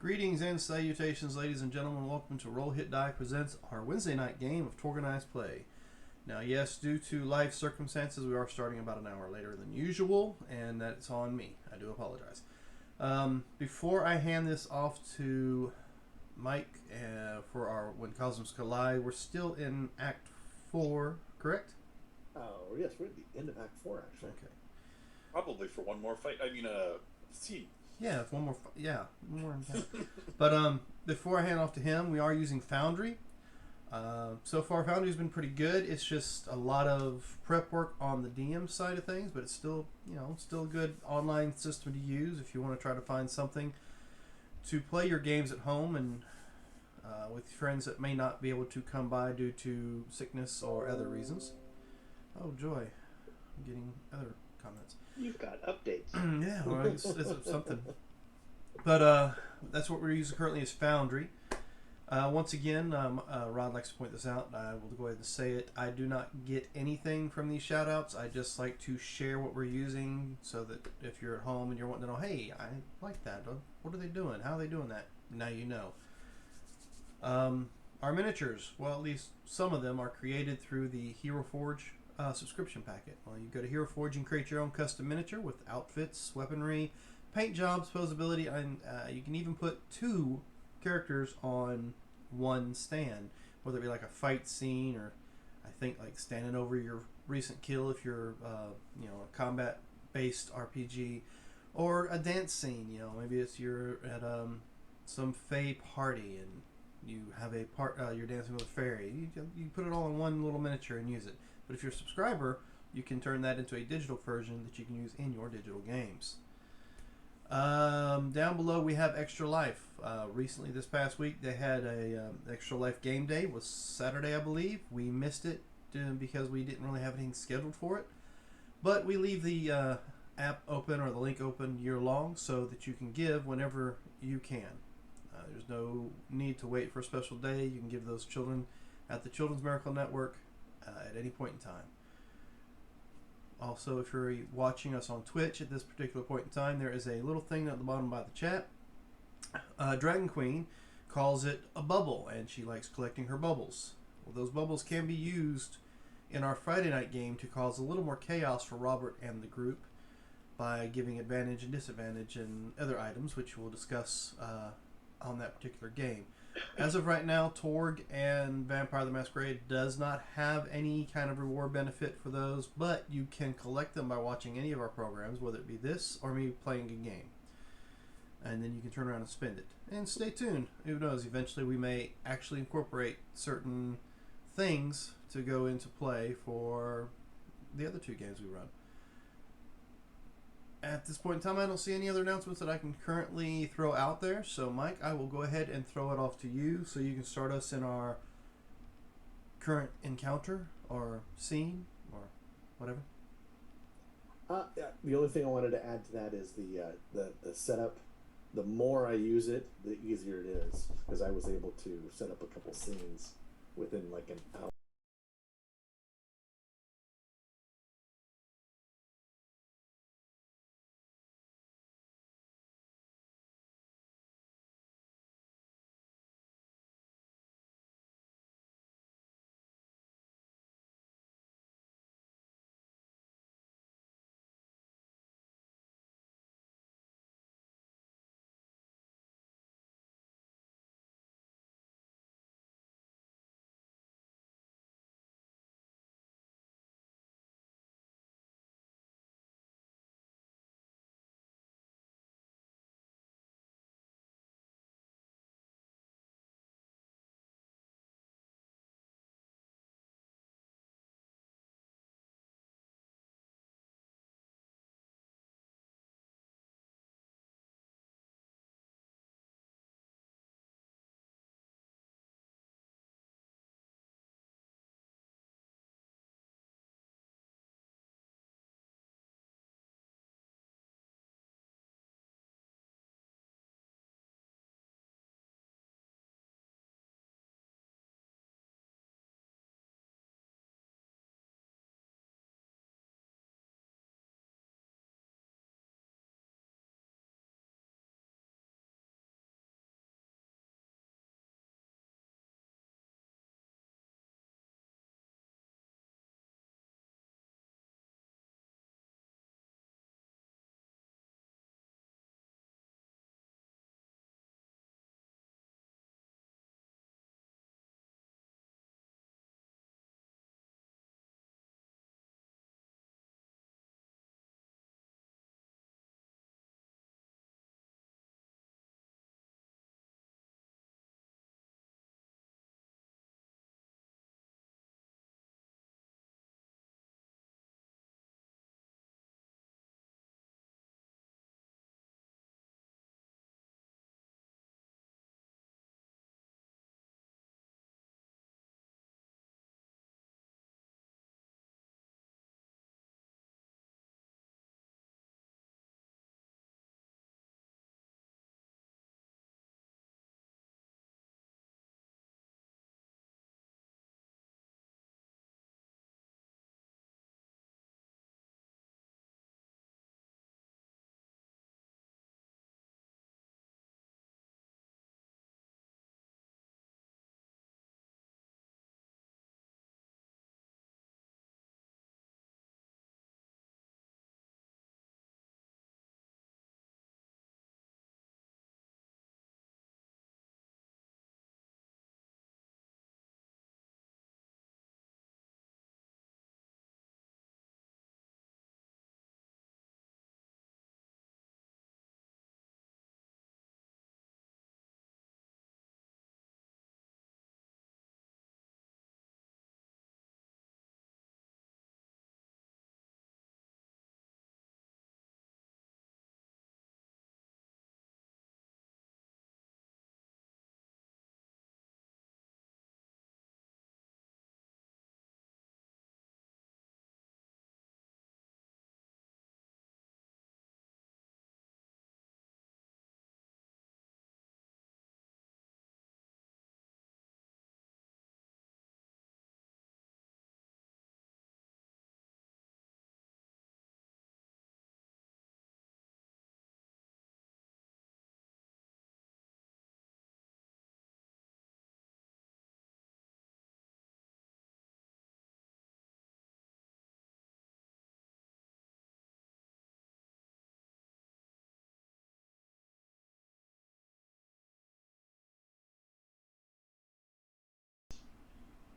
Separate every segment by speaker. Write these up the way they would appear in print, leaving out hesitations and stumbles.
Speaker 1: Greetings and salutations, ladies and gentlemen. Welcome to Roll Hit Die presents our Wednesday night game of TORGanized play. Now, yes, due to life circumstances, we are starting about an hour later than usual, and that's on me. I do apologize. Before I hand this off to Mike for our When Cosms Collide, we're still in Act 4, correct?
Speaker 2: Oh, yes, we're at the end of Act 4, actually.
Speaker 1: Okay.
Speaker 3: Probably for one more fight. Scene.
Speaker 1: Yeah, if one more. One more. But before I hand off to him, we are using Foundry. So far, Foundry's been pretty good. It's just a lot of prep work on the DM side of things, but it's still, still a good online system to use if you want to try to find something to play your games at home and with friends that may not be able to come by due to sickness or other reasons. Oh, joy! I'm getting other comments.
Speaker 2: You've got updates.
Speaker 1: Yeah, well, it's something. But that's what we're using currently is Foundry. Once again, Rod likes to point this out. I will go ahead and say it. I do not get anything from these shout-outs. I just like to share what we're using so that if you're at home and you're wanting to know, hey, I like that. What are they doing? How are they doing that? Now you know. Our miniatures, well, at least some of them are created through the Hero Forge subscription packet. Well, you go to Hero Forge and create your own custom miniature with outfits, weaponry, paint jobs, posability, and you can even put 2 characters on one stand, whether it be like a fight scene or I think like standing over your recent kill if you're a combat based RPG, or a dance scene. Maybe it's you're at some fae party and you have a part you're dancing with a fairy. You put it all in one little miniature and use it. But if you're a subscriber, you can turn that into a digital version that you can use in your digital games. Down below we have Extra Life. Recently, this past week, they had a Extra Life game day. It was Saturday, I believe. We missed it because we didn't really have anything scheduled for it. But we leave the app open or the link open year long so that you can give whenever you can. There's no need to wait for a special day. You can give those children at the Children's Miracle Network at any point in time. Also, if you're watching us on Twitch at this particular point in time, there is a little thing at the bottom by the chat. Dragon Queen calls it a bubble, and she likes collecting her bubbles. Well, those bubbles can be used in our Friday night game to cause a little more chaos for Robert and the group by giving advantage and disadvantage and other items, which we'll discuss on that particular game. As of right now, Torg and Vampire the Masquerade does not have any kind of reward benefit for those, but you can collect them by watching any of our programs, whether it be this or me playing a game. And then you can turn around and spend it. And stay tuned. Who knows, eventually we may actually incorporate certain things to go into play for the other 2 games we run. At this point in time, I don't see any other announcements that I can currently throw out there. So, Mike, I will go ahead and throw it off to you so you can start us in our current encounter or scene or whatever.
Speaker 2: Yeah, the only thing I wanted to add to that is the setup. The more I use it, the easier it is, because I was able to set up a couple scenes within like an hour.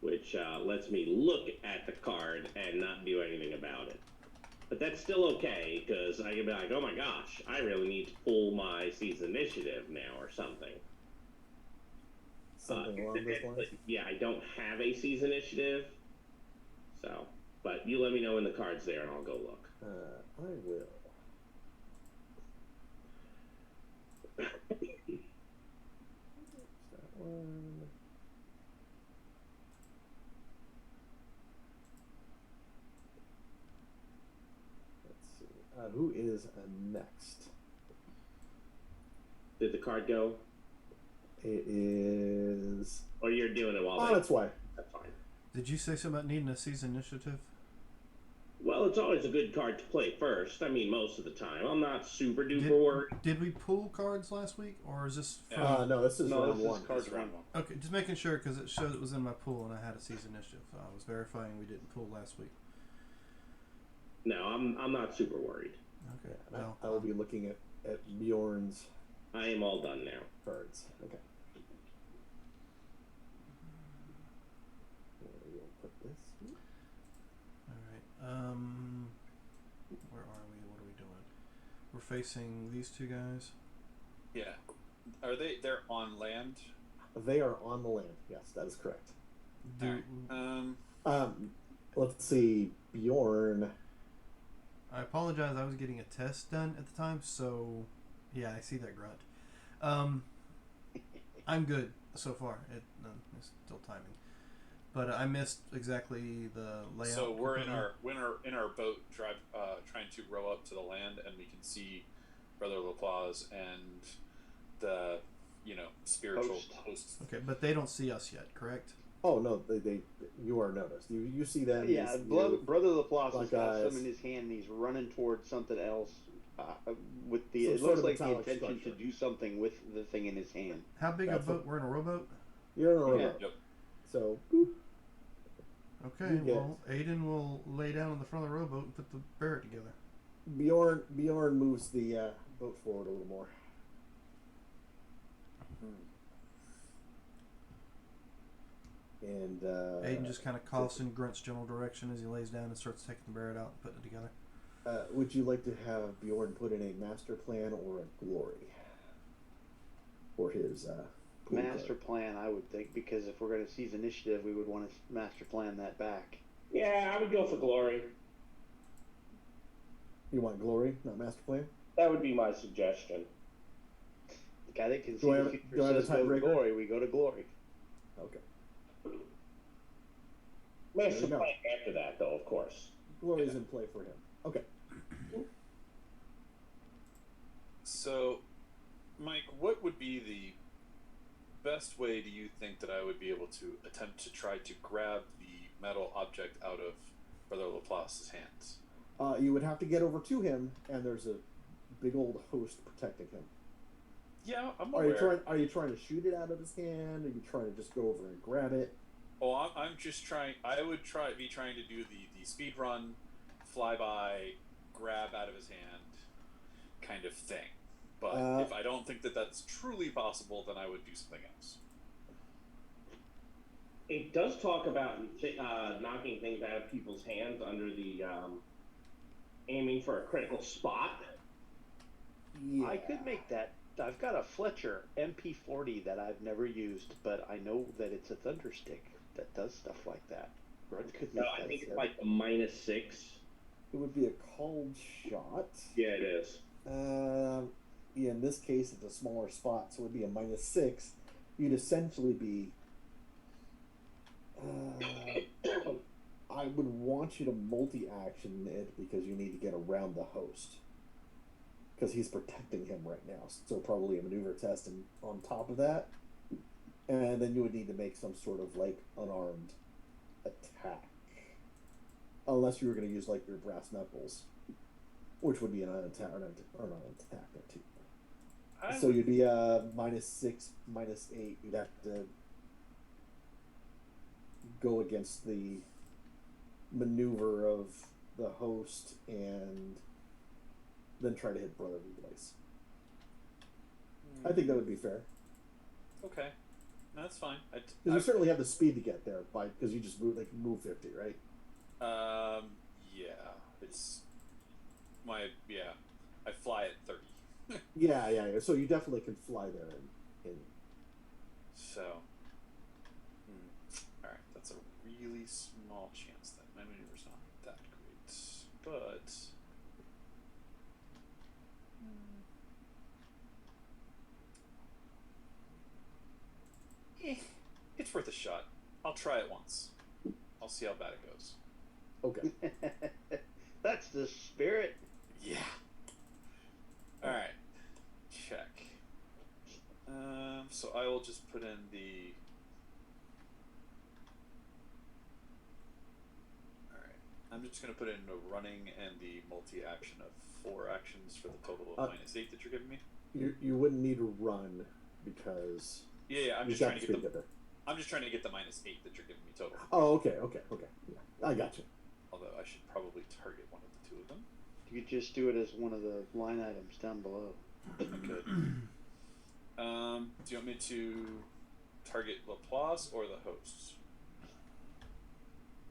Speaker 4: which lets me look at the card and not do anything about it. But that's still okay, because I can be like, oh my gosh, I really need to pull my Seize Initiative now or something.
Speaker 2: Something along those lines.
Speaker 4: Yeah, I don't have a Seize Initiative. So, but you let me know when the card's there and I'll go look.
Speaker 2: I will. That one. Let's see. Who is next?
Speaker 4: Did the card go?
Speaker 2: It is.
Speaker 4: Or you're doing it while
Speaker 2: Oh, that's why.
Speaker 4: That's fine.
Speaker 1: Did you say something about needing a Seize Initiative?
Speaker 4: Well, it's always a good card to play first. I mean, most of the time. I'm not super duper worried.
Speaker 1: Did we pull cards last week, or is this from...
Speaker 2: No, this is round one.
Speaker 3: Cards round one.
Speaker 1: Okay, just making sure, because it showed it was in my pool, and I had a Seize Initiative. So I was verifying we didn't pull last week.
Speaker 4: No, I'm not super worried.
Speaker 1: Okay,
Speaker 2: Yeah,
Speaker 1: well...
Speaker 2: I will be looking at Bjorn's
Speaker 4: I am all done now.
Speaker 2: cards. Okay. We'll put this.
Speaker 1: Alright, where are we? What are we doing? We're facing these two guys.
Speaker 3: Yeah. They're on land?
Speaker 2: They are on the land. Yes, that is correct.
Speaker 3: Alright.
Speaker 2: Let's see. Bjorn.
Speaker 1: I apologize, I was getting a test done at the time, so... Yeah, I see that grunt. I'm good so far. It's still timing. But I missed exactly the layout.
Speaker 3: So we're in our boat, trying to row up to the land, and we can see Brother Laplace and the spiritual host.
Speaker 1: Okay, but they don't see us yet, correct?
Speaker 2: Oh no, they you are noticed. You see them.
Speaker 5: Yeah, Brother Laplace has got
Speaker 2: eyes.
Speaker 5: some in his hand, and he's running towards something else. With the
Speaker 2: Some
Speaker 5: it
Speaker 2: sort
Speaker 5: looks
Speaker 2: of
Speaker 5: like the
Speaker 2: metallic
Speaker 5: intention
Speaker 2: structure.
Speaker 5: to do something with the thing in his hand.
Speaker 1: How big
Speaker 2: That's
Speaker 1: a boat? We're in a rowboat?
Speaker 2: You're in a rowboat.
Speaker 5: Yeah.
Speaker 3: Yep.
Speaker 2: So boop.
Speaker 1: Okay,
Speaker 2: You get-
Speaker 1: well, Aiden will lay down on the front of the rowboat and put the barrett together.
Speaker 2: Bjorn moves the boat forward a little more. And
Speaker 1: Aiden just kind of coughs and grunts general direction as he lays down and starts taking the barrett out and putting it together.
Speaker 2: would you like to have Bjorn put in a master plan or a glory for his pool
Speaker 5: Master
Speaker 2: card?
Speaker 5: plan, I would think, because if we're going to seize initiative, we would want to master plan that back.
Speaker 4: Yeah, I would go for glory.
Speaker 2: You want glory, not master plan?
Speaker 4: That would be my suggestion.
Speaker 5: The guy that can
Speaker 2: Do
Speaker 5: see
Speaker 2: I
Speaker 5: the
Speaker 2: have-
Speaker 5: future
Speaker 2: do I have a
Speaker 5: says go to
Speaker 2: tiebreaker?
Speaker 5: glory. We go to glory.
Speaker 2: Okay.
Speaker 4: Master
Speaker 2: There you go.
Speaker 4: plan after that, though, of course.
Speaker 2: Glory's in play for him. Okay.
Speaker 3: So, Mike, what would be the best way do you think that I would be able to attempt to try to grab the metal object out of Brother Laplace's hands?
Speaker 2: You would have to get over to him, and there's a big old host protecting him.
Speaker 3: Yeah, I'm
Speaker 2: Are
Speaker 3: aware.
Speaker 2: you trying to shoot it out of his hand? Are you trying to just go over and grab it?
Speaker 3: Oh, I'm just trying. I would be trying to do the speed run, flyby, grab out of his hand, kind of thing. But if I don't think that that's truly possible, then I would do something else.
Speaker 4: It does talk about knocking things out of people's hands under the aiming for a critical spot.
Speaker 2: Yeah.
Speaker 5: I could make that. I've got a Fletcher MP40 that I've never used, but I know that it's a Thunderstick that does stuff like that. Grunt could
Speaker 4: No,
Speaker 5: make
Speaker 4: I
Speaker 5: that
Speaker 4: think it's
Speaker 5: instead.
Speaker 4: like a -6.
Speaker 2: It would be a called shot.
Speaker 4: Yeah, it is.
Speaker 2: Yeah, in this case, it's a smaller spot, so it would be a -6. You'd essentially be. I would want you to multi-action it because you need to get around the host. Because he's protecting him right now. So probably a maneuver test and on top of that. And then you would need to make some sort of like unarmed attack. Unless you were going to use like your brass knuckles. Which would be an unattack or an attack there too. So you'd be -6, -8. You'd have to go against the maneuver of the host and then try to hit Brother Levi's. I think that would be fair.
Speaker 3: Okay. That's fine.
Speaker 2: Because you certainly have the speed to get there, because you just move 50, right?
Speaker 3: Yeah. It's I fly at 30.
Speaker 2: Yeah. So you definitely can fly there in
Speaker 3: So, all right, that's a really small chance that my maneuver's not that great, but it's worth a shot. I'll try it once. I'll see how bad it goes.
Speaker 2: Okay.
Speaker 5: That's the spirit.
Speaker 3: Yeah. All right. Check. So I will just put in the. All right. I'm just going to put in the running and the multi-action of 4 actions for the total of -8 that you're giving me.
Speaker 2: You wouldn't need to run because.
Speaker 3: Yeah. I'm just trying to get the. I'm just trying to get the -8 that you're giving me total.
Speaker 2: Oh, okay. Yeah, I got you.
Speaker 3: Although I should probably target one of the 2 of them.
Speaker 5: You could just do it as one of the line items down below.
Speaker 3: I could. Do you want me to target Laplace or the hosts?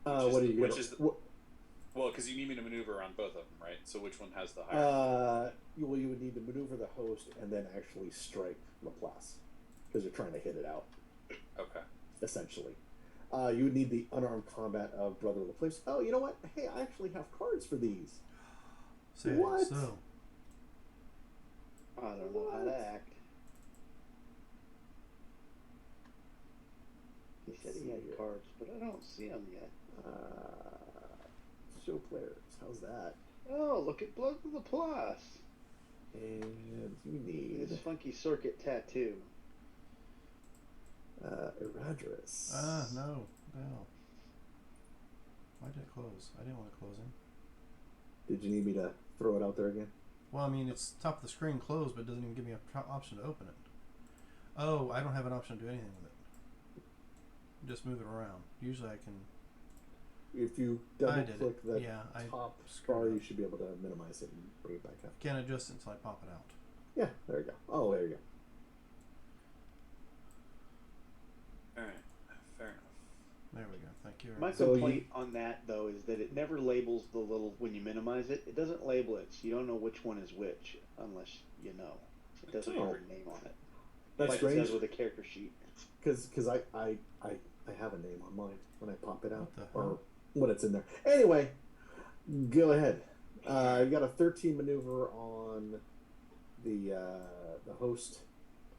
Speaker 2: What do you?
Speaker 3: Well, because you need me to maneuver around both of them, right? So which one has the higher?
Speaker 2: You would need to maneuver the host and then actually strike Laplace because you're trying to hit it out.
Speaker 3: Okay.
Speaker 2: Essentially, you would need the unarmed combat of Brother Laplace. Oh, you know what? Hey, I actually have cards for these. What?
Speaker 1: So.
Speaker 5: I don't know how to act. He said he had cards, but I don't see them yet.
Speaker 2: Show players. How's that?
Speaker 5: Oh, look at Blood of the Plus.
Speaker 2: And you need
Speaker 5: this funky circuit tattoo.
Speaker 2: Eradris.
Speaker 1: No. Why did it close? I didn't want to close it.
Speaker 2: Did you need me to throw it out there again?
Speaker 1: Well, I mean, it's top of the screen closed, but it doesn't even give me an option to open it. Oh, I don't have an option to do anything with it. Just move it around. Usually I can...
Speaker 2: If you double click the top bar, you should be able to minimize it and bring it back up.
Speaker 1: Can't adjust it until I pop it out.
Speaker 2: Yeah, there you go. Oh, there you go.
Speaker 3: Alright, fair enough.
Speaker 1: There we go. Thank you.
Speaker 5: My complaint on that, though, is that it never labels the little, when you minimize it, it doesn't label it, so you don't know which one is which, unless you know. It doesn't have your name on it.
Speaker 2: That's
Speaker 5: like
Speaker 2: strange.
Speaker 5: it says with a character sheet.
Speaker 2: Because I have a name on mine when I pop it out.
Speaker 1: What the hell?
Speaker 2: Or when it's in there. Anyway, go ahead. You got a 13 maneuver on the host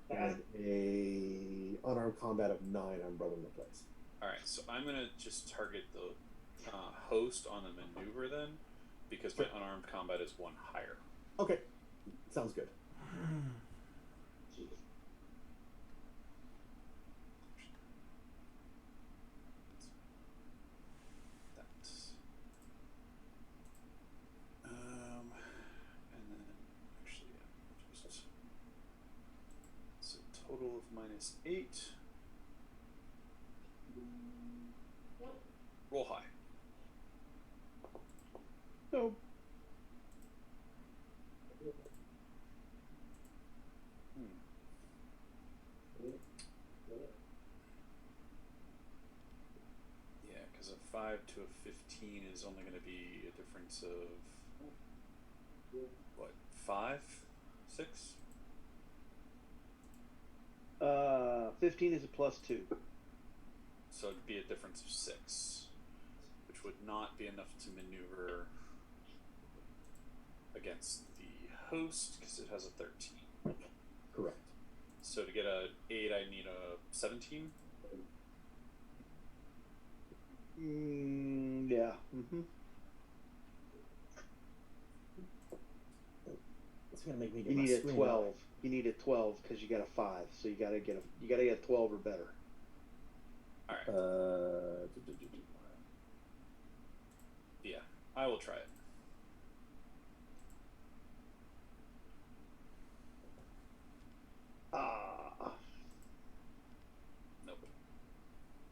Speaker 2: and a unarmed combat of 9 on Brother Laplace.
Speaker 3: Alright, so I'm going to just target the host on the maneuver then, because my unarmed combat is 1 higher.
Speaker 2: Okay, sounds good.
Speaker 3: And then actually, just it's a total of -8. Roll high.
Speaker 5: No. Yeah, because a 5 to a 15 is only going to be a difference of what, 5, 6? 15 is a +2.
Speaker 3: So it'd be a difference of 6, which would not be enough to maneuver against the host because it has a 13.
Speaker 2: Correct.
Speaker 3: So to get a 8, I need a 17.
Speaker 5: Yeah.
Speaker 2: It's gonna make me get
Speaker 5: You
Speaker 2: my
Speaker 5: need a
Speaker 2: screen
Speaker 5: 12.
Speaker 2: up.
Speaker 5: You need a 12 because you got a 5, so you gotta get a 12 or better.
Speaker 3: All right. Yeah, I will try it. Nope.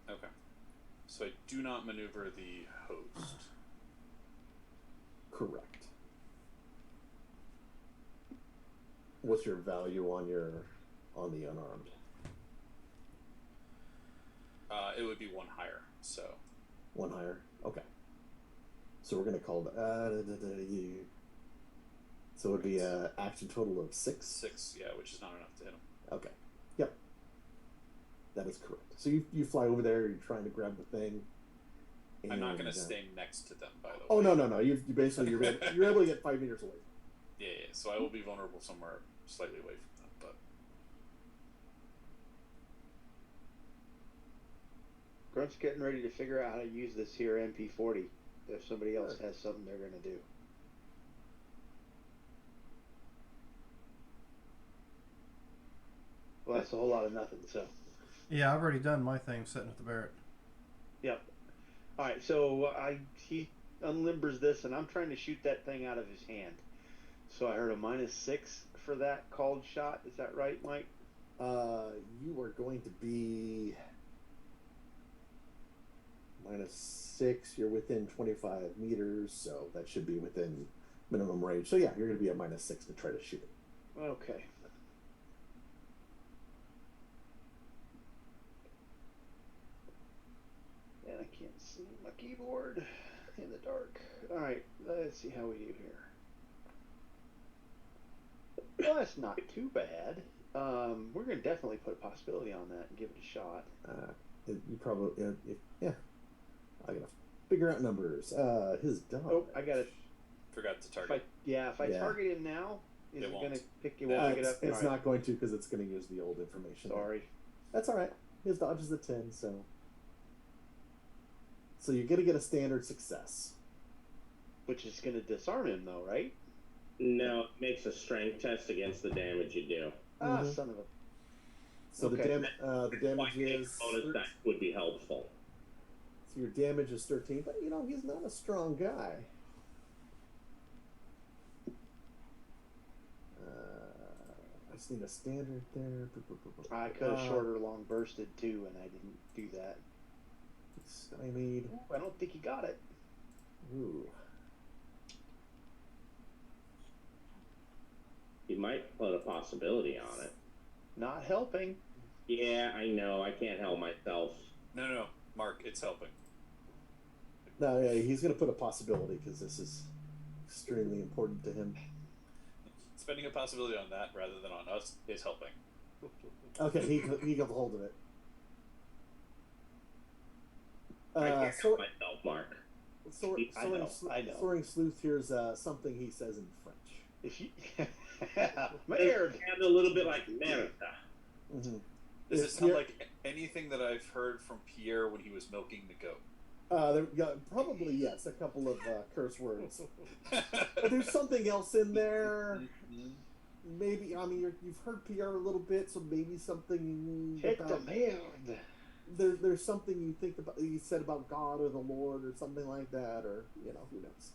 Speaker 3: Okay. So I do not maneuver the host.
Speaker 2: Correct. What's your value on the unarmed?
Speaker 3: It would be one higher. So
Speaker 2: One higher. Okay. So we're gonna call the so it would be a action total of 6.
Speaker 3: 6, yeah, which is not enough to hit him.
Speaker 2: Okay. Yep. That is correct. So you fly over there. You're trying to grab the thing.
Speaker 3: I'm not going to stay next to them, by the way.
Speaker 2: Oh no! You basically you're able to get 5 meters away.
Speaker 3: Yeah. So I will be vulnerable somewhere slightly away from them, but
Speaker 5: Grunt's getting ready to figure out how to use this here MP40 if somebody else has something they're going to do. Well, that's a whole lot of nothing, so.
Speaker 1: Yeah, I've already done my thing sitting at the Barrett.
Speaker 5: Yep. All right, so he unlimbers this, and I'm trying to shoot that thing out of his hand. So I heard a -6 for that called shot. Is that right, Mike?
Speaker 2: You are going to be -6. You're within 25 meters, so that should be within minimum range. So yeah, you're going to be at -6 to try to shoot it.
Speaker 5: Okay. And I can't see my keyboard in the dark. All right, let's see how we do here. Well, that's not too bad. We're going to definitely put a possibility on that and give it a shot.
Speaker 2: You probably yeah. I gotta figure out numbers. His dog.
Speaker 5: Oh, I got it.
Speaker 3: forgot to target.
Speaker 5: If I target him now, is it going to pick it? Won't pick it up?
Speaker 2: It's not going to because it's going to use the old information.
Speaker 5: Sorry.
Speaker 2: That's all right. His dodge is a 10, so you're going to get a standard success.
Speaker 5: Which is going to disarm him, though, right?
Speaker 4: No, it makes a strength test against the damage you do.
Speaker 5: Ah, son of a...
Speaker 2: So the damage is...
Speaker 4: bonus die would be helpful.
Speaker 2: So your damage is 13, but he's not a strong guy. I just need a standard there.
Speaker 5: I could have shorter long bursted too, and I didn't do that.
Speaker 2: Stymied.
Speaker 5: I don't think he got it.
Speaker 2: Ooh.
Speaker 4: You might put a possibility on it.
Speaker 5: Not helping.
Speaker 4: Yeah, I know. I can't help myself.
Speaker 3: No, Mark, it's helping.
Speaker 2: No, yeah, he's going to put a possibility because this is extremely important to him.
Speaker 3: Spending a possibility on that rather than on us is helping.
Speaker 2: Okay, he got hold of it.
Speaker 4: I can't help myself, Mark.
Speaker 5: I know.
Speaker 2: Soaring Sleuth here's something he says in French.
Speaker 5: If you... Merde.
Speaker 4: And a little bit like Merda.
Speaker 2: Mm-hmm.
Speaker 3: Does it sound like anything that I've heard from Pierre when he was milking the goat?
Speaker 2: Probably yes, a couple of curse words. But there's something else in there.
Speaker 3: Mm-hmm.
Speaker 2: Maybe you've heard Pierre a little bit, so maybe something about there's something you think about. You said about God or the Lord or something like that, or who knows?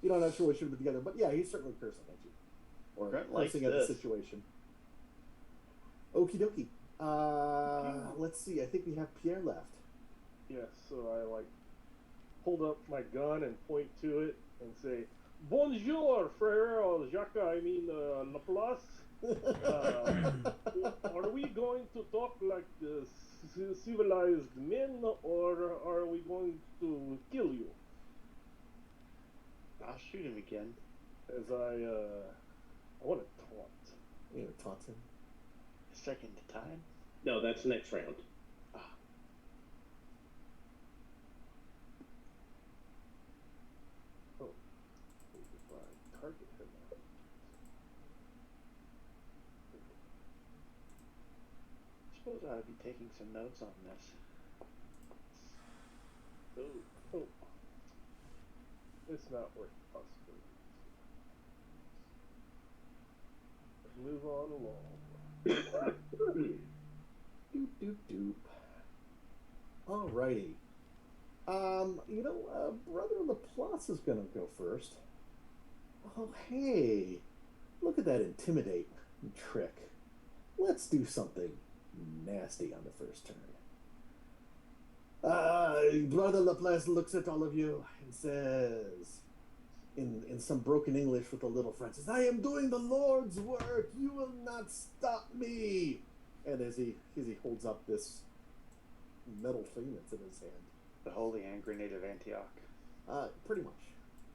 Speaker 2: You're not sure what should be together, but yeah, he's certainly cursing at you or cursing at the situation. Okie dokie. Let's see. I think we have Pierre left.
Speaker 6: Yes, so I hold up my gun and point to it and say, "Bonjour, frère Jacques. I mean, Laplace. Are we going to talk like civilized men, or are we going to kill you?"
Speaker 5: I'll shoot him again.
Speaker 6: As I want to taunt.
Speaker 2: You gonna taunt him?
Speaker 5: A second time?
Speaker 4: No, that's next round.
Speaker 6: Target him.
Speaker 5: I suppose I ought to be taking some notes on this.
Speaker 6: Oh. It's not worth the possibility. Move on along.
Speaker 2: Doop. Alrighty. Brother Laplace is gonna go first. Oh, hey, look at that intimidate trick. Let's do something nasty on the first turn. Brother Laplace looks at all of you and says, in some broken English with a little French, says, "I am doing the Lord's work. You will not stop me." And as he holds up this metal thing that's in his hand.
Speaker 5: The Holy Hand Grenade of Antioch.
Speaker 2: Pretty much.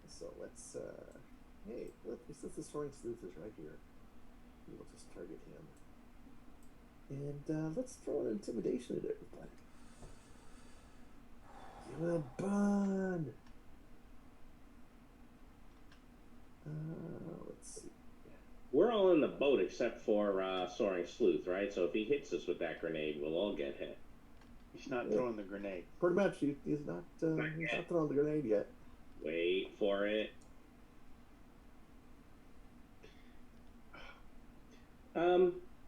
Speaker 2: So let's. Hey, look, since the Soaring Sleuth is right here, we'll just target him. And let's throw an intimidation at everybody. Give it a bun. Let's see.
Speaker 4: We're all in the boat except for Soaring Sleuth, right? So if he hits us with that grenade, we'll all get hit.
Speaker 5: He's not throwing the grenade.
Speaker 2: Pretty much, he's not throwing the grenade yet.
Speaker 4: Wait for it.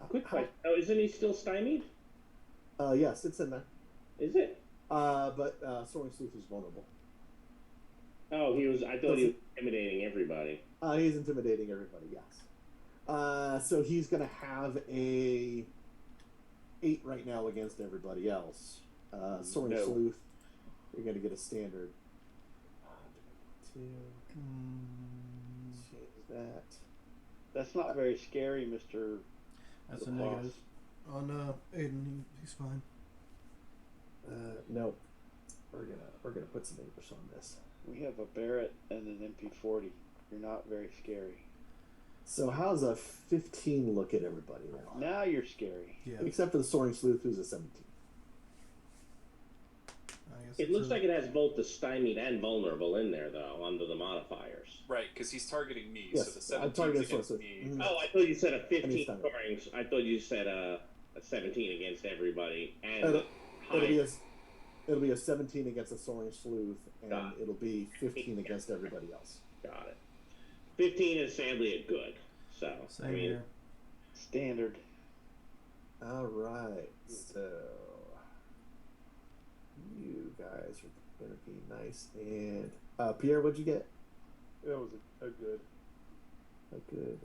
Speaker 4: Quick question. Oh, isn't he still stymied?
Speaker 2: Yes, it's in there.
Speaker 4: Is it?
Speaker 2: But Soaring Sleuth is vulnerable.
Speaker 4: Oh, I thought he was intimidating everybody.
Speaker 2: He's intimidating everybody, yes. So he's going to have a 8 right now against everybody else. Soaring Sleuth, you're going to get a standard. 2. Change that.
Speaker 5: That's not very scary, Mr.
Speaker 1: That's a negative. On Aiden, he's fine.
Speaker 2: No. We're gonna put some English on this.
Speaker 5: We have a Barrett and an MP40. You're not very scary.
Speaker 2: So how's a 15 look at everybody now?
Speaker 5: Now you're scary.
Speaker 1: Yeah.
Speaker 2: Except for the Soaring Sleuth, who's a 17.
Speaker 4: It looks like it has both the stymied and vulnerable in there, though, under the modifiers.
Speaker 3: Right, because he's targeting me,
Speaker 2: Yes,
Speaker 3: so the
Speaker 2: I'm
Speaker 3: 17
Speaker 2: targeting
Speaker 3: against
Speaker 2: Source.
Speaker 3: me.
Speaker 2: Mhm.
Speaker 4: Oh, I thought you said a 15
Speaker 2: Any stymied.
Speaker 4: scoring. I thought you said a 17 against everybody. And
Speaker 2: It'll be a 17 against the Soaring Sleuth, and
Speaker 4: Got it.
Speaker 2: it'll be 15 against everybody else.
Speaker 4: Got it. 15 is sadly a good. So,
Speaker 1: Same here.
Speaker 5: Standard.
Speaker 2: All right, so you guys are gonna be nice. And Pierre, what'd you get?
Speaker 6: That was a good.
Speaker 2: A good.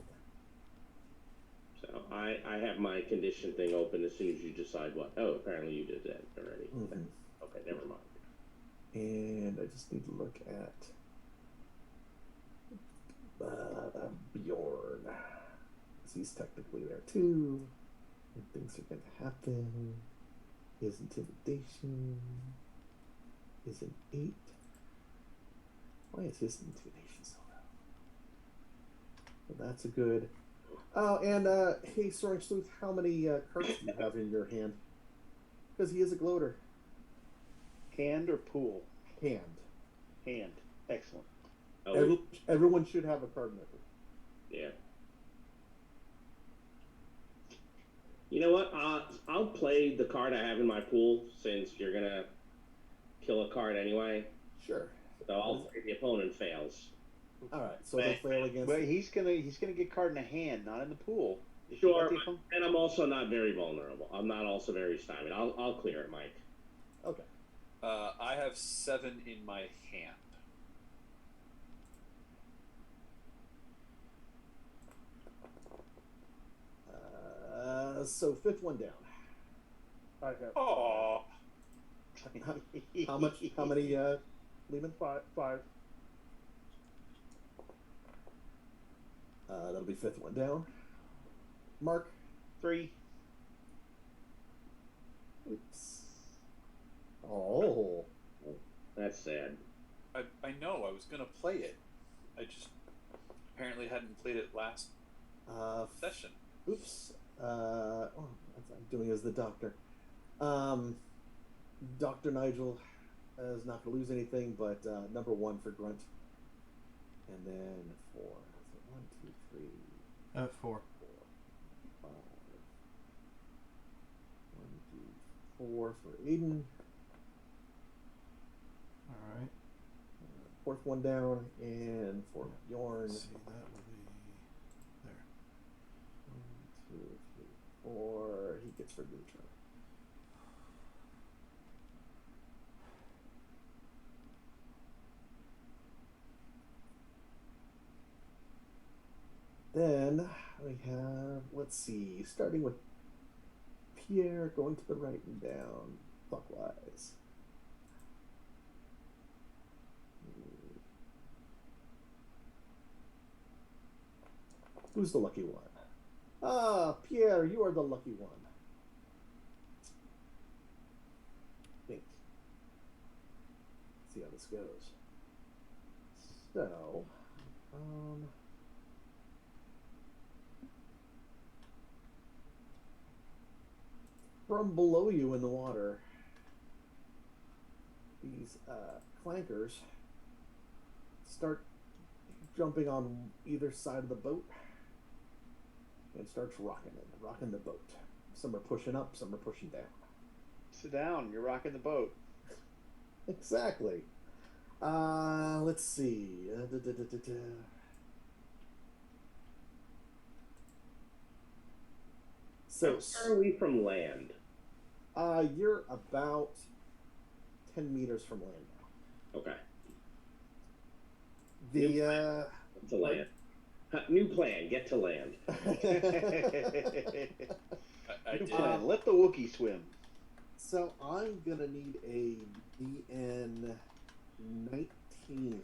Speaker 4: So I have my condition thing open as soon as you decide what. Oh, apparently you did that already.
Speaker 2: Mm-hmm.
Speaker 4: Okay, never mind.
Speaker 2: And I just need to look at Bjorn. 'Cause he's technically there too. And things are going to happen. His intimidation is an 8. Why is his intimidation so low? Well, that's a good. Oh, and hey, Soaring Sleuth, how many cards do you have in your hand? Because he is a gloater.
Speaker 5: Hand or pool?
Speaker 2: Hand.
Speaker 5: Hand. Excellent.
Speaker 4: Oh,
Speaker 2: Everyone should have a card method.
Speaker 4: yeah. You know what? I'll play the card I have in my pool since you're gonna kill a card anyway.
Speaker 2: Sure.
Speaker 4: So I'll play the opponent fails.
Speaker 2: All right. So they'll fail against.
Speaker 5: But he's gonna get card in the hand, not in the pool. Is
Speaker 4: Sure,
Speaker 5: he got
Speaker 4: and I'm also not very vulnerable. I'm not also very stymied. I'll clear it, Mike.
Speaker 2: Okay.
Speaker 3: I have 7 in my hand.
Speaker 2: So 5th one down.
Speaker 6: I have
Speaker 3: Oh,
Speaker 2: How much? How many? Lehman?
Speaker 6: five.
Speaker 2: That'll be 5th one down. Mark.
Speaker 5: 3.
Speaker 2: Oops. Oh.
Speaker 4: That's sad.
Speaker 3: I know. I was gonna play it. I just apparently hadn't played it last session.
Speaker 2: Oops. I'm doing as the doctor. Dr. Nigel is not going to lose anything, but number 1 for Grunt. And then 4. So 1, 2, 3,
Speaker 1: 4.
Speaker 2: 4, 5. 1, 2, 4 for Aiden.
Speaker 1: All right.
Speaker 2: 4th one down, and for Bjorn.
Speaker 1: Let's see, that will be there.
Speaker 2: 1, 2, 3, 4. He gets rid of the turn. Then we have, let's see, starting with Pierre, going to the right and down clockwise. Who's the lucky one? Ah, Pierre, you are the lucky one. see how this goes. So, from below you in the water, these clankers start jumping on either side of the boat and starts rocking the boat. Some are pushing up, some are pushing down.
Speaker 5: Sit down. You're rocking the boat.
Speaker 2: Exactly. Let's see. So,
Speaker 4: How far are we from land?
Speaker 2: you're about 10 meters from land now.
Speaker 4: Okay.
Speaker 2: The
Speaker 4: To land. New plan. Get to land.
Speaker 3: I did.
Speaker 5: Let the Wookiee swim.
Speaker 2: So I'm gonna need a DN 19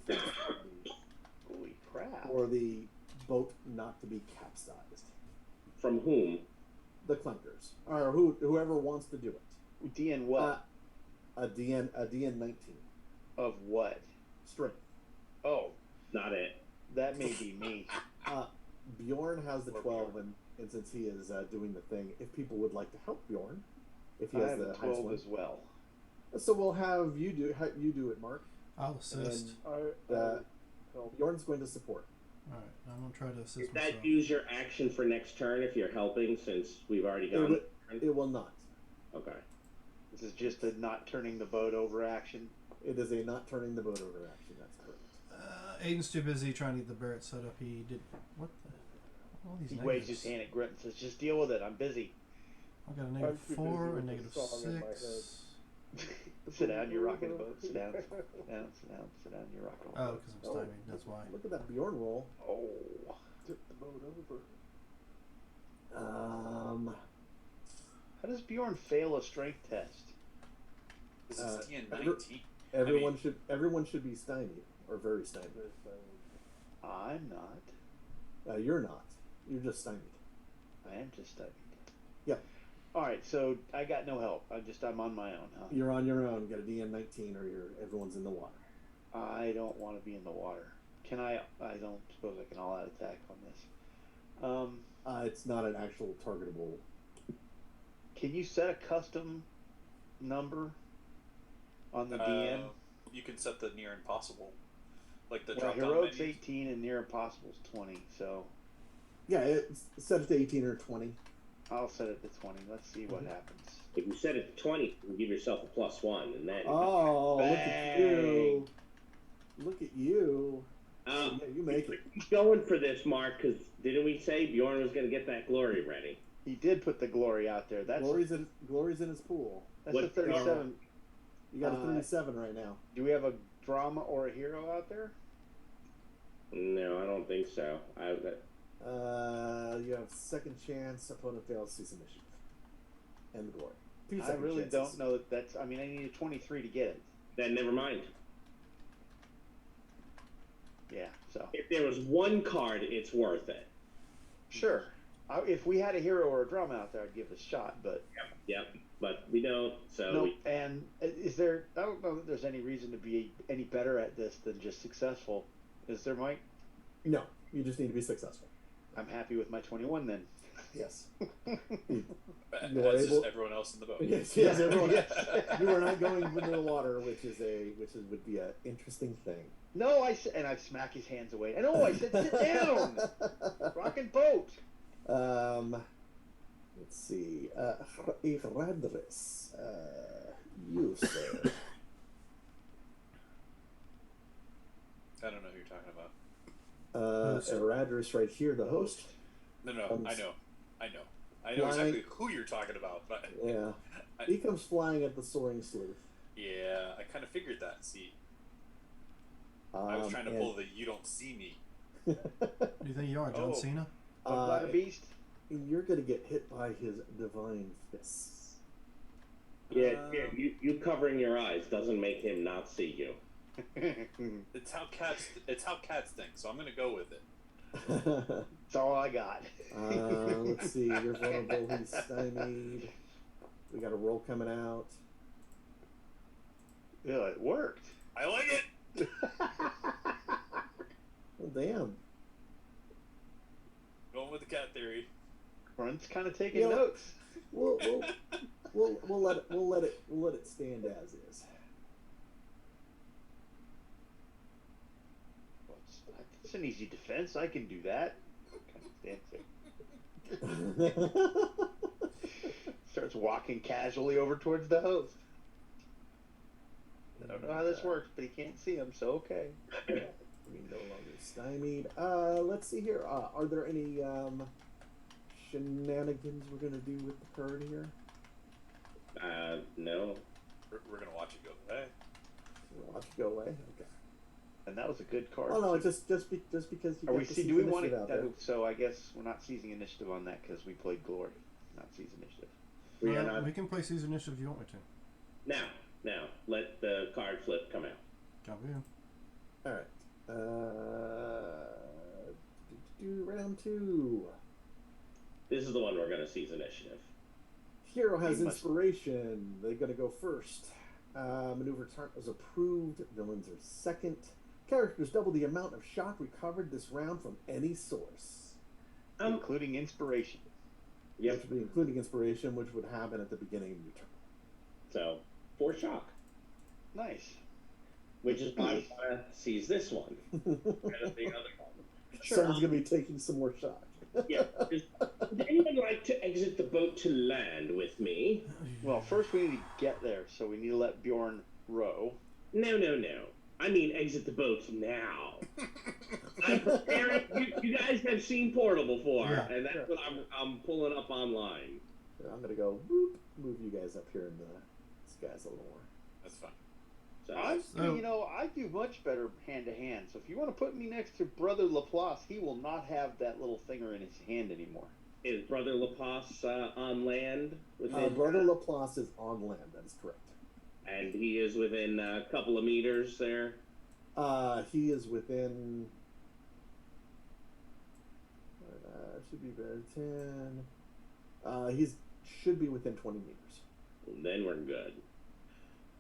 Speaker 5: Holy crap.
Speaker 2: for the boat not to be capsized.
Speaker 4: From whom?
Speaker 2: The clunkers, or whoever wants to do it.
Speaker 5: DN what?
Speaker 2: A DN 19
Speaker 5: Of what?
Speaker 2: strength.
Speaker 5: Oh,
Speaker 4: Not it.
Speaker 5: that may be me.
Speaker 2: Bjorn has the
Speaker 3: Or
Speaker 2: 12,
Speaker 3: Bjorn.
Speaker 2: and since he is doing the thing, if people would like to help Bjorn, if he
Speaker 5: I
Speaker 2: has
Speaker 5: have
Speaker 2: the
Speaker 5: a
Speaker 2: highest
Speaker 5: 12
Speaker 2: one,
Speaker 5: as well.
Speaker 2: so we'll have you do it, Mark.
Speaker 1: I'll assist.
Speaker 2: And Bjorn's going to support.
Speaker 1: All right, I'm gonna try to assist
Speaker 4: Does
Speaker 1: myself.
Speaker 4: that use your action for next turn if you're helping, since we've already gone?
Speaker 2: It will not.
Speaker 4: Okay.
Speaker 5: This is just a not turning the boat over action.
Speaker 2: It is a not turning the boat over action. That's correct.
Speaker 1: Aiden's too busy trying to get the Barrett set up. He did what the? All these
Speaker 5: He
Speaker 1: negatives.
Speaker 5: waves his hand at Grunt and says, just deal with it. I'm busy.
Speaker 1: I got a
Speaker 6: I'm
Speaker 1: negative
Speaker 6: too
Speaker 1: 4,
Speaker 6: busy
Speaker 1: a
Speaker 6: with
Speaker 1: negative
Speaker 6: the song in my
Speaker 1: 6.
Speaker 5: Sit down. You're rocking the boat. Sit down. Sit down. Sit down. Sit down. You're rocking the
Speaker 1: Oh,
Speaker 5: boat.
Speaker 1: because I'm stymied. That's why.
Speaker 2: Look at that Bjorn roll.
Speaker 5: Oh.
Speaker 6: Tip the boat over.
Speaker 5: How does Bjorn fail a strength test?
Speaker 3: This is
Speaker 2: Uh,
Speaker 3: DN
Speaker 2: every-
Speaker 3: 19.
Speaker 2: Everyone should be stymied or very stymied.
Speaker 5: I'm not.
Speaker 2: You're not. You're just stymied.
Speaker 5: I am just studying.
Speaker 2: Yep.
Speaker 5: All right, so I got no help. I'm on my own, huh?
Speaker 2: You're on your own. You got a DN 19 or everyone's in the water.
Speaker 5: I don't want to be in the water. Can I? I don't suppose I can all out attack on this.
Speaker 2: It's not an actual targetable.
Speaker 5: Can you set a custom number on the DN?
Speaker 3: You can set the near impossible, like the
Speaker 5: Well,
Speaker 3: drop down
Speaker 5: heroic's
Speaker 3: menu.
Speaker 5: 18 and near impossible's 20. So
Speaker 2: Yeah, it's set it to 18 or 20.
Speaker 5: I'll set it to 20. Let's see what
Speaker 2: Mhm.
Speaker 5: happens.
Speaker 4: If you set it to 20, you give yourself a +1, and then.
Speaker 2: Oh, look at
Speaker 5: Bang.
Speaker 2: you! Look at you!
Speaker 4: Um,
Speaker 2: Yeah, you make it.
Speaker 4: He's going for this, Mark, because didn't we say Bjorn was going to get that glory ready?
Speaker 5: He did put the glory out there. That's
Speaker 2: Glory's in his pool.
Speaker 5: that's
Speaker 4: What-
Speaker 5: a 37.
Speaker 2: You got a
Speaker 5: Uh,
Speaker 2: 37 right now.
Speaker 5: Do we have a drama or a hero out there?
Speaker 4: No, I don't think so.
Speaker 2: You have second chance. Opponent fails, cease initiative. And the glory. Two
Speaker 5: I
Speaker 2: second
Speaker 5: really
Speaker 2: chances.
Speaker 5: don't know that that's. I mean, I need a 23 to get it.
Speaker 4: Then never mind.
Speaker 5: Yeah. So
Speaker 4: If there was one card, it's worth it.
Speaker 5: sure. If we had a hero or a drama out there, I'd give it a shot. But
Speaker 4: Yep, but we don't, so
Speaker 5: no.
Speaker 4: we,
Speaker 5: And is there? I don't know that there's any reason to be any better at this than just successful. Is there, Mike?
Speaker 2: No, you just need to be successful.
Speaker 5: I'm happy with my 21 then.
Speaker 2: Yes.
Speaker 3: As
Speaker 2: You are
Speaker 3: is
Speaker 2: able-
Speaker 3: everyone else in the boat.
Speaker 2: Yes,
Speaker 5: Yeah.
Speaker 2: everyone.
Speaker 5: Yes.
Speaker 2: You are not going into the water, would be an interesting thing.
Speaker 5: No, and I smack his hands away. And I said, sit down, rockin' boat.
Speaker 2: Let's see. Iradris. You, sir.
Speaker 3: I don't know who you're talking about.
Speaker 1: Host.
Speaker 2: Iradris right here, the host.
Speaker 3: No, I know
Speaker 2: Flying-
Speaker 3: exactly who you're talking about. But
Speaker 2: Yeah. He comes flying at the soaring sleuth.
Speaker 3: yeah, I kind of figured that. See, I was trying to pull the "you don't see me."
Speaker 1: Do you think you are, John
Speaker 5: Oh.
Speaker 1: Cena?
Speaker 5: A beast.
Speaker 2: You're going to get hit by his divine fists.
Speaker 4: yeah, you covering your eyes doesn't make him not see you.
Speaker 3: It's how cats think. So I'm gonna go with it.
Speaker 5: That's all I got.
Speaker 2: Let's see. You're vulnerable. He's stymied. We got a roll coming out.
Speaker 5: Yeah, it worked.
Speaker 3: I like it.
Speaker 2: Well, damn.
Speaker 3: Going with the cat theory.
Speaker 5: Grunt's kind of taking
Speaker 2: Yeah.
Speaker 5: notes.
Speaker 2: We'll let it stand as is.
Speaker 5: Well, it's an easy defense. I can do that. Kind of dancing. Starts walking casually over towards the host. I don't know how this works, but he can't see him, so okay.
Speaker 2: We no longer stymied. Let's see here. Are there any shenanigans we're gonna do with the card here?
Speaker 4: No.
Speaker 3: We're gonna watch it go away.
Speaker 2: We'll watch it go away. Okay.
Speaker 5: And that was a good card.
Speaker 2: Oh no, just because you
Speaker 5: Are
Speaker 2: got
Speaker 5: we
Speaker 2: to
Speaker 5: see?
Speaker 2: see
Speaker 5: Do we want
Speaker 2: initiative out there.
Speaker 5: to? So I guess we're not seizing initiative on that because we played Glory, not seize initiative.
Speaker 4: We are not.
Speaker 1: We can play Caesar Initiative if you want me to.
Speaker 4: Now, let the card flip come out.
Speaker 1: Come in.
Speaker 2: All right. Round 2.
Speaker 4: This is the one we're going to seize initiative.
Speaker 2: Hero has
Speaker 5: He must-
Speaker 2: inspiration. They're going to go first. Maneuver target was approved. Villains are second. Characters double the amount of shock recovered this round from any source.
Speaker 5: Including inspiration.
Speaker 4: Yep.
Speaker 2: Which would be including inspiration, which would happen at the beginning of your turn.
Speaker 4: So 4 shock,
Speaker 5: Nice.
Speaker 4: which is why we want to seize this one instead of the other one.
Speaker 5: Sure.
Speaker 2: Someone's going to be taking some more shock.
Speaker 4: Yeah. Would anyone like to exit the boat to land with me?
Speaker 5: Well, first we need to get there, so we need to let Bjorn row.
Speaker 4: No. I mean, exit the boat now. I'm preparing. You guys have seen Portal before,
Speaker 1: Yeah.
Speaker 4: and that's what I'm pulling up online.
Speaker 2: I'm going to go whoop, move you guys up here in the skies a little more.
Speaker 3: That's fine.
Speaker 4: So
Speaker 5: I do much better hand to hand. So if you want to put me next to Brother Laplace, he will not have that little finger in his hand anymore.
Speaker 4: is Brother Laplace on land within?
Speaker 2: Brother Laplace is on land, that is correct.
Speaker 4: And he is within a couple of meters there.
Speaker 2: He is within. Should be better 10. He's should be within 20 meters.
Speaker 4: Then we're good.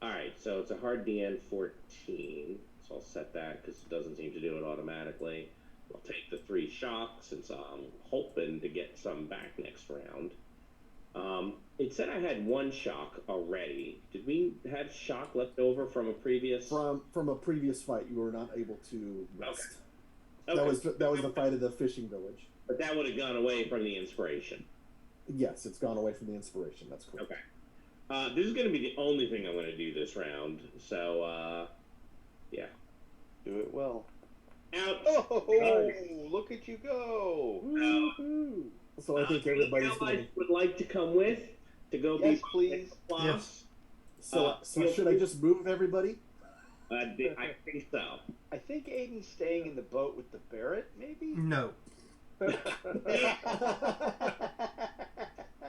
Speaker 4: Alright, so it's a hard DN 14. So I'll set that because it doesn't seem to do it automatically. I'll take the 3 shocks since I'm hoping to get some back next round. It said I had 1 shock already. Did we have shock left over from a previous?
Speaker 2: From a previous fight, you were not able to rest.
Speaker 4: Okay.
Speaker 2: That was the fight of the fishing village.
Speaker 4: But that would have gone away from the inspiration.
Speaker 2: Yes, it's gone away from the inspiration. That's correct.
Speaker 4: Okay. This is going to be the only thing I'm going to do this round. So, yeah.
Speaker 5: Do it well.
Speaker 4: Out.
Speaker 5: Oh, look at you go!
Speaker 6: Woo-hoo.
Speaker 2: So I think everybody's
Speaker 4: allies
Speaker 2: going to.
Speaker 4: would like to come with to go
Speaker 5: Yes,
Speaker 4: be
Speaker 5: please.
Speaker 4: Plus.
Speaker 1: Yes.
Speaker 2: So should I just move everybody?
Speaker 4: I think so.
Speaker 5: I think Aiden's staying in the boat with the Barrett, maybe?
Speaker 1: No.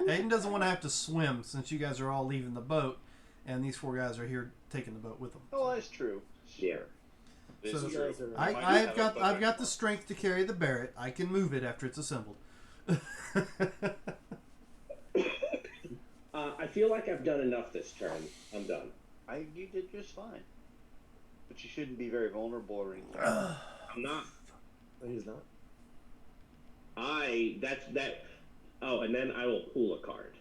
Speaker 1: Aiden doesn't want to have to swim since you guys are all leaving the boat, and these 4 guys are here taking the boat with them.
Speaker 5: Oh, that's true.
Speaker 4: Yeah.
Speaker 3: This
Speaker 1: So
Speaker 3: is true.
Speaker 2: you guys are-
Speaker 3: We might
Speaker 1: I've
Speaker 3: have
Speaker 1: got
Speaker 3: a boat
Speaker 1: I've got
Speaker 3: anymore.
Speaker 1: the strength to carry the Barrett. I can move it after it's assembled.
Speaker 4: I feel like I've done enough this turn. I'm done.
Speaker 5: You did just fine. But you shouldn't be very vulnerable or anything.
Speaker 4: I'm not.
Speaker 2: He's not.
Speaker 4: That. Oh, and then I will pull a card.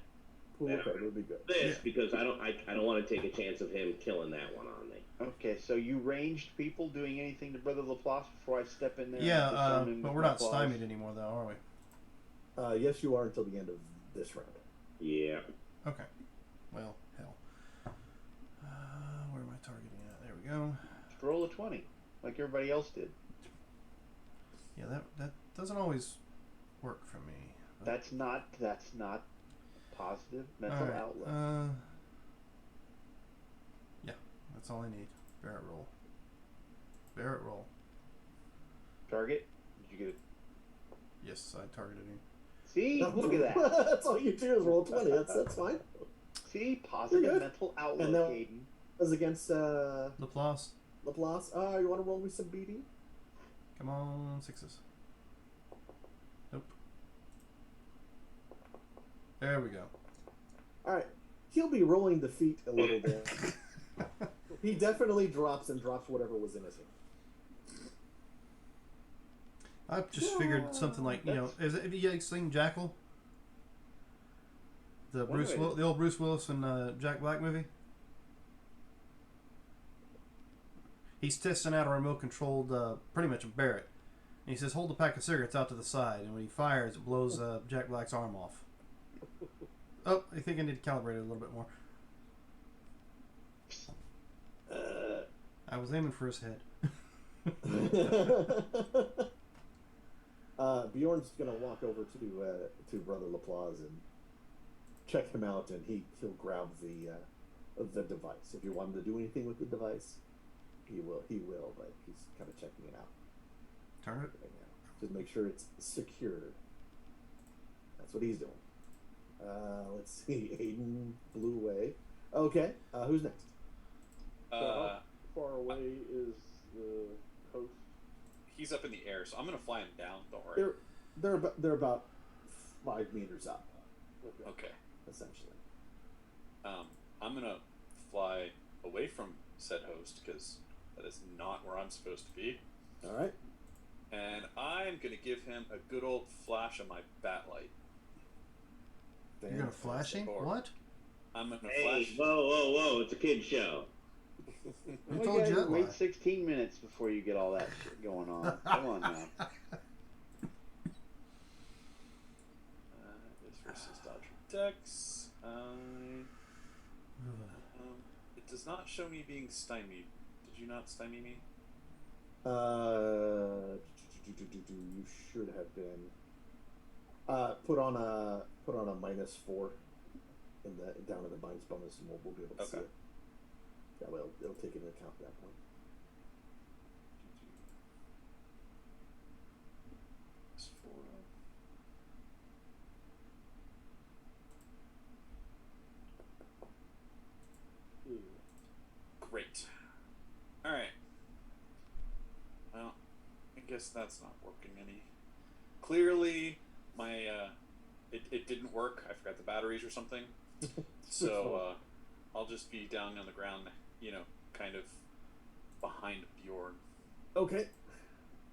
Speaker 2: Cool.
Speaker 4: Yeah.
Speaker 2: Okay, would be good.
Speaker 4: This because I don't want to take a chance of him killing that one on me.
Speaker 5: Okay, so you ranged people doing anything to Brother Laplace before I step in there? and
Speaker 1: Yeah,
Speaker 5: disarm him
Speaker 1: but
Speaker 5: with
Speaker 1: we're
Speaker 5: my
Speaker 1: not
Speaker 5: claws?
Speaker 1: stymied anymore, though, are we?
Speaker 2: Yes, you are until the end of this round.
Speaker 4: Yeah.
Speaker 1: Okay. Well, hell. Where am I targeting at? There we go.
Speaker 5: Just roll a 20, like everybody else did.
Speaker 1: Yeah, that doesn't always work for me. But-
Speaker 5: That's not positive mental
Speaker 1: all right.
Speaker 5: outlook.
Speaker 1: Yeah, that's all I need. Barrett roll. Barrett roll.
Speaker 5: Target? Did you get it?
Speaker 1: Yes, I targeted him.
Speaker 5: See? Look at that.
Speaker 2: That's all you do is roll 20. That's fine.
Speaker 5: See? Positive
Speaker 2: You're good.
Speaker 5: mental outlook,
Speaker 2: And now-
Speaker 5: Aiden.
Speaker 2: As against
Speaker 1: Laplace,
Speaker 2: Laplace. You want to roll me some BD?
Speaker 1: come on, 6s. Nope. There we go.
Speaker 2: All right. He'll be rolling the feet a little bit. He definitely drops whatever was in his hand.
Speaker 1: I just figured something like, have you guys seen Jackal? The the old Bruce Willis and Jack Black movie. He's testing out a remote-controlled, pretty much a Barrett. And he says, hold the pack of cigarettes out to the side. And when he fires, it blows Jack Black's arm off. Oh, I think I need to calibrate it a little bit more. I was aiming for his head.
Speaker 2: Bjorn's gonna walk over to Brother Laplace and check him out, and he'll grab the device. If you want him to do anything with the device, he will, but he's kind of checking it out.
Speaker 1: Turn it.
Speaker 2: Right now. Just make sure it's secured. That's what he's doing. Let's see. Aiden blew away. Okay. Who's next?
Speaker 6: How far away is the host?
Speaker 3: He's up in the air, so I'm gonna fly him down. Don't worry.
Speaker 2: They're about 5 meters up.
Speaker 3: Okay.
Speaker 2: Essentially.
Speaker 3: I'm gonna fly away from said host because that is not where I'm supposed to be.
Speaker 2: All right.
Speaker 3: And I'm gonna give him a good old flash of my bat light.
Speaker 1: You're gonna flash him? What?
Speaker 3: I'm gonna
Speaker 4: Hey,
Speaker 3: flash.
Speaker 4: whoa! It's a kid show.
Speaker 1: Who
Speaker 5: You
Speaker 1: told
Speaker 5: guys
Speaker 1: you that
Speaker 5: wait
Speaker 1: lie?
Speaker 5: 16 minutes before you get all that shit going on. Come on now.
Speaker 3: This versus Dodger Dex. It does not show me being stymied. Did you not stymie me?
Speaker 2: You should have been. Put on a -4 down in the minus bonus, and we'll be able to see it. That way, it'll take into account that point.
Speaker 3: Great. All right. Well, I guess that's not working any. Clearly, my it didn't work. I forgot the batteries or something. So I'll just be down on the ground, kind of behind Bjorn.
Speaker 2: Okay.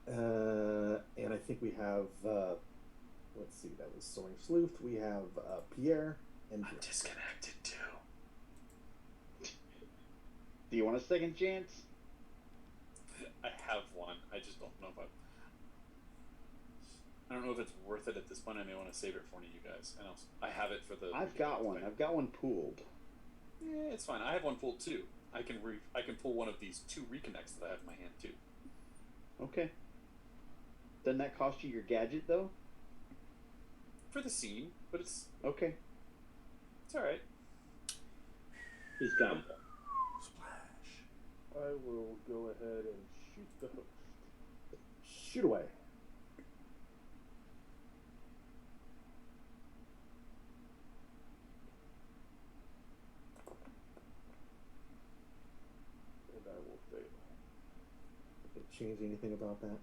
Speaker 2: And I think we have. Let's see. That was Soaring Sleuth. We have Pierre and.
Speaker 3: I'm disconnected too.
Speaker 5: Do you want a second chance?
Speaker 3: I have one. I just don't know if I don't know if it's worth it at this point. I may want to save it for one of you guys. And I have it for the.
Speaker 5: I've got one. I've got one pooled.
Speaker 3: Yeah, it's fine. I have one pulled too. I can pull one of these 2 reconnects that I have in my hand too.
Speaker 5: Okay. Doesn't that cost you your gadget though?
Speaker 3: For the scene, but it's
Speaker 5: Okay.
Speaker 3: all right.
Speaker 4: He's got one.
Speaker 1: Splash.
Speaker 6: I will go ahead and shoot the host.
Speaker 2: Shoot away.
Speaker 6: And I will fail.
Speaker 2: Did it change anything about that?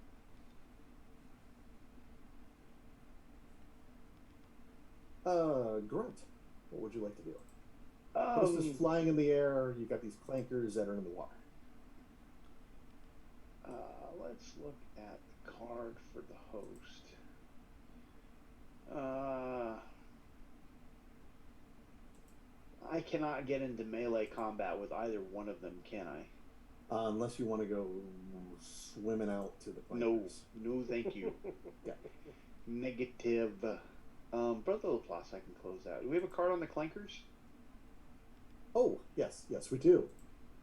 Speaker 2: Grunt. What would you like to do? Host is flying in the air. You've got these clankers that are in the water.
Speaker 5: Let's look at the card for the host. I cannot get into melee combat with either one of them, can I?
Speaker 2: Unless you want to go swimming out to the clankers.
Speaker 5: No, thank you.
Speaker 2: Yeah.
Speaker 5: Negative. Brother Laplace, I can close out. Do we have a card on the clankers?
Speaker 2: Oh, yes, we do.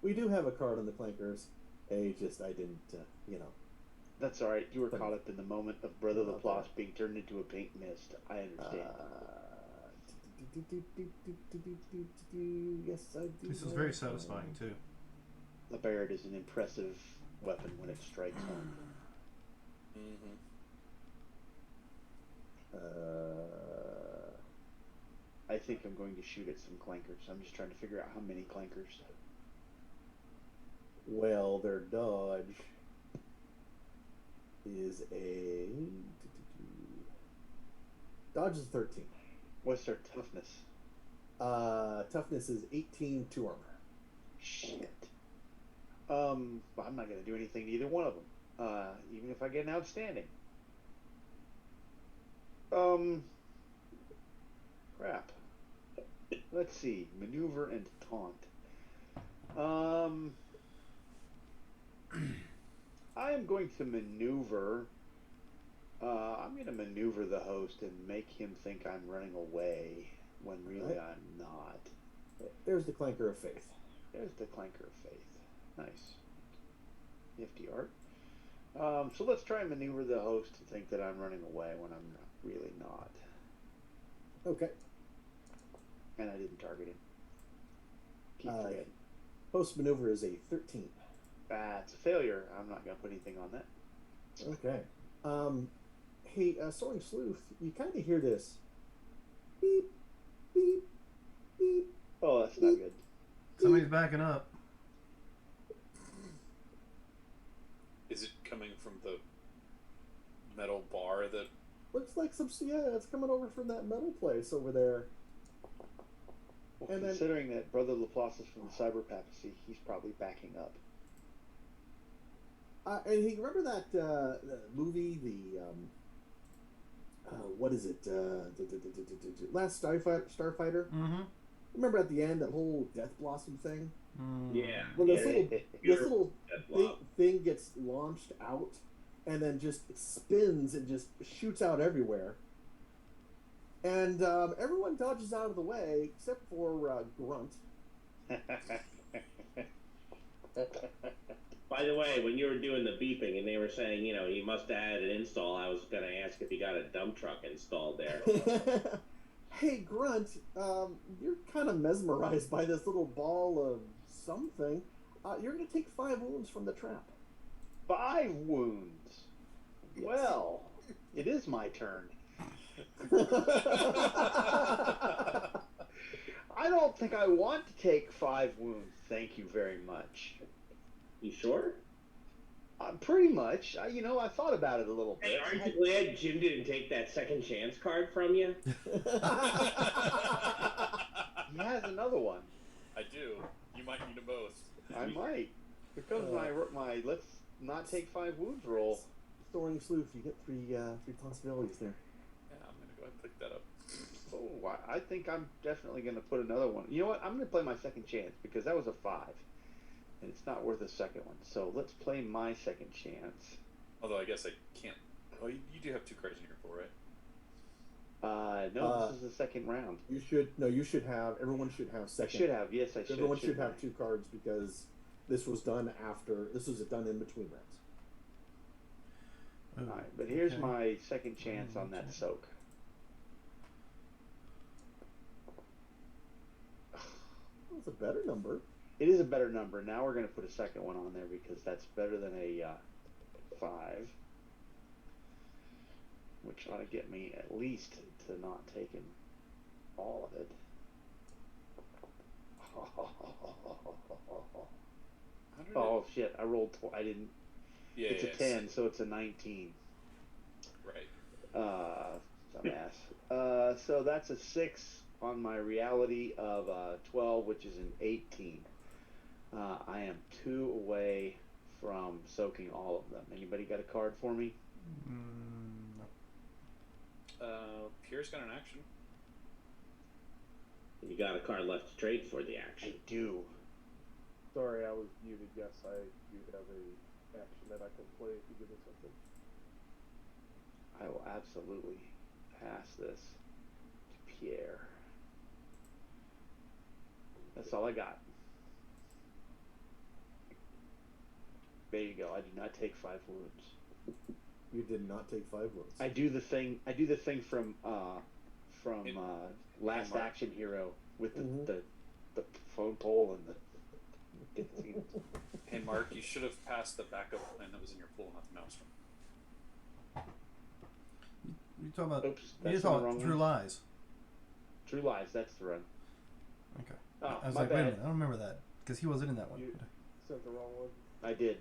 Speaker 2: We do have a card on the clankers. I didn't,
Speaker 5: That's all right. You were
Speaker 2: But-
Speaker 5: caught up in the moment of Brother
Speaker 2: Okay.
Speaker 5: Laplace being turned into a pink mist. I understand.
Speaker 2: Yes, I do.
Speaker 1: This is
Speaker 2: have
Speaker 1: very
Speaker 2: one.
Speaker 1: satisfying too.
Speaker 5: The Barrett is an impressive weapon when it strikes home.
Speaker 3: Mm-hmm.
Speaker 5: I think I'm going to shoot at some clankers. I'm just trying to figure out how many clankers.
Speaker 2: Well, their dodge is a dodge is 13.
Speaker 5: What's their toughness?
Speaker 2: Toughness is 18 to armor.
Speaker 5: Shit. But I'm not going to do anything to either one of them, even if I get an outstanding. Crap. Let's see. Maneuver and taunt. I am going to maneuver. I'm going to maneuver the host and make him think I'm running away when really
Speaker 2: Right.
Speaker 5: I'm not.
Speaker 2: There's the Clanker of Faith.
Speaker 5: There's the Clanker of Faith. Nice. Nifty art. So let's try and maneuver the host to think that I'm running away when I'm really not.
Speaker 2: Okay.
Speaker 5: And I didn't target him. Keep forgetting.
Speaker 2: Host maneuver is a 13.
Speaker 5: That's a failure. I'm not going to put anything on that.
Speaker 2: Okay. Hey, Soaring Sleuth, you kind of hear this. Beep, beep, beep.
Speaker 5: Oh, that's not good.
Speaker 1: Somebody's backing up.
Speaker 3: Is it coming from the metal bar that?
Speaker 2: Looks like it's coming over from that metal place over there.
Speaker 5: Well,
Speaker 2: And then-
Speaker 5: considering that Brother Laplace is from the Cyber Papacy, he's probably backing up.
Speaker 2: And he remember that the movie, what is it? Last Starfighter.
Speaker 1: Mm-hmm.
Speaker 2: Remember at the end that whole Death Blossom thing?
Speaker 4: Yeah.
Speaker 2: Well, this
Speaker 4: yeah,
Speaker 2: little
Speaker 4: Death
Speaker 2: thing gets launched out, and then just spins and just shoots out everywhere. And everyone dodges out of the way except for Grunt.
Speaker 4: By the way, when you were doing the beeping and they were saying, you must add an install, I was going to ask if you got a dump truck installed there.
Speaker 2: Hey, Grunt, you're kind of mesmerized by this little ball of something. You're going to take 5 wounds from the trap.
Speaker 5: 5 wounds.
Speaker 2: Yes.
Speaker 5: Well, it is my turn. I don't think I want to take 5 wounds. Thank you very much.
Speaker 4: You sure?
Speaker 5: Pretty much. I thought about it a little bit.
Speaker 4: Hey, aren't you glad Jim didn't take that second chance card from you?
Speaker 5: He has another one.
Speaker 3: I do. You might need them both.
Speaker 5: I might. Here comes my let's not take 5 wounds roll.
Speaker 2: Soaring Sleuth, you get 3 possibilities there.
Speaker 3: Yeah, I'm gonna go ahead and pick that up.
Speaker 5: Oh, I think I'm definitely going to put another one. You know what? I'm going to play my second chance because that was a 5. And it's not worth a second one. So let's play my second chance.
Speaker 3: Although I guess I can't. Oh, you do have 2 cards in your pool, right?
Speaker 5: No, this is the second round.
Speaker 2: You should have, everyone should have second.
Speaker 5: I should have, yes, I should.
Speaker 2: Everyone should
Speaker 5: shouldn't
Speaker 2: have 2 cards because this was done in between rounds.
Speaker 5: All right, but here's
Speaker 1: Okay.
Speaker 5: my second chance on that soak.
Speaker 2: That's a better number.
Speaker 5: It is a better number. Now we're going to put a second one on there because that's better than a 5. Which ought to get me at least to not taking all of it. Oh shit! I rolled. I didn't.
Speaker 3: Yeah,
Speaker 5: It's a
Speaker 3: yes.
Speaker 5: 10, so it's a 19.
Speaker 3: Right.
Speaker 5: Dumbass. So that's a 6 on my reality of 12, which is an 18. I am 2 away from soaking all of them. Anybody got a card for me?
Speaker 1: No.
Speaker 3: Pierre's got an action.
Speaker 4: You got a card left to trade for the
Speaker 5: I
Speaker 4: action.
Speaker 5: do.
Speaker 6: Sorry, I was muted. Yes, I do have a action that I can play if you give me something.
Speaker 5: I will absolutely pass this to Pierre. That's all I got. There you go. I do not take 5 wounds.
Speaker 2: You did not take 5 wounds.
Speaker 5: I do the thing from
Speaker 3: In-
Speaker 5: Last
Speaker 3: Mark.
Speaker 5: Action Hero with
Speaker 2: Mhm.
Speaker 5: the phone pole and the.
Speaker 3: Hey, Mark, you should have passed the backup plan that was in your pool, not the maelstrom.
Speaker 1: You talking about?
Speaker 5: Oops,
Speaker 1: You
Speaker 5: that's
Speaker 1: talking
Speaker 5: the wrong
Speaker 1: about True
Speaker 5: one.
Speaker 1: Lies?
Speaker 5: True Lies. That's the run.
Speaker 1: Okay.
Speaker 5: Oh,
Speaker 1: I was
Speaker 5: my
Speaker 1: like, wait a
Speaker 5: bad.
Speaker 1: minute, I don't remember that because he wasn't in that one.
Speaker 6: You sent the wrong one.
Speaker 5: I did.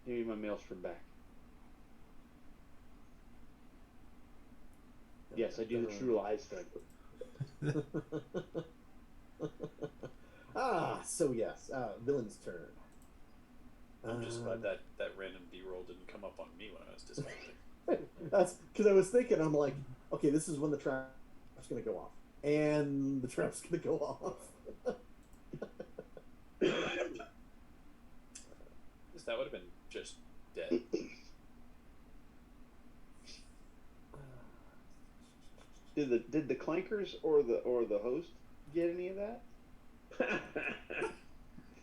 Speaker 5: Give me my maelstrom back. Yes, I do the True Lies thing.
Speaker 2: So yes, villain's turn.
Speaker 3: I'm just glad that random B-roll didn't come up on me when I was dismounting.
Speaker 2: That's because I was thinking, I'm like, okay, this is when the trap's going to go off. And the trap's going to go off.
Speaker 3: That would have been just dead.
Speaker 5: Did the clankers or the host get any of that?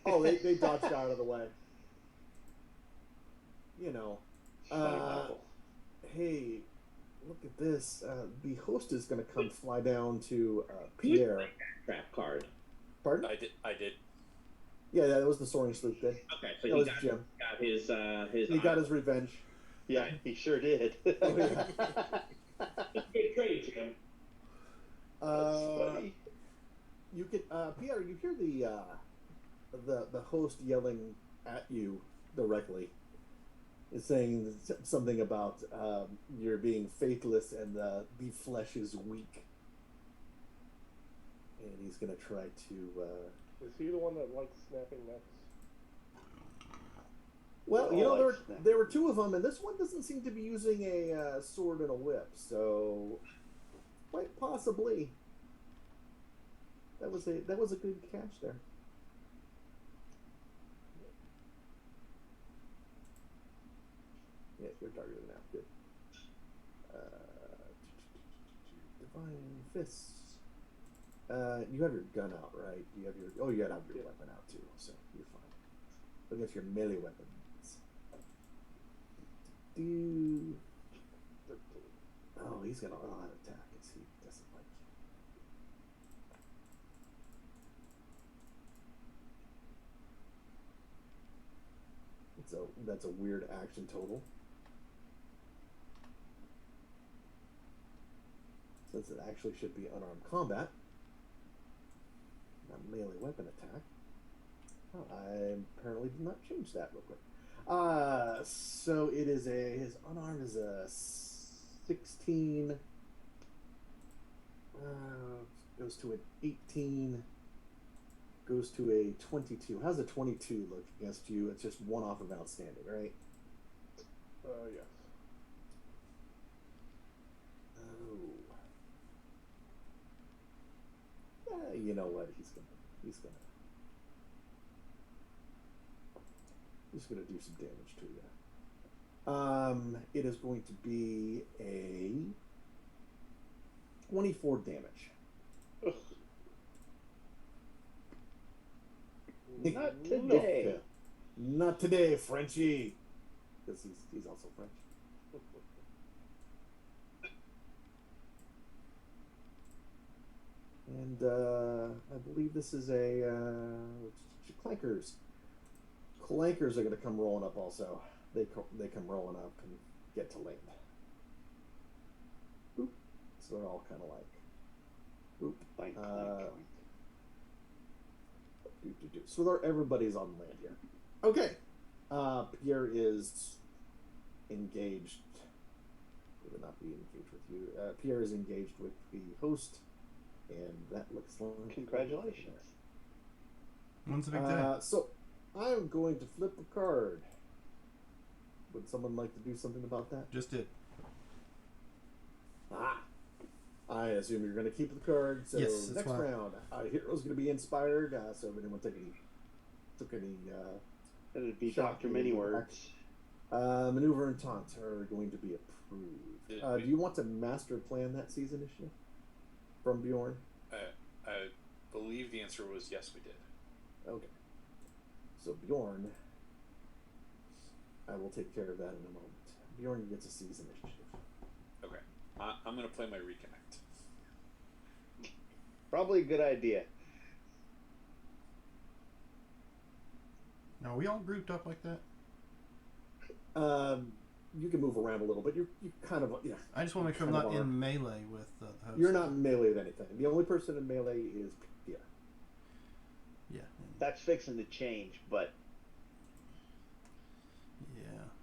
Speaker 2: Oh, they dodged out of the way. You know. Hey, look at this. The host is going to come fly down to Pierre.
Speaker 4: Trap card.
Speaker 2: Pardon?
Speaker 3: I did.
Speaker 2: Yeah, that was the soaring sloop thing.
Speaker 4: Okay, so
Speaker 2: that
Speaker 4: he
Speaker 2: was Jim.
Speaker 4: got his
Speaker 2: He got his revenge.
Speaker 5: Yeah, he sure did.
Speaker 2: Oh, yeah.
Speaker 4: Good trade, Jim.
Speaker 5: Funny.
Speaker 2: You can, Pierre. You hear the host yelling at you directly. It's saying something about you're being faithless and the flesh is weak, and he's gonna try to.
Speaker 6: Is he the one that likes snapping necks?
Speaker 2: Well,
Speaker 5: They
Speaker 2: you
Speaker 5: all
Speaker 2: know,
Speaker 5: like snapping.
Speaker 2: there were two of them, and this one doesn't seem to be using a sword and a whip, so quite possibly that was a good catch there. Yes, you're targeted now. Good. Divine fists. You have your gun out, right? You have your you gotta have your weapon out too, so you're fine. Look at your melee weapons. Oh, he's got a lot of attack. He doesn't like you. That's a weird action total. Since it actually should be unarmed combat, not melee weapon attack. Oh, I apparently did not change that real quick. So it is his unarmed is a 16. Goes to an 18. Goes to a 22. How's a 22 look against you? It's just one off of outstanding, right?
Speaker 6: Yes.
Speaker 2: Oh. You know what? He's gonna do some damage to you. It is going to be a 24 damage.
Speaker 5: Ugh. Not today.
Speaker 2: Not today, Frenchie. Because he's also French. And I believe this is a clankers. Clankers are going to come rolling up also. They come rolling up and get to land. Boop. So they're all kind of like boop.
Speaker 5: Clank,
Speaker 2: So everybody's on land here. Okay. Pierre is engaged. He would not be engaged with you. Pierre is engaged with the host, and that looks like.
Speaker 5: Congratulations.
Speaker 1: When's the big day?
Speaker 2: So I'm going to flip a card. Would someone like to do something about that?
Speaker 1: Just did.
Speaker 2: I assume you're going to keep the card. So
Speaker 1: Yes, that's
Speaker 2: next
Speaker 1: why.
Speaker 2: round, hero's going to be inspired. So if anyone took any
Speaker 5: It'd be
Speaker 2: Shock
Speaker 5: Dr.
Speaker 2: you.
Speaker 5: Many Words.
Speaker 2: maneuver and taunt are going to be approved. Do you want to master plan that season initiative from Bjorn?
Speaker 3: I believe the answer was yes, we did.
Speaker 2: Okay. So Bjorn, I will take care of that in a moment. Bjorn gets a season initiative.
Speaker 3: Okay. I'm going to play my reconnect.
Speaker 5: Probably a good idea.
Speaker 1: Now, are we all grouped up like that?
Speaker 2: You can move around a little, but you kind of
Speaker 1: I just want to make sure I'm
Speaker 2: kind
Speaker 1: not
Speaker 2: of
Speaker 1: in melee with the host.
Speaker 2: You're not in melee with anything. The only person in melee is Pierre.
Speaker 1: Yeah.
Speaker 5: That's fixing to change, but
Speaker 1: Yeah.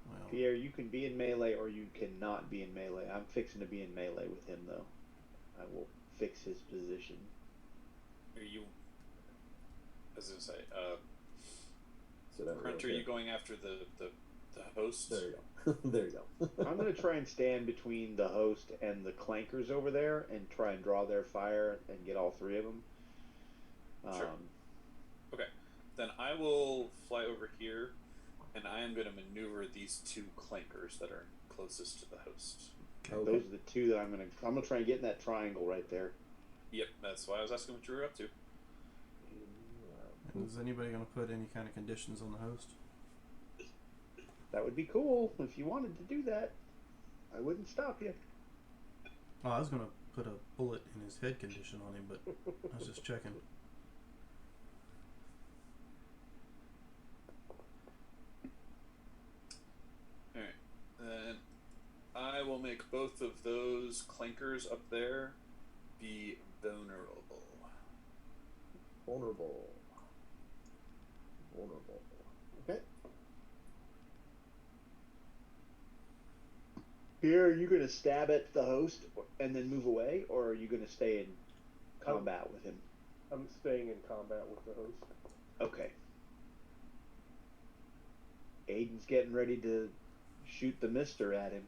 Speaker 1: Well.
Speaker 5: Pierre, you can be in melee or you cannot be in melee. I'm fixing to be in melee with him, though. I will fix his position.
Speaker 3: Are you was gonna say,
Speaker 2: So that
Speaker 3: Crunch, are you going after the host?
Speaker 2: There you go. There you go.
Speaker 5: I'm going to try and stand between the host and the clankers over there and try and draw their fire and get all three of them.
Speaker 3: Sure. Okay. Then I will fly over here, and I am going to maneuver these two clankers that are closest to the host.
Speaker 2: Okay.
Speaker 5: Those are the two that I'm gonna try and get in that triangle right there.
Speaker 3: Yep, that's why I was asking what you were up to.
Speaker 1: And is anybody going to put any kind of conditions on the host?
Speaker 5: That would be cool if you wanted to do that. I wouldn't stop you.
Speaker 1: Oh, I was going to put a bullet in his head condition on him, but I was just checking.
Speaker 3: Alright. Then I will make both of those clankers up there be vulnerable.
Speaker 2: Vulnerable. Okay.
Speaker 5: Here, are you going to stab at the host and then move away, or are you going to stay in combat with him?
Speaker 6: I'm staying in combat with the host.
Speaker 5: Okay. Aiden's getting ready to shoot the mister at him.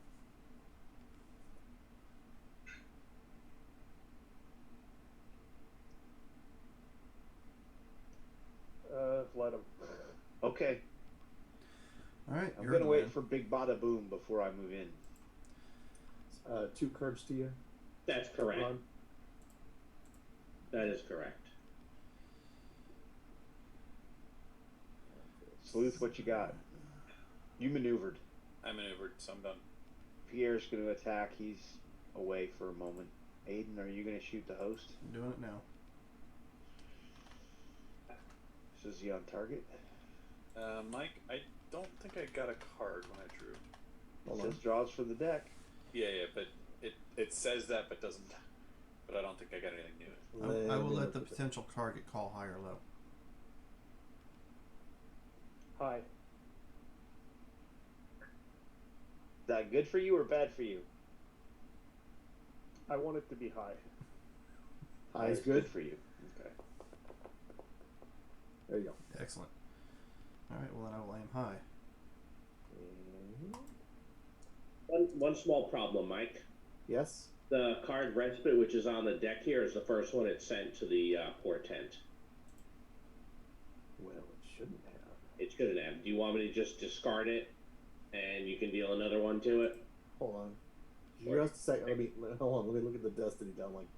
Speaker 6: Let him.
Speaker 5: Okay.
Speaker 1: All right.
Speaker 5: I'm going to wait for Big Bada Boom before I move in.
Speaker 2: 2 cards to you.
Speaker 4: That's correct.
Speaker 2: Ron.
Speaker 4: That is correct.
Speaker 5: Sleuth, what you got? You maneuvered.
Speaker 3: I maneuvered, so I'm done.
Speaker 5: Pierre's going to attack. He's away for a moment. Aiden, are you going to shoot the host?
Speaker 1: I'm doing it now.
Speaker 5: So is he on target?
Speaker 3: Mike, I don't think I got a card when I drew.
Speaker 5: It says draws for the deck.
Speaker 3: Yeah, but it says that, but doesn't. But I don't think I got anything new.
Speaker 1: I will let the potential target call high or low.
Speaker 6: Hi.
Speaker 5: Is that good for you or bad for you?
Speaker 6: I want it to be high.
Speaker 2: High is
Speaker 5: It's
Speaker 2: good.
Speaker 5: for you. Okay.
Speaker 2: There you go.
Speaker 1: Excellent. All right. Well, then I will aim high.
Speaker 4: One small problem, Mike.
Speaker 2: Yes.
Speaker 4: The card Respite, which is on the deck here, is the first one it's sent to the portent.
Speaker 2: Well, it shouldn't have.
Speaker 4: It shouldn't have. Do you want me to just discard it, and you can deal another one to it?
Speaker 2: Hold on. Just a second. Hold on. Let me look at the Destiny down. Like,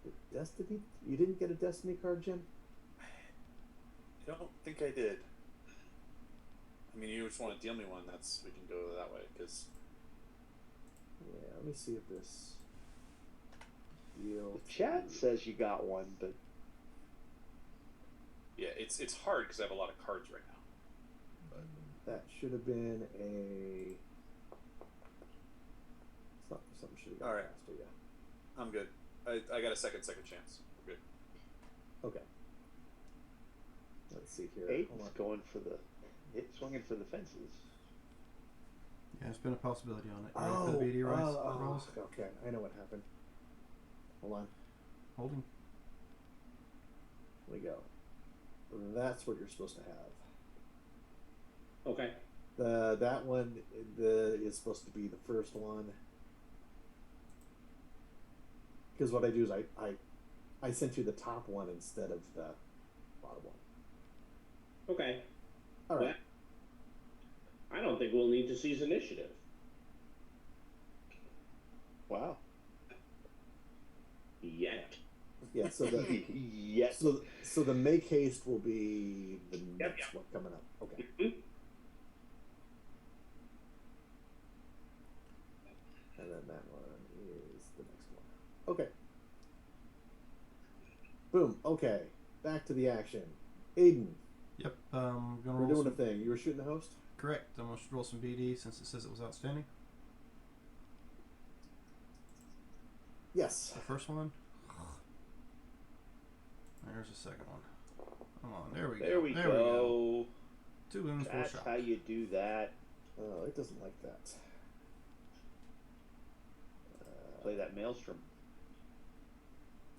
Speaker 2: the Destiny? You didn't get a Destiny card, Jim?
Speaker 3: I don't think I did. I mean, you just want to deal me one. We can go that way because.
Speaker 2: Yeah. Let me see if this. Deal.
Speaker 5: The chat says you got one, but
Speaker 3: Yeah, it's hard because I have a lot of cards right now. But
Speaker 2: That should have been a. Something should have gone
Speaker 3: All right.
Speaker 2: faster. Yeah.
Speaker 3: I'm good. I got a second chance. We're good.
Speaker 2: Okay. Let's see here. Hold
Speaker 5: Aiden's
Speaker 2: on.
Speaker 5: going for swinging for the fences.
Speaker 1: Yeah, there's been a possibility on it. Ready for the BD rolls?
Speaker 2: Okay, I know what happened. Hold on.
Speaker 1: Holding.
Speaker 2: Here we go. That's what you're supposed to have.
Speaker 4: Okay.
Speaker 2: That one is supposed to be the first one. Because what I do is I sent you the top one instead of the bottom one.
Speaker 4: Okay.
Speaker 2: All right.
Speaker 4: Well, I don't think we'll need to seize initiative.
Speaker 5: Wow.
Speaker 4: Yet.
Speaker 2: Yeah. So the
Speaker 5: Yes.
Speaker 2: so the make haste will be the next
Speaker 4: Yep.
Speaker 2: one coming up. Okay.
Speaker 4: Mm-hmm.
Speaker 2: And then that one is the next one. Okay. Boom. Okay. Back to the action. Aiden,
Speaker 1: Yep. Gonna
Speaker 2: we're
Speaker 1: roll
Speaker 2: doing
Speaker 1: some.
Speaker 2: a thing. You were shooting the host?
Speaker 1: Correct. I'm gonna roll some BD since it says it was outstanding.
Speaker 2: Yes.
Speaker 1: The first one. There's the second one. Come on. There we go.
Speaker 5: There we go.
Speaker 1: 2 wounds, 4
Speaker 5: That's
Speaker 1: shock.
Speaker 5: how you do that.
Speaker 2: Oh, it doesn't like that.
Speaker 5: Play that maelstrom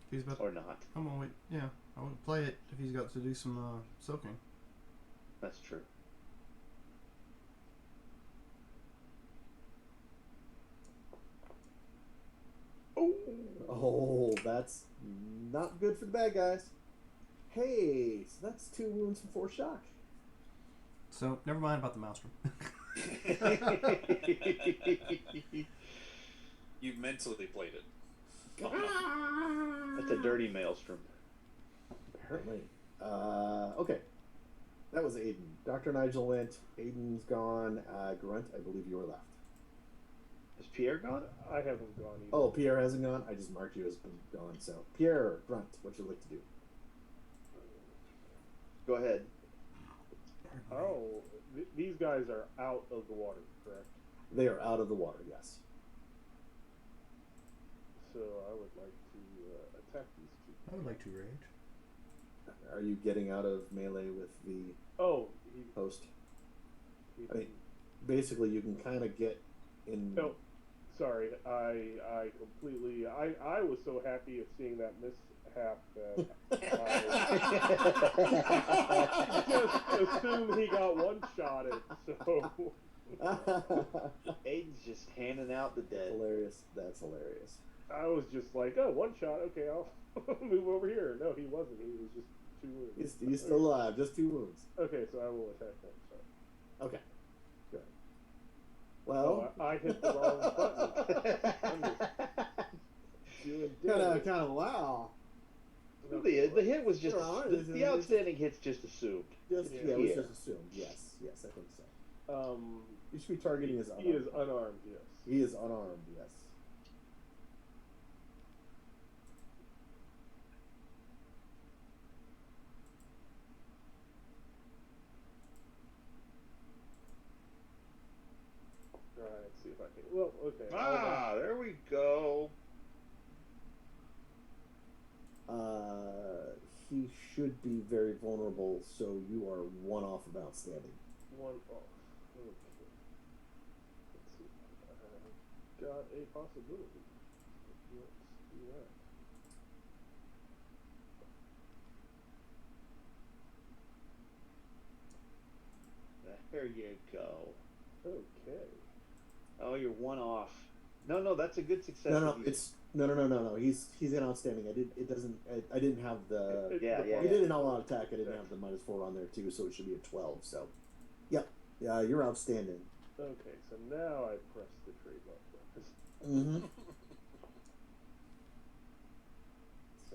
Speaker 1: He's about.
Speaker 5: or not.
Speaker 1: Come on, wait. Yeah. I wouldn't play it if he's got to do some soaking.
Speaker 5: That's true.
Speaker 2: Oh, that's not good for the bad guys. Hey, so that's 2 wounds and 4 shock.
Speaker 1: So never mind about the maelstrom.
Speaker 3: You mentally played it.
Speaker 5: That's a dirty maelstrom.
Speaker 2: Apparently. Okay. That was Aiden. Dr. Nigel went. Aiden's gone. Grunt, I believe you are left.
Speaker 5: Is Pierre gone?
Speaker 6: I haven't gone either.
Speaker 2: Oh, Pierre hasn't gone? I just marked you as gone. So, Pierre, Grunt, what would you like to do?
Speaker 5: Go ahead.
Speaker 6: Oh, these guys are out of the water, correct?
Speaker 2: They are out of the water, yes.
Speaker 6: So I would like to attack these two.
Speaker 1: I would like to rage.
Speaker 2: Are you getting out of melee with the
Speaker 6: Oh,
Speaker 2: host? I mean, basically, you can kind of get in.
Speaker 6: No, sorry. I completely. I was so happy of seeing that mishap that I just assumed he got one-shotted. So
Speaker 5: Aiden's just handing out the dead.
Speaker 2: Hilarious. That's hilarious.
Speaker 6: I was just like, oh, one shot. Okay, I'll move over here. No, he wasn't. He was just 2 wounds.
Speaker 2: He's still alive. Just 2 wounds.
Speaker 6: Okay, so I will attack him. Sorry.
Speaker 2: Okay. Good. Well,
Speaker 6: Oh, I hit the wrong button.
Speaker 2: kind of wow.
Speaker 5: The hit was just
Speaker 2: Sure,
Speaker 5: the outstanding hit's just assumed.
Speaker 2: Just
Speaker 6: Yeah.
Speaker 2: yeah, it was just assumed. Yes, I think so. You should be targeting his unarmed.
Speaker 6: He is unarmed. Yes.
Speaker 2: He is unarmed. Yes.
Speaker 6: All right. Let's see if I can. Well, okay.
Speaker 5: There we go.
Speaker 2: He should be very vulnerable, so you are 1 off of outstanding.
Speaker 6: 1 off. Okay. Let's see. Got a possibility. Let's do that.
Speaker 5: There you go.
Speaker 6: Okay.
Speaker 5: Oh, you're 1 off. No, that's a good success.
Speaker 2: No, it's no. He's in outstanding. I didn't have the.
Speaker 5: Yeah.
Speaker 2: He did an all-out attack. I didn't have the -4 on there too, so it should be a 12. So, yep. Yeah, you're outstanding.
Speaker 6: Okay, so now I press the trade button.
Speaker 2: Mm-hmm.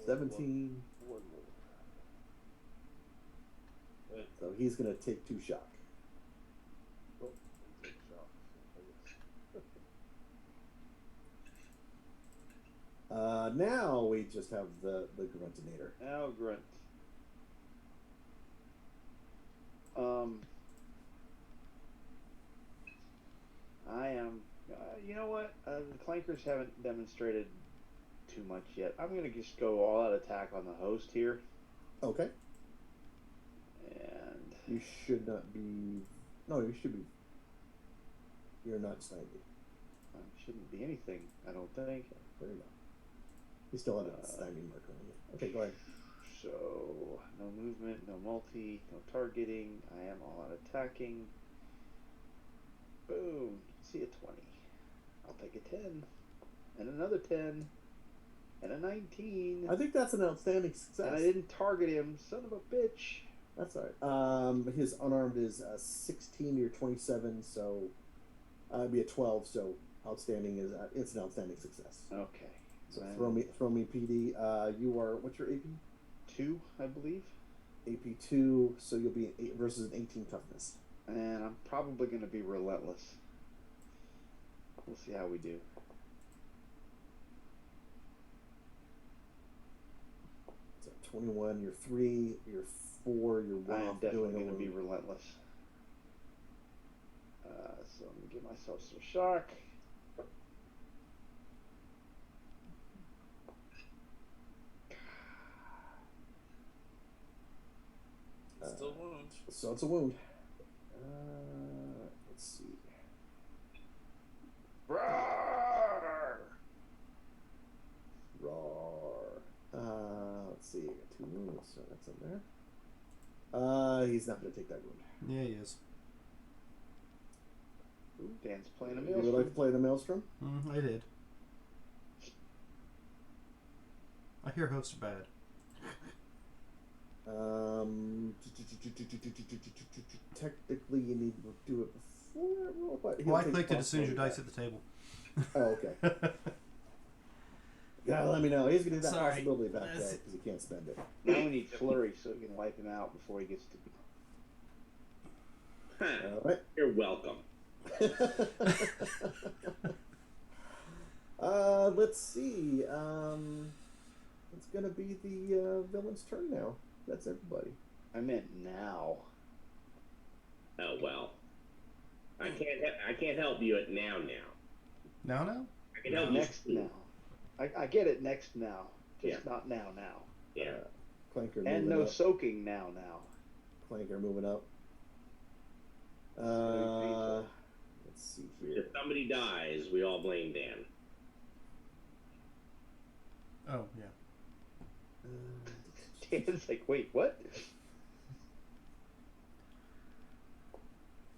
Speaker 2: 17.
Speaker 6: One more.
Speaker 2: So he's gonna take 2 shock.
Speaker 6: Oh, take a shot.
Speaker 2: Now we just have the Gruntinator.
Speaker 5: Now Grunt. I am. You know what? The Clankers haven't demonstrated too much yet. I'm gonna just go all-out attack on the host here.
Speaker 2: Okay.
Speaker 5: And
Speaker 2: You should not be. No, you should be. You're not sniping.
Speaker 5: shouldn't be anything. I don't think.
Speaker 2: There you go. You still have a stymied marker on you. Okay, go ahead.
Speaker 5: So, no movement, no multi, no targeting. I am all out attacking. Boom. See a 20. I'll take a 10. And another 10. And a 19.
Speaker 2: I think that's an outstanding success.
Speaker 5: And I didn't target him. Son of a bitch.
Speaker 2: That's all right. His unarmed is 16 to your 27, so it'd be a 12. So outstanding is it's an outstanding success.
Speaker 5: Okay.
Speaker 2: So throw me PD. You are what's your AP?
Speaker 5: 2, I believe.
Speaker 2: AP 2. So you'll be an 8 versus an 18 toughness.
Speaker 5: And I'm probably going to be relentless. We'll see how we do.
Speaker 2: So 21. You're 3. You're 4. You're 1
Speaker 5: I am
Speaker 2: off
Speaker 5: definitely
Speaker 2: doing
Speaker 5: going to be
Speaker 2: wound.
Speaker 5: relentless. So I'm going to give myself some shock.
Speaker 3: Still wound.
Speaker 2: So it's a wound. Let's see.
Speaker 5: Roar!
Speaker 2: Roar. Let's see. 2 So that's in there. He's not going to take that wound.
Speaker 1: Yeah, he is.
Speaker 5: Ooh, Dan's playing a
Speaker 2: You would
Speaker 5: maelstrom.
Speaker 2: like to play the Maelstrom?
Speaker 1: I did. I hear hosts are bad.
Speaker 2: Technically, you need to do it before I roll, but
Speaker 1: Well, I clicked it as soon as your dice hit the table.
Speaker 2: Oh, okay. Gotta let me know. He's gonna do that
Speaker 1: Sorry.
Speaker 2: possibility back there
Speaker 1: That's-
Speaker 2: because he can't spend it.
Speaker 5: Now we need flurry so we can wipe him out before he gets to.
Speaker 4: Huh.
Speaker 2: All right.
Speaker 4: You're welcome.
Speaker 2: Let's see. It's gonna be the villain's turn now. That's everybody.
Speaker 5: I meant now.
Speaker 4: Oh well. I can't help you at now.
Speaker 1: Now?
Speaker 4: I can help
Speaker 5: Next
Speaker 4: you.
Speaker 5: now. I get it next now. Just
Speaker 4: Yeah.
Speaker 5: not now.
Speaker 4: Yeah.
Speaker 2: Clanker
Speaker 5: And
Speaker 2: moving
Speaker 5: no
Speaker 2: up.
Speaker 5: soaking now.
Speaker 2: Clanker moving up. Let's see here.
Speaker 4: If somebody dies, we all blame Dan.
Speaker 1: Oh, yeah.
Speaker 5: Dan's like, wait, what?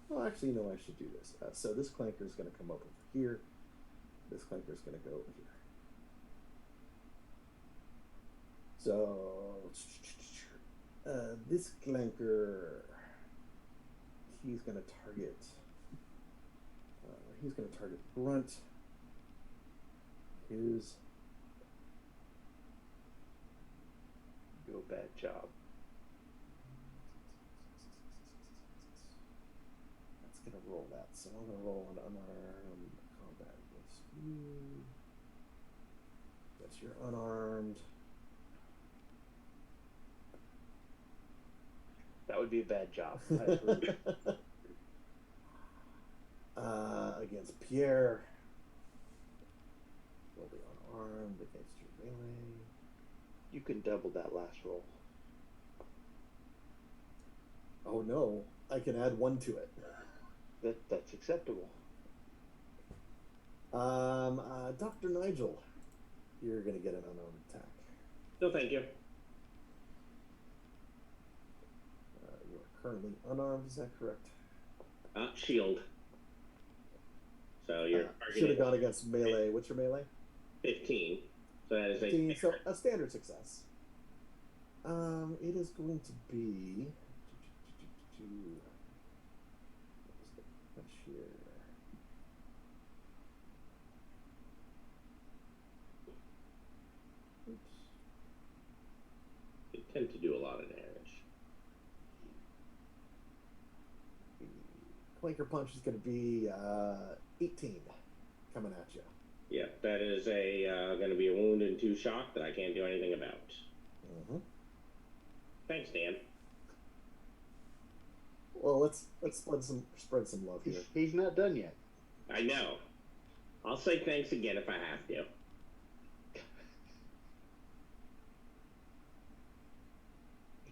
Speaker 2: Well, actually, no, I should do this. So this clanker is going to come up over here. This clanker is going to go over here. So, this clanker, he's going to target. He's going to target Grunt. His.
Speaker 5: Do a bad job.
Speaker 2: That's going to roll that. So I'm going to roll an unarmed combat against you. That's your unarmed.
Speaker 5: That would be a bad job. I agree.
Speaker 2: Against Pierre. Will be unarmed against your melee.
Speaker 5: You can double that last roll.
Speaker 2: Oh no, I can add 1 to it.
Speaker 5: That's acceptable.
Speaker 2: Dr. Nigel, you're gonna get an unarmed attack.
Speaker 4: No, thank you.
Speaker 2: You are currently unarmed, is that correct?
Speaker 4: Shield. So you're
Speaker 2: Should have
Speaker 4: targeting
Speaker 2: gone against melee. What's your melee?
Speaker 4: 15. So that is
Speaker 2: 15, so a standard success. It is going to be. What was the punch here? Oops.
Speaker 4: They tend to do a lot of damage.
Speaker 2: Clanker punch is going to be 18 coming at you.
Speaker 4: Yeah, that is going to be a wound and 2 shock that I can't do anything about.
Speaker 2: Mm-hmm.
Speaker 4: Thanks, Dan.
Speaker 2: Well, let's spread some love here.
Speaker 5: He's not done yet.
Speaker 4: I know. I'll say thanks again if I have to.
Speaker 5: You're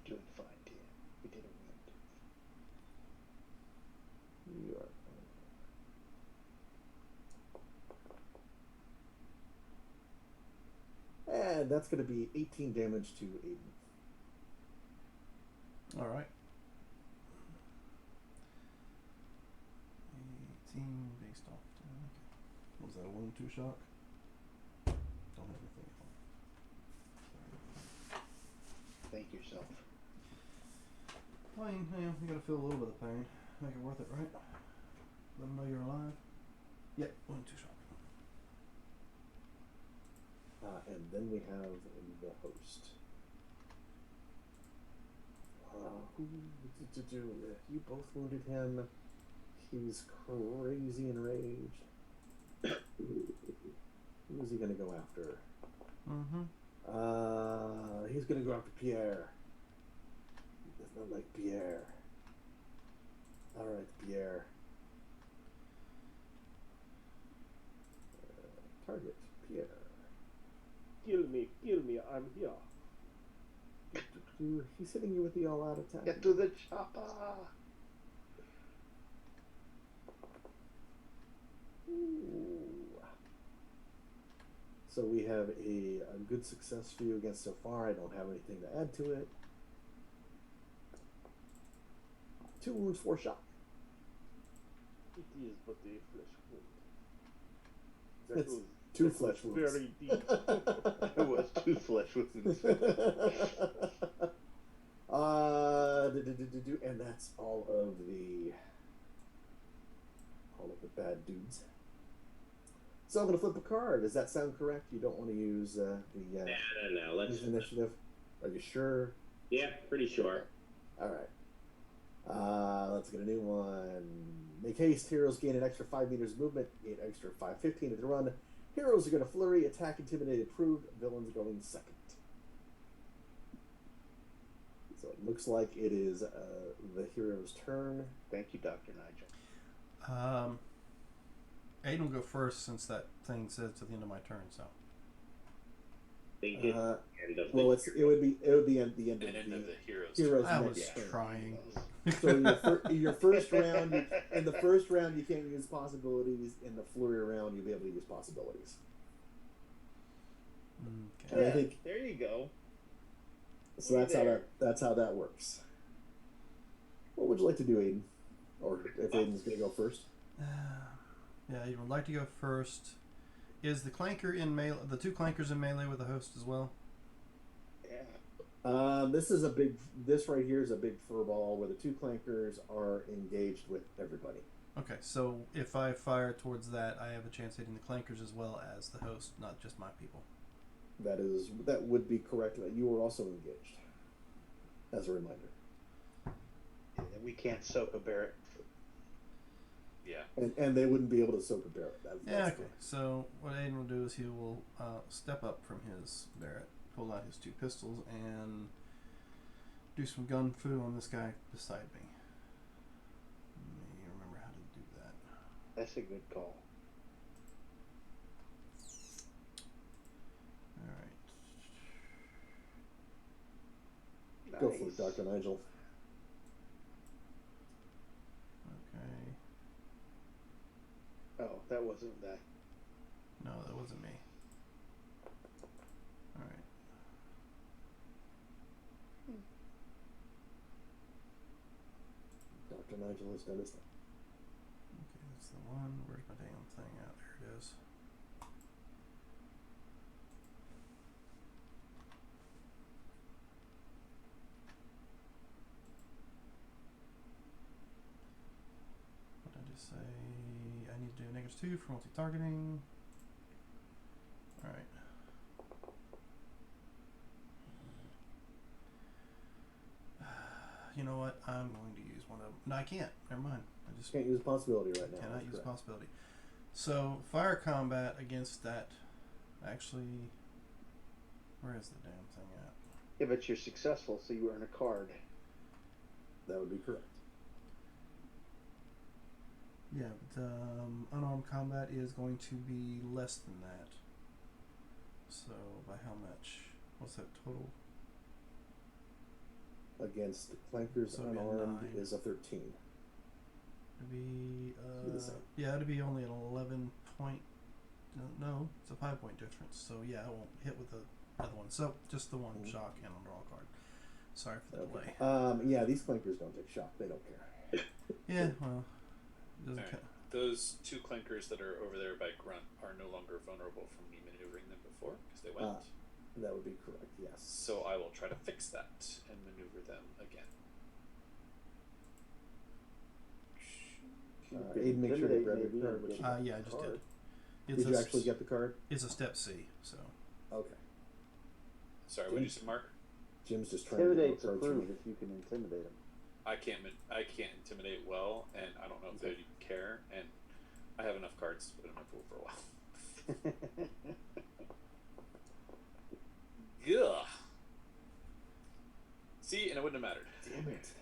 Speaker 5: doing fine, Dan. We did what we had to.
Speaker 2: You are. And that's going to be 18 damage to Aiden.
Speaker 1: All right. 18 based off. Okay. What was that, a 1 2 shock? Don't have anything at all.
Speaker 5: Thank yourself.
Speaker 1: Fine, yeah, you gotta feel a little bit of pain. Make it worth it, right? Let them know you're alive. Yep, 1 2 shock.
Speaker 2: And then we have the host. You both wounded him. He's crazy enraged. Who is he going to go after?
Speaker 1: Mm-hmm.
Speaker 2: He's going to go after Pierre. He does not like Pierre. All right, Pierre. Target Pierre.
Speaker 6: Kill me, I'm here.
Speaker 2: He's hitting you with the all-out attack.
Speaker 5: Get to the chopper.
Speaker 2: Ooh. So we have a good success for you against so far. I don't have anything to add to it. 2 wounds, 4 shock.
Speaker 6: It is but a flesh wound.
Speaker 2: It's 2 flesh wounds.
Speaker 6: Very deep.
Speaker 5: It was 2 flesh wounds.
Speaker 2: And that's all of the bad dudes. So I'm going to flip a card. Does that sound correct? You don't want to use the
Speaker 4: No. Let's
Speaker 2: use initiative. Are you sure?
Speaker 4: Yeah, pretty sure.
Speaker 2: All right. Let's get a new one. Make haste. Heroes gain an extra 5 meters of movement. Gain extra 5:15 at the run. Heroes are going to flurry, attack, intimidate, approved. Villains going second. So it looks like it is the hero's turn.
Speaker 5: Thank you, Dr. Nigel.
Speaker 1: Aiden will go first since that thing says to the end of my turn. So.
Speaker 4: Think it's end of
Speaker 2: Well,
Speaker 4: the
Speaker 2: it would be at the end
Speaker 3: And end of the hero's
Speaker 2: hero's
Speaker 1: I
Speaker 2: next
Speaker 1: was
Speaker 2: turn.
Speaker 1: trying.
Speaker 2: So your first round, in the first round, you can't use possibilities. In the flurry round, you'll be able to use possibilities.
Speaker 1: Okay.
Speaker 2: And I think
Speaker 5: there you go.
Speaker 2: so. That's how that works. What would you like to do, Aiden? Or if Aiden's going to go first?
Speaker 1: Yeah, you would like to go first. Is the clanker in melee? The 2 clankers in melee with the host as well?
Speaker 5: Yeah.
Speaker 2: This right here is a big fur ball where the 2 clankers are engaged with everybody.
Speaker 1: Okay, so if I fire towards that, I have a chance hitting the clankers as well as the host, not just my people.
Speaker 2: That would be correct. You were also engaged. As a reminder.
Speaker 5: Yeah, we can't soak a Barrett.
Speaker 3: Yeah.
Speaker 2: And they wouldn't be able to soak a Barrett.
Speaker 1: Yeah, okay. So what Aiden will do is he will step up from his Barrett, pull out his 2 pistols, and do some gun fu on this guy beside me. Let me remember how to do that.
Speaker 5: That's a good call.
Speaker 1: Alright.
Speaker 2: Go for it, Dr. Nigel.
Speaker 1: Okay.
Speaker 5: Oh, that wasn't that.
Speaker 1: No, that wasn't me. Alright.
Speaker 2: Dr. Nigel has done his thing.
Speaker 1: Okay, that's the one. Where's my damn thing out? There it is. What did I just say? I need to do a -2 for multi-targeting. Alright. You know what? I'm going to use one of them. No, I can't. Never mind. I just
Speaker 2: Can't use possibility right now.
Speaker 1: cannot
Speaker 2: That's
Speaker 1: use
Speaker 2: correct.
Speaker 1: possibility. So fire combat against that. Actually, where is the damn thing at?
Speaker 5: Yeah, but you're successful, so you earn a card.
Speaker 2: That would be correct.
Speaker 1: Yeah, but unarmed combat is going to be less than that. So by how much? What's that total?
Speaker 2: Against the clankers
Speaker 1: So it'd be a
Speaker 2: unarmed
Speaker 1: 9.
Speaker 2: is a 13.
Speaker 1: It'd be
Speaker 2: Be the same.
Speaker 1: yeah, it'd be only an 11 point. No, it's a 5-point difference. So yeah, I won't hit with the other one. So just the one shock and a draw card. Sorry for the delay.
Speaker 2: Yeah, these clankers don't take shock. They don't care.
Speaker 1: Yeah, well, it doesn't
Speaker 3: Alright. Those 2 clankers that are over there by Grunt are no longer vulnerable from me maneuvering them before because they went.
Speaker 2: That would be correct, yes.
Speaker 3: So I will try to fix that and maneuver them again.
Speaker 2: Aiden, make sure to grab
Speaker 5: Intimidate
Speaker 2: your card.
Speaker 5: maybe,
Speaker 2: Which
Speaker 5: and
Speaker 1: yeah, I just did.
Speaker 2: Did
Speaker 1: It's
Speaker 2: you
Speaker 1: a
Speaker 2: actually get the card?
Speaker 1: It's a step C. So
Speaker 2: Okay.
Speaker 3: Sorry, what did you say, Mark?
Speaker 2: Jim's just trying to get
Speaker 5: Intimidate's
Speaker 2: cards from
Speaker 5: approved
Speaker 2: you.
Speaker 5: if you can intimidate them.
Speaker 3: I can't intimidate well, and I don't know if they care, and I have enough cards to put in my pool for a while. Ugh. See, and it wouldn't have mattered.
Speaker 2: Damn it.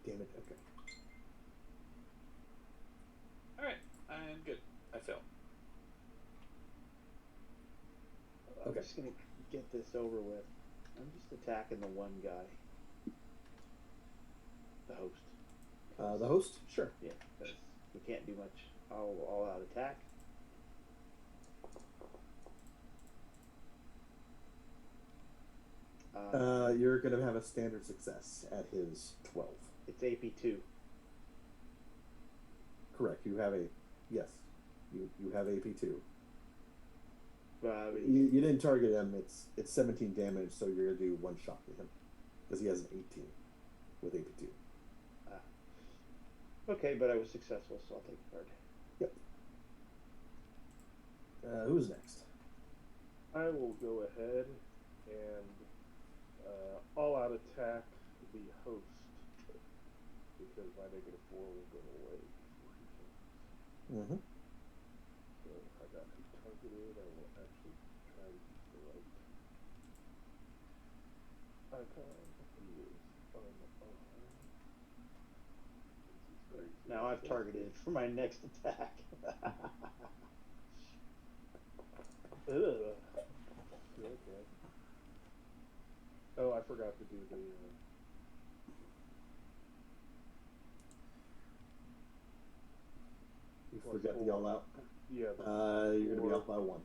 Speaker 2: Okay.
Speaker 3: Alright, I'm good. I fail.
Speaker 5: I'm
Speaker 2: Okay.
Speaker 5: just gonna get this over with. I'm just attacking the one guy. The host.
Speaker 2: The host? Sure.
Speaker 5: Yeah, 'cause we can't do much all out attack.
Speaker 2: You're going to have a standard success at his 12.
Speaker 5: It's AP2.
Speaker 2: Correct. You have a yes. You have AP2.
Speaker 5: But
Speaker 2: You didn't target him. It's 17 damage, so you're going to do one shot to him because he has an 18 with AP2.
Speaker 5: okay, but I was successful, so I'll take the card.
Speaker 2: Yep. Who's next?
Speaker 6: I will go ahead and all-out attack the host because my -4 will go away before he can.
Speaker 2: Mm-hmm.
Speaker 6: So I got him targeted. I will actually try to use the right icon. He is unarmed.
Speaker 5: Now I've targeted for my next attack.
Speaker 6: Ugh. Okay. Oh, I forgot to do the.
Speaker 2: You forget the all out.
Speaker 6: Yeah.
Speaker 2: You're going to be off by 1.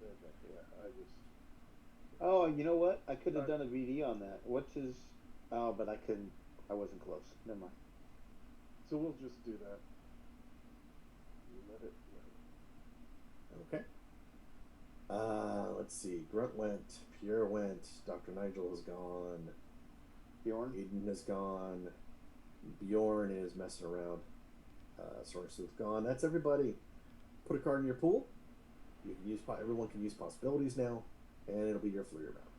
Speaker 6: Okay, yeah, I just.
Speaker 5: Oh, you know what? I could have done a VD on that. What's his? Oh, but I couldn't. I wasn't close. Never mind.
Speaker 6: So we'll just do that. Let it.
Speaker 2: Okay. Let's see. Grunt went. Pierre went. Dr. Nigel is gone.
Speaker 5: Bjorn?
Speaker 2: Eden is gone. Bjorn is messing around. Sorensen's gone. That's everybody. Put a card in your pool. You can use. Everyone can use possibilities now, and it'll be your flurry round.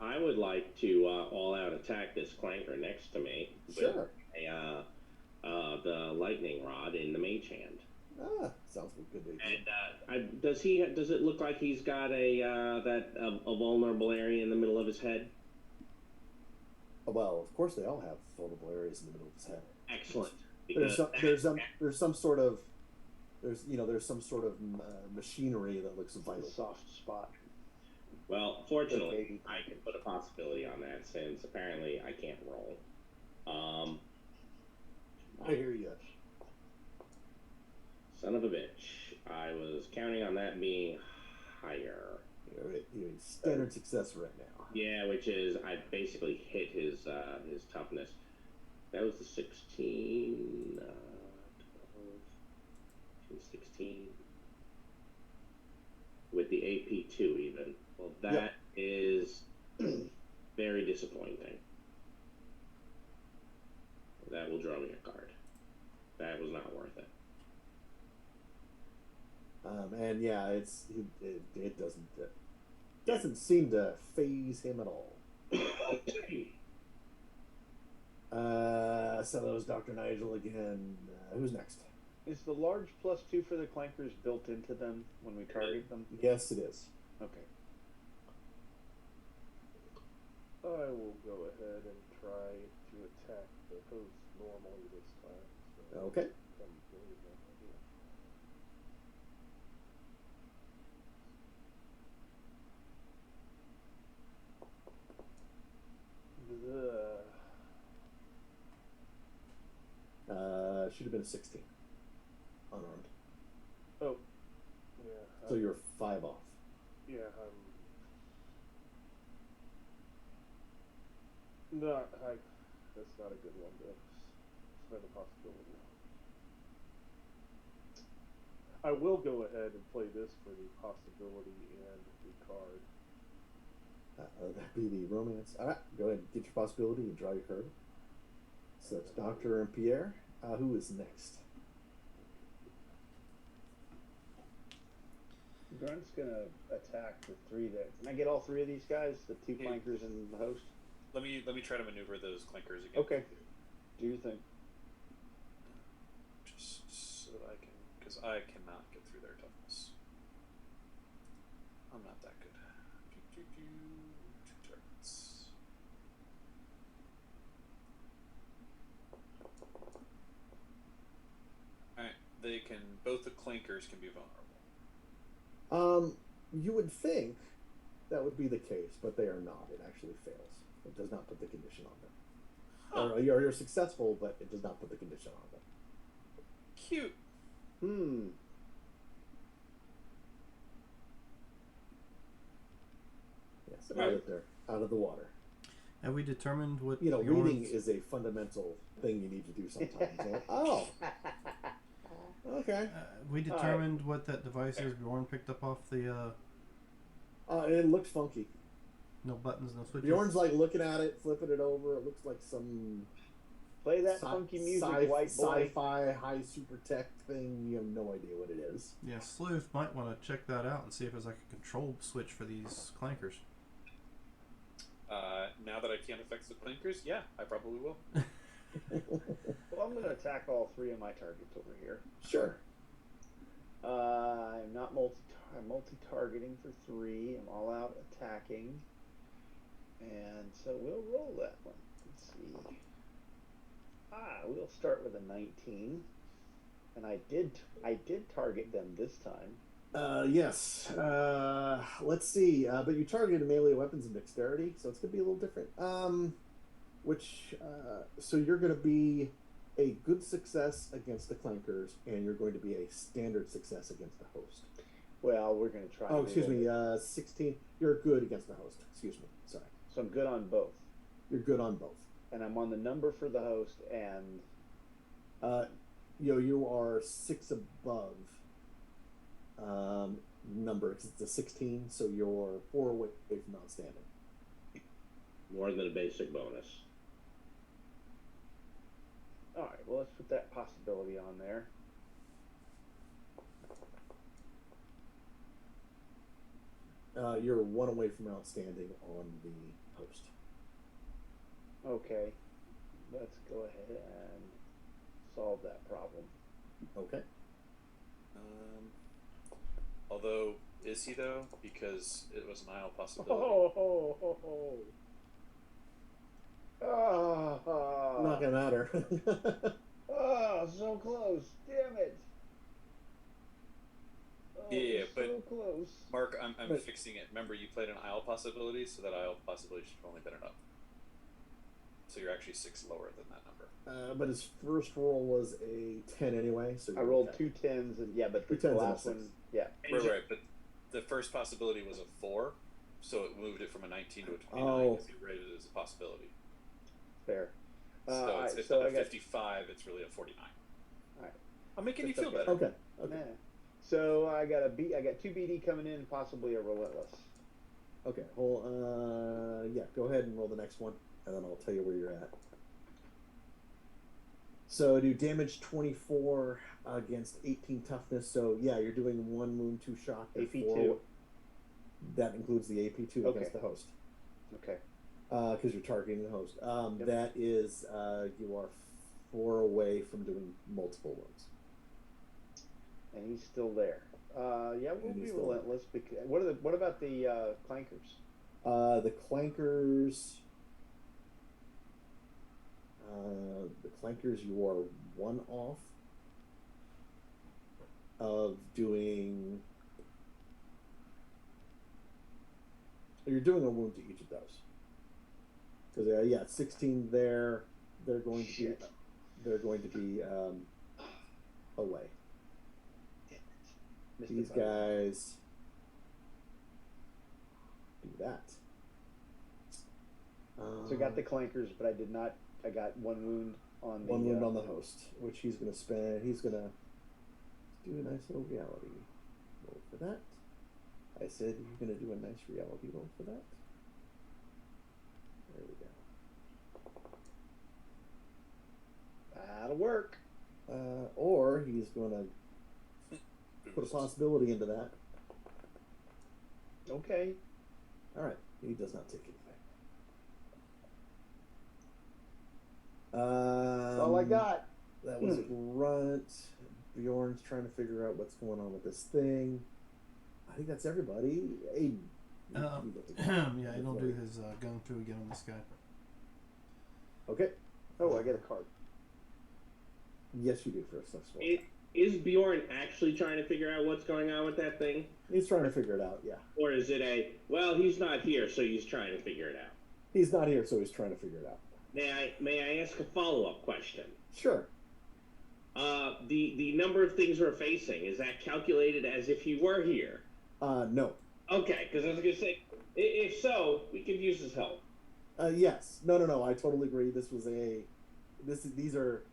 Speaker 4: I would like to all-out attack this clanker next to me.
Speaker 2: Sure.
Speaker 4: With the lightning rod in the mage hand.
Speaker 2: Sounds like a good idea.
Speaker 4: And does it look like he's got a vulnerable area in the middle of his head?
Speaker 2: Well, of course they all have vulnerable areas in the middle of his head.
Speaker 4: Excellent.
Speaker 2: There's some sort of machinery that looks vital.
Speaker 5: Soft spot.
Speaker 4: Well, fortunately, I can put a possibility on that since apparently I can't roll.
Speaker 2: I hear you.
Speaker 4: Son of a bitch. I was counting on that being higher.
Speaker 2: You're a standard success right now.
Speaker 4: Yeah, which is I basically hit his toughness. That was the 16, 12, 16. With the AP2 even. Well, that is very disappointing. That will draw me a card. That was not worth it.
Speaker 2: And yeah, it doesn't seem to phase him at all. So that was Dr. Nigel again. Who's next?
Speaker 5: Is the large +2 for the clankers built into them when we target them?
Speaker 2: Yes, it is.
Speaker 5: Okay.
Speaker 6: I will go ahead and try to attack the host normally this time. So
Speaker 2: Okay. Should have been a 16. Unarmed.
Speaker 6: Oh. Yeah.
Speaker 2: So you're 5 off.
Speaker 6: Yeah, that's not a good one to spend a possibility on. I will go ahead and play this for the possibility and the card.
Speaker 2: That'd be the romance. All right, go ahead and get your possibility and draw your card. So that's Doctor and Pierre. Who is next?
Speaker 5: Grunt's gonna attack the 3 there. Can I get all 3 of these guys? The 2 flankers and the host?
Speaker 3: Let me try to maneuver those clinkers again.
Speaker 5: Okay. Do your thing.
Speaker 3: Just so that I can, because I cannot get through their toughness. I'm not that good. 2 targets. Alright, both the clinkers can be vulnerable.
Speaker 2: You would think that would be the case, but they are not. It actually fails. It does not put the condition on them.
Speaker 3: Huh.
Speaker 2: Or you're successful, but it does not put the condition on them.
Speaker 3: Cute.
Speaker 2: Yes. So out of there, out of the water.
Speaker 1: Have we determined what
Speaker 2: reading
Speaker 1: Bjorn's-
Speaker 2: is a fundamental thing you need to do sometimes. Right? Oh, okay.
Speaker 1: we determined what that device is Bjorn picked up off the
Speaker 2: It looked funky.
Speaker 1: no buttons, no switches.
Speaker 2: Bjorn's like looking at it, flipping it over. It looks like some
Speaker 5: Play that funky music, white boy.
Speaker 2: sci-fi, high super tech thing. You have no idea what it is.
Speaker 1: Yeah, Sleuth might want to check that out and see if there's like a control switch for these clankers.
Speaker 3: Now that I can't affect the clankers, yeah, I probably will.
Speaker 5: Well, I'm going to attack all three of my targets over here.
Speaker 2: Sure.
Speaker 5: I'm not multi-targeting for 3. I'm all out attacking. And so we'll roll that one. Let's see. We'll start with a 19. And I did target them this time.
Speaker 2: Yes. Let's see. But you targeted melee weapons and dexterity, so it's going to be a little different. So you're going to be a good success against the clankers, and you're going to be a standard success against the host.
Speaker 5: Well, we're going to try.
Speaker 2: Oh, excuse me. 16. You're good against the host. Excuse me. Sorry.
Speaker 5: So I'm good on both.
Speaker 2: You're good on both.
Speaker 5: And I'm on the number for the host, and
Speaker 2: you are 6 above number. It's a 16, so you're 4 away from outstanding.
Speaker 4: More than a basic bonus.
Speaker 5: all right. Well, let's put that possibility on there.
Speaker 2: You're 1 away from outstanding on the host.
Speaker 5: Okay, let's go ahead and solve that problem.
Speaker 2: Okay.
Speaker 3: Although, is he though? Because it was an aisle possibility.
Speaker 2: Not gonna matter.
Speaker 5: So close. Damn it.
Speaker 3: Yeah, but
Speaker 5: so close.
Speaker 3: Mark, I'm fixing it. Remember, you played an aisle possibility, so that aisle possibility should have only been an up. So you're actually 6 lower than that number.
Speaker 2: But his first roll was a 10 anyway, so
Speaker 5: I rolled
Speaker 2: okay.
Speaker 5: 2 10s, and but
Speaker 2: Two
Speaker 5: the
Speaker 2: 10s and a
Speaker 5: last
Speaker 2: 6.
Speaker 5: one, yeah.
Speaker 3: Right, but the first possibility was a 4, so it moved it from a 19 to a 29
Speaker 2: Oh.
Speaker 3: because you rated it as a possibility.
Speaker 5: Fair.
Speaker 3: So it's
Speaker 5: so
Speaker 3: not
Speaker 5: I
Speaker 3: a
Speaker 5: got
Speaker 3: 55, it's really a 49.
Speaker 5: All right.
Speaker 3: I'm making
Speaker 5: That's
Speaker 3: you feel
Speaker 5: okay.
Speaker 3: better.
Speaker 2: Okay.
Speaker 5: Yeah. So I got 2 BD coming in, and possibly a relentless.
Speaker 2: Okay. Go ahead and roll the next one, and then I'll tell you where you're at. So do damage 24 against 18 toughness. So yeah, you're doing 1 wound, 2 shock, and
Speaker 5: AP
Speaker 2: 4.
Speaker 5: 2.
Speaker 2: That includes the AP2
Speaker 5: Okay.
Speaker 2: against the host.
Speaker 5: Okay.
Speaker 2: Because you're targeting the host.
Speaker 5: Yep.
Speaker 2: That is, you are 4 away from doing multiple wounds.
Speaker 5: And he's still there. We'll
Speaker 2: And
Speaker 5: be
Speaker 2: he's still
Speaker 5: relentless. Because what about the clankers?
Speaker 2: The clankers, you are 1 off of doing. You're doing a wound to each of those. Because 16 there. They're going to be away. These guys do that.
Speaker 5: So I got the clankers, but I did not. I got 1 wound on the
Speaker 2: 1 wound on the host, which he's going to spend. He's going to do a nice little reality roll for that. I said you're going to do a nice reality roll for that. There we go.
Speaker 5: That'll work.
Speaker 2: Or he's going to put a possibility into that.
Speaker 5: Okay.
Speaker 2: All right, he does not take anything.
Speaker 5: That's all I got.
Speaker 2: That was Grunt. Bjorn's trying to figure out what's going on with this thing. I think that's everybody. Aiden.
Speaker 1: Yeah, I don't do his gung fu again on this guy.
Speaker 2: Okay.
Speaker 5: Oh, I get a card.
Speaker 2: Yes, you do for a successful.
Speaker 4: Is Bjorn actually trying to figure out what's going on with that thing?
Speaker 2: He's trying to figure it out, yeah.
Speaker 4: Or is it he's not here, so he's trying to figure it out?
Speaker 2: He's not here, so he's trying to figure it out.
Speaker 4: May I ask a follow-up question?
Speaker 2: Sure.
Speaker 4: The number of things we're facing, is that calculated as if you were here?
Speaker 2: No.
Speaker 4: Okay, because I was going to say, If so, we could use his help.
Speaker 2: Yes. No. I totally agree. These are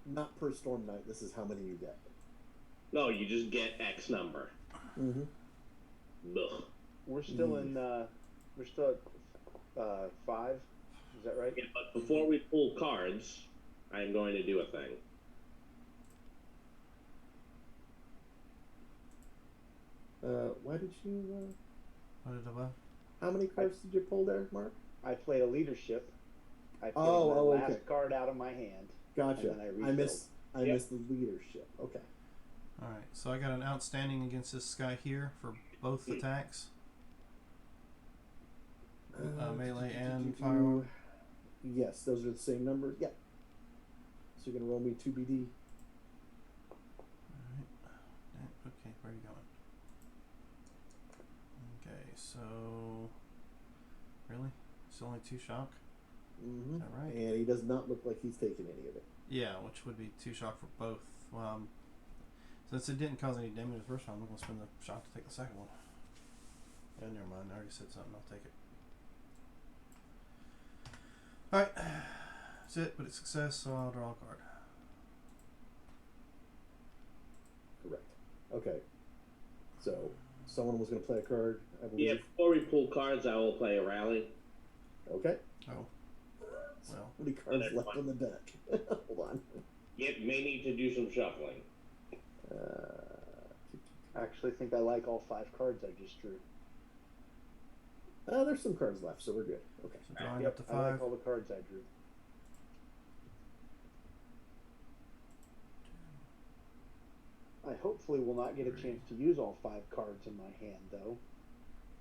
Speaker 2: not per storm night. This is how many you get.
Speaker 4: No, you just get X number.
Speaker 2: Mm-hmm.
Speaker 4: Ugh.
Speaker 5: We're still in. We're still at 5. Is that right?
Speaker 4: Yeah, but before we pull cards, I'm going to do a thing.
Speaker 2: Why did you?
Speaker 1: What did I buy?
Speaker 2: How many cards did you pull there, Mark?
Speaker 5: I played a leadership. I pulled
Speaker 2: Oh,
Speaker 5: my
Speaker 2: okay.
Speaker 5: last card out of my hand.
Speaker 2: Gotcha.
Speaker 5: And then
Speaker 2: I missed
Speaker 4: Yep.
Speaker 2: the leadership. Okay.
Speaker 1: All right, so I got an outstanding against this guy here for both attacks. Melee and firearm.
Speaker 2: Yes, those are the same number. Yep. So you're gonna roll me 2BD.
Speaker 1: Alright. Okay, where are you going? Okay, so really? It's only 2 shock?
Speaker 2: Mm-hmm.
Speaker 1: Is that right?
Speaker 2: And he does not look like he's taking any of it.
Speaker 1: Yeah, which would be 2 shock for both. Since it didn't cause any damage the first round, I'm gonna spend the shock to take the second one. Yeah, never mind. I already said something. I'll take it. Alright. That's it, but it's success, so I'll draw a card.
Speaker 2: Correct. Okay. So someone was gonna play a card, I believe.
Speaker 4: Yeah, before we pull cards, I will play a rally.
Speaker 2: Okay.
Speaker 1: Oh. Well.
Speaker 2: How many cards
Speaker 4: that's
Speaker 2: left
Speaker 4: fine.
Speaker 2: on the deck? Hold on.
Speaker 4: It may need to do some shuffling.
Speaker 5: I actually think I like all 5 cards I just drew.
Speaker 2: There's some cards left, so we're good. Okay.
Speaker 1: So drawing
Speaker 5: Yep,
Speaker 1: up to
Speaker 5: I
Speaker 1: 5.
Speaker 5: like all the cards I drew. I hopefully will not get a chance to use all 5 cards in my hand, though.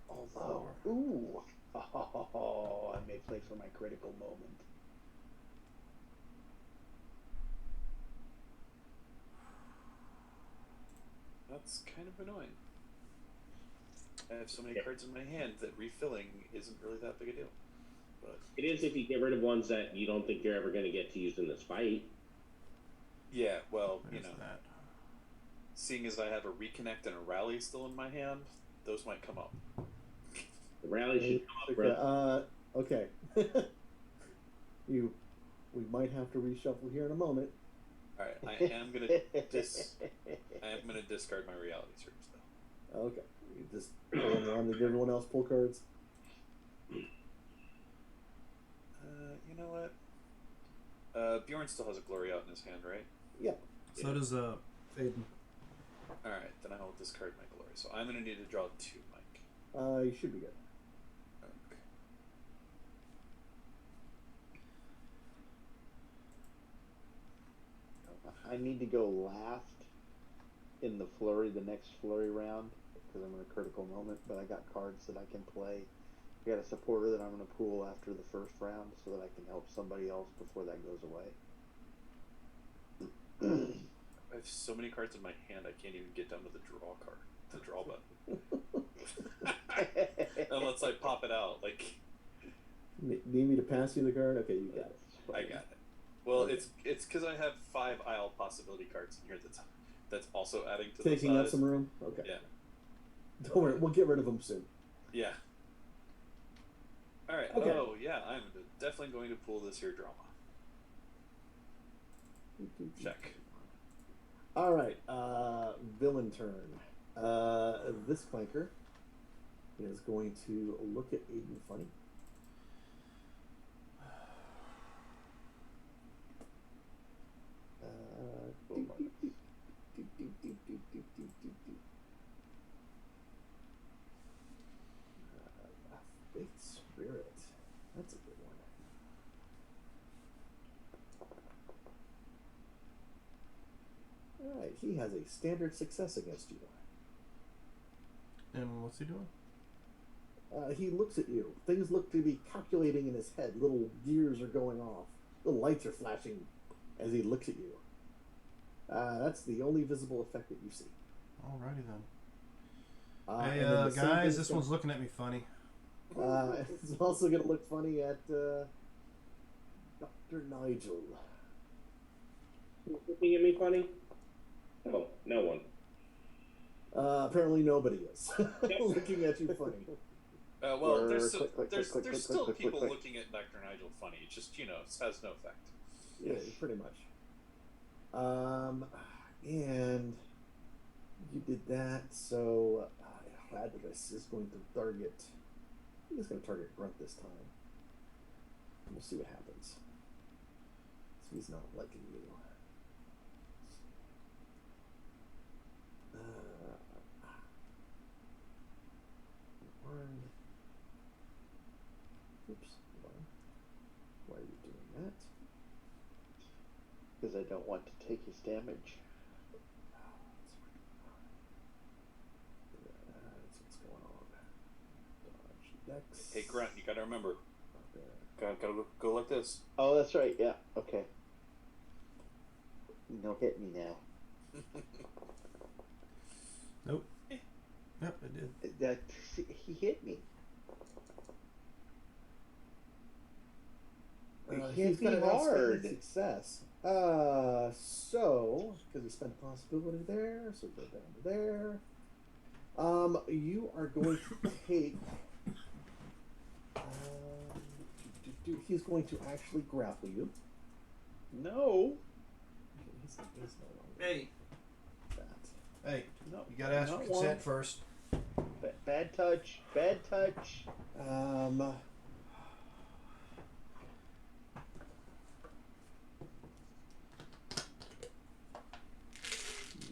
Speaker 5: Although, ooh, oh, I may play for my critical moment.
Speaker 3: That's kind of annoying. I have so many cards in my hand that refilling isn't really that big a deal. But
Speaker 4: It is if you get rid of ones that you don't think you're ever going to get to use in this fight.
Speaker 3: yeah, well,
Speaker 1: There's
Speaker 3: you know,
Speaker 1: that.
Speaker 3: seeing as I have a reconnect and a rally still in my hand, those might come up.
Speaker 4: The rally should come up,
Speaker 2: Okay. We might have to reshuffle here in a moment.
Speaker 3: All right, I am gonna discard my reality search though.
Speaker 2: Okay. You just pull them around to give everyone else pull cards.
Speaker 3: You know what? Bjorn still has a glory out in his hand, right?
Speaker 2: Yep.
Speaker 1: So does Aiden.
Speaker 3: All right, then I will discard my glory. So I'm gonna need to draw 2, Mike.
Speaker 2: You should be good.
Speaker 3: Okay.
Speaker 5: I need to go last in the flurry, the next flurry round, because I'm in a critical moment, but I got cards that I can play. I got a supporter that I'm going to pool after the first round so that I can help somebody else before that goes away.
Speaker 3: I have so many cards in my hand I can't even get down to the draw button. Unless I pop it out, like
Speaker 2: Need me to pass you the card? Okay, you got it.
Speaker 3: I got it. Well, it's because I have 5 aisle possibility cards in here that's also adding to
Speaker 2: Taking
Speaker 3: the
Speaker 2: up
Speaker 3: size.
Speaker 2: some room? Okay.
Speaker 3: Yeah.
Speaker 2: Don't worry, we'll get rid of them soon.
Speaker 3: Yeah. All right.
Speaker 2: Okay.
Speaker 3: Oh yeah, I'm definitely going to pull this here drama. Check.
Speaker 2: All right, villain turn. This flanker is going to look at Aiden funny. Faith Spirit. That's a good one. Alright, he has a standard success against you.
Speaker 1: And what's he doing?
Speaker 2: He looks at you. Things look to be calculating in his head. Little gears are going off. Little lights are flashing as he looks at you. That's the only visible effect that you see.
Speaker 1: Alrighty then.
Speaker 2: And then
Speaker 1: Hey,
Speaker 2: the same
Speaker 1: guys,
Speaker 2: thing's
Speaker 1: this
Speaker 2: gonna-
Speaker 1: one's looking at me funny.
Speaker 2: It's also going to look funny at Dr. Nigel.
Speaker 4: Looking at me funny? Oh, no one.
Speaker 2: Apparently nobody is looking at you funny.
Speaker 3: Well, there's
Speaker 5: Click, click,
Speaker 3: there's
Speaker 5: click,
Speaker 3: there's
Speaker 5: click,
Speaker 3: still
Speaker 5: click, click,
Speaker 3: people
Speaker 5: click.
Speaker 3: looking at Dr. Nigel funny. It just it has no effect.
Speaker 2: Yeah, pretty much. And you did that, so Hadris is going to target. He's going to target Grunt this time. We'll see what happens. So he's not liking you. Oops. Hold on. Why are you doing that?
Speaker 5: Because I don't want to take his damage.
Speaker 2: That's what's going on. Dodge Dex.
Speaker 3: Hey, Grunt, you gotta remember.
Speaker 2: Okay.
Speaker 3: Gotta go like this.
Speaker 5: Oh, that's right. Yeah. Okay. Don't hit me now.
Speaker 1: Nope. Yep, it did.
Speaker 5: That he hit me. He
Speaker 2: He's
Speaker 5: hit
Speaker 2: got
Speaker 5: me
Speaker 2: an outstanding
Speaker 5: hard.
Speaker 2: success. So because he spent a possibility there, so go down to there. You are going to take. He's going to actually grapple you.
Speaker 5: No.
Speaker 2: He's no longer
Speaker 1: Hey,
Speaker 2: that.
Speaker 1: hey,
Speaker 5: No.
Speaker 1: you gotta ask for
Speaker 5: not
Speaker 1: consent
Speaker 5: one.
Speaker 1: first.
Speaker 5: Bad touch. Bad touch.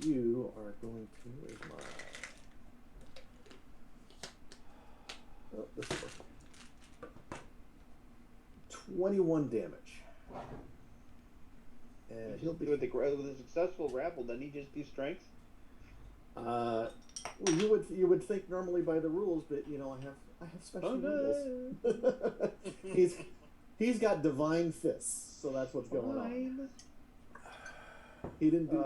Speaker 2: You are going to. Where's my? Oh, this will work. 21 damage. And he'll be.
Speaker 5: With a successful grapple, doesn't he just do strength?
Speaker 2: Well, you would think normally by the rules, but I have special rules. he's got divine fists, so that's what's going on. He didn't do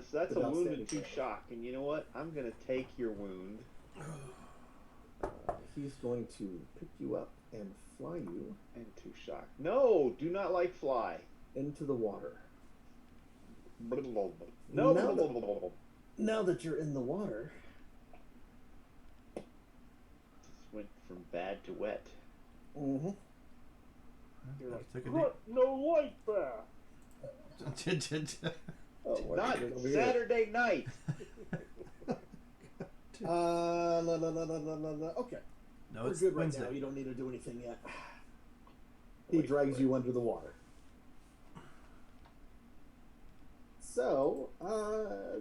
Speaker 5: So that's
Speaker 2: the
Speaker 5: a wound
Speaker 2: outstanding
Speaker 5: and 2
Speaker 2: damage.
Speaker 5: shock. And you know what? I'm gonna take your wound.
Speaker 2: He's going to pick you up and fly you
Speaker 5: And 2 shock. No, do not like fly.
Speaker 2: into the water.
Speaker 5: No.
Speaker 2: Now that you're in the water,
Speaker 5: This went from bad to wet.
Speaker 2: mm-hmm.
Speaker 6: You're like,
Speaker 1: Took a
Speaker 6: "Grunt, no light bath."
Speaker 2: Oh, what
Speaker 5: Not
Speaker 2: is it over
Speaker 5: Saturday night.
Speaker 2: here? Okay.
Speaker 1: No,
Speaker 2: We're
Speaker 1: it's
Speaker 2: good right
Speaker 1: Wednesday.
Speaker 2: now. You don't need to do anything yet. He drags you under the water. So,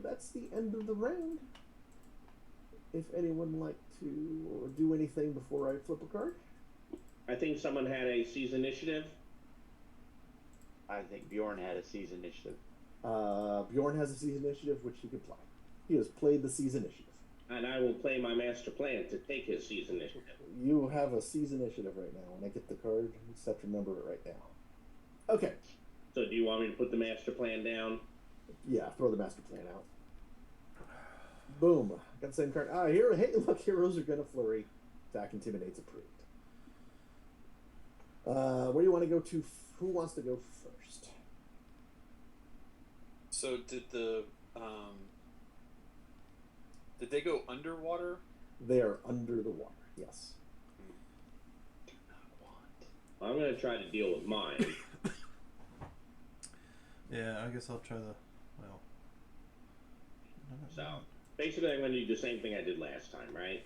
Speaker 2: that's the end of the round. If anyone would like to do anything before I flip a card.
Speaker 4: I think someone had a seize initiative.
Speaker 5: I think Bjorn had a seize initiative.
Speaker 2: Bjorn has a seize initiative, which he can play. He has played the seize initiative.
Speaker 4: And I will play my master plan to take his seize initiative.
Speaker 2: You have a seize initiative right now. When I get the card, I just have to remember it right now. Okay.
Speaker 4: So do you want me to put the master plan down?
Speaker 2: Yeah, throw the master plan out. Boom. Got the same card. Hey, look, heroes are gonna flurry. Attack intimidates approved. Where do you want to go to? Who wants to go first?
Speaker 3: So did they go underwater?
Speaker 2: They are under the water. Yes.
Speaker 5: Do not want.
Speaker 4: I'm going to try to deal with mine.
Speaker 1: Yeah, I guess I'll try the. Well.
Speaker 4: So basically, I'm going to do the same thing I did last time, right?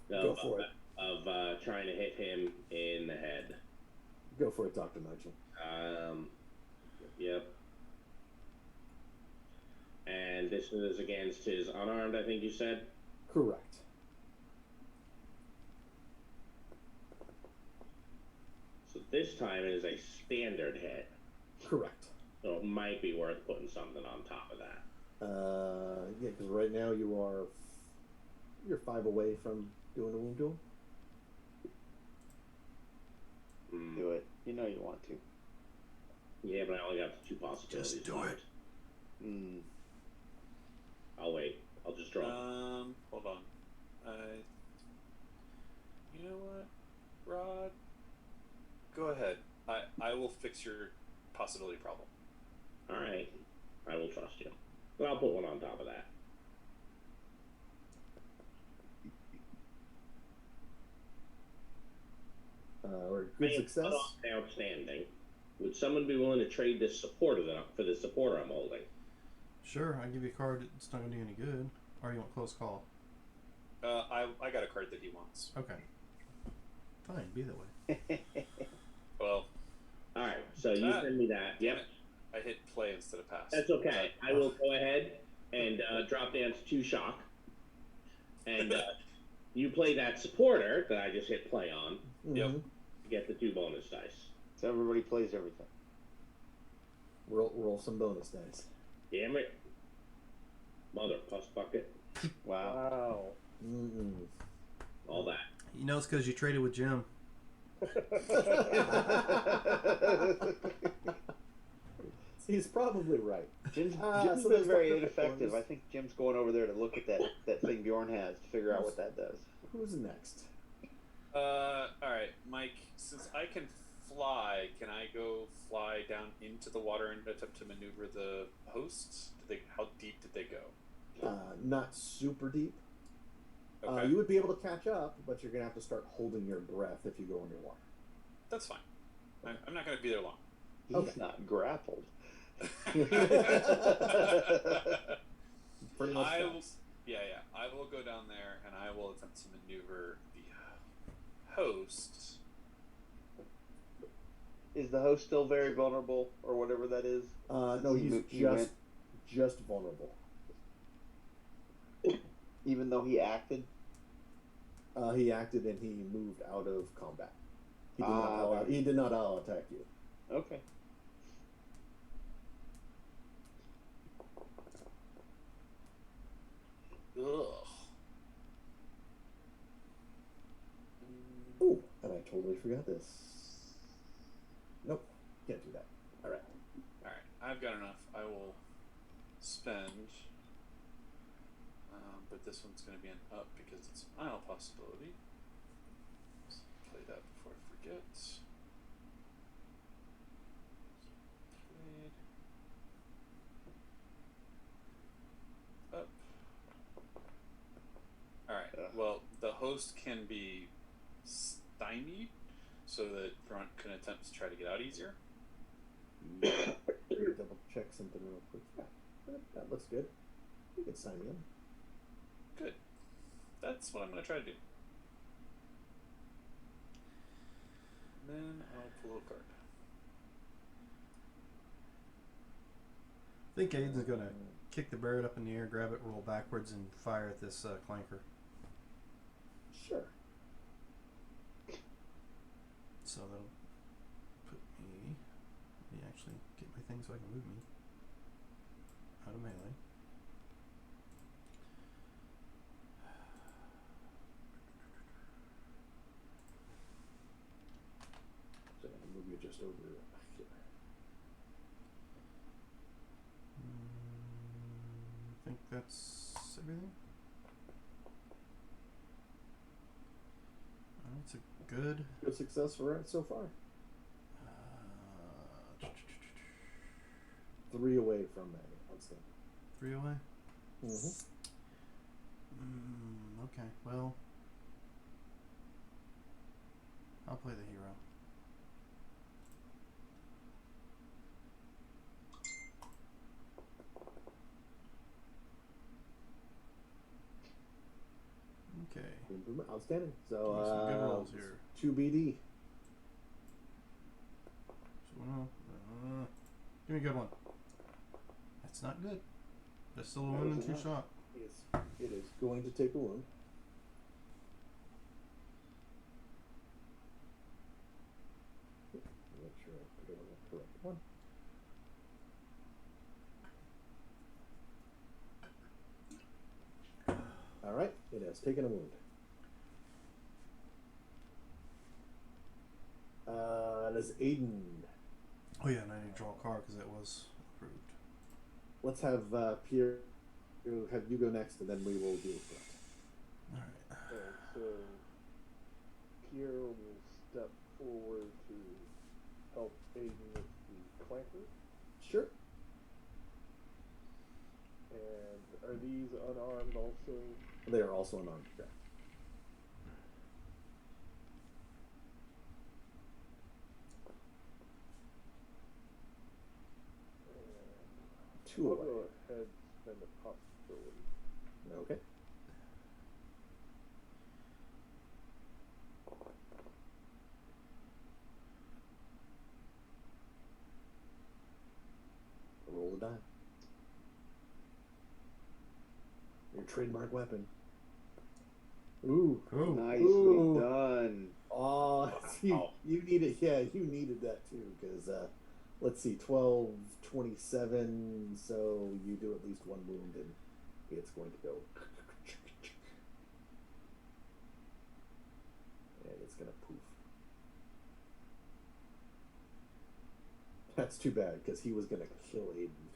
Speaker 2: Go for it.
Speaker 4: Of trying to hit him in the head.
Speaker 2: Go for it, Dr. Nigel.
Speaker 4: Yep. And this is against his unarmed, I think you said?
Speaker 2: Correct.
Speaker 4: So this time it is a standard hit.
Speaker 2: Correct.
Speaker 4: So it might be worth putting something on top of that.
Speaker 2: Yeah, because right now you're 5 away from doing a wound to him.
Speaker 5: Do it. You know you want to.
Speaker 4: Yeah, but I only got the 2 possibilities.
Speaker 1: Just do it.
Speaker 4: I'll wait. I'll just draw.
Speaker 3: Hold on. You know what, Rod? Go ahead. I will fix your possibility problem.
Speaker 4: Alright. I will trust you. But I'll put one on top of that.
Speaker 2: or
Speaker 4: I
Speaker 2: good
Speaker 4: am
Speaker 2: success.
Speaker 4: cut off and outstanding. Would someone be willing to trade this supporter for the supporter I'm holding?
Speaker 1: Sure, I give you a card. It's not gonna do any good. Or you want close call?
Speaker 3: I got a card that he wants.
Speaker 1: Okay. Fine, be that way.
Speaker 3: Well,
Speaker 4: All right, so you send me that.
Speaker 3: damn
Speaker 4: Yep,
Speaker 3: it. I hit play instead of pass.
Speaker 4: that's okay. I will go ahead and drop down to 2 shock, and you play that supporter that I just hit play on.
Speaker 3: Yep.
Speaker 2: Mhm.
Speaker 4: You get the 2 bonus dice.
Speaker 5: So everybody plays everything.
Speaker 2: Roll some bonus dice.
Speaker 4: Damn it, mother puss bucket,
Speaker 5: Wow.
Speaker 6: Wow.
Speaker 2: Mm-mm.
Speaker 4: all that.
Speaker 1: You know it's because you traded with Jim.
Speaker 2: He's probably right.
Speaker 5: Jim's
Speaker 2: so
Speaker 5: been
Speaker 2: there's
Speaker 5: very
Speaker 2: Dr.
Speaker 5: ineffective.
Speaker 2: Performance.
Speaker 5: I think Jim's going over there to look at that thing Bjorn has to figure out what that does.
Speaker 2: Who's next?
Speaker 3: Alright, Mike, since I can fly, can I go fly down into the water and attempt to maneuver the hosts? How deep did they go?
Speaker 2: Not super deep.
Speaker 3: Okay.
Speaker 2: You would be able to catch up, but you're gonna have to start holding your breath if you go underwater.
Speaker 3: That's fine. I'm not going to be there long.
Speaker 5: He's
Speaker 2: Okay.
Speaker 5: not grappled.
Speaker 2: Pretty much.
Speaker 3: I will,
Speaker 2: fast.
Speaker 3: yeah. I will go down there and I will attempt to maneuver the hosts.
Speaker 5: Is the host still very vulnerable, or whatever that is?
Speaker 2: No, he's
Speaker 5: He went-
Speaker 2: just vulnerable.
Speaker 5: Even though he acted.
Speaker 2: He acted and he moved out of combat.
Speaker 5: Ah,
Speaker 2: He did not all attack you.
Speaker 5: Okay.
Speaker 3: Ugh.
Speaker 2: Ooh, and I totally forgot this. Nope, can't do that. All right.
Speaker 3: Alright, I've got enough. I will spend. But this one's going to be an up because it's a mile possibility. Let's play that before I forget. Played. Up. Alright, well, the host can be stymied so that Grunt can attempt to try to get out easier.
Speaker 2: Double check something real quick. Yeah, that looks good. You can sign me in.
Speaker 3: Good. That's what I'm going to try to do. Then I'll pull a card.
Speaker 1: I think Aiden's gonna kick the bird up in the air, grab it, roll backwards, and fire at this clanker.
Speaker 2: Sure.
Speaker 1: So that'll put me. Let me actually get my thing so I can move me out of melee.
Speaker 2: So I'm gonna move you just over here.
Speaker 1: I think that's everything. That's a good.
Speaker 2: Good success for it so far. 3 away from that. Outstanding.
Speaker 1: 3 away.
Speaker 2: Mm-hmm.
Speaker 1: Okay, well, I'll play the hero. Okay.
Speaker 2: Improvement. Outstanding. So
Speaker 1: Some good rolls here.
Speaker 2: 2 BD.
Speaker 1: So no, give me a good one. That's not good. That's still a
Speaker 2: That
Speaker 1: 1 and
Speaker 2: was
Speaker 1: 2
Speaker 2: enough.
Speaker 1: shot.
Speaker 2: It is going to take a wound. Make sure I put it on the correct one. All right, it has taken a wound. That's Aiden.
Speaker 1: Oh yeah, and I need to draw a card because that was approved.
Speaker 2: Let's have Pierre. Have you go next, and then we will deal with that.
Speaker 1: All right.
Speaker 6: Okay, so Pierre will step forward to help Aiden with the clanker.
Speaker 2: Sure.
Speaker 6: And are these unarmed also?
Speaker 2: They are also unarmed. Correct. 2
Speaker 6: I'll
Speaker 2: away.
Speaker 6: go ahead and spend a possibility.
Speaker 2: Okay. Roll the die. Your trademark weapon. Ooh.
Speaker 1: Ooh.
Speaker 5: Nicely
Speaker 2: Ooh.
Speaker 5: done.
Speaker 2: Oh, you needed, yeah, you needed that too, because, let's see, 12, 27, so you do at least 1 wound, and it's going to go. And it's going to poof. That's too bad, because he was going to kill Aiden.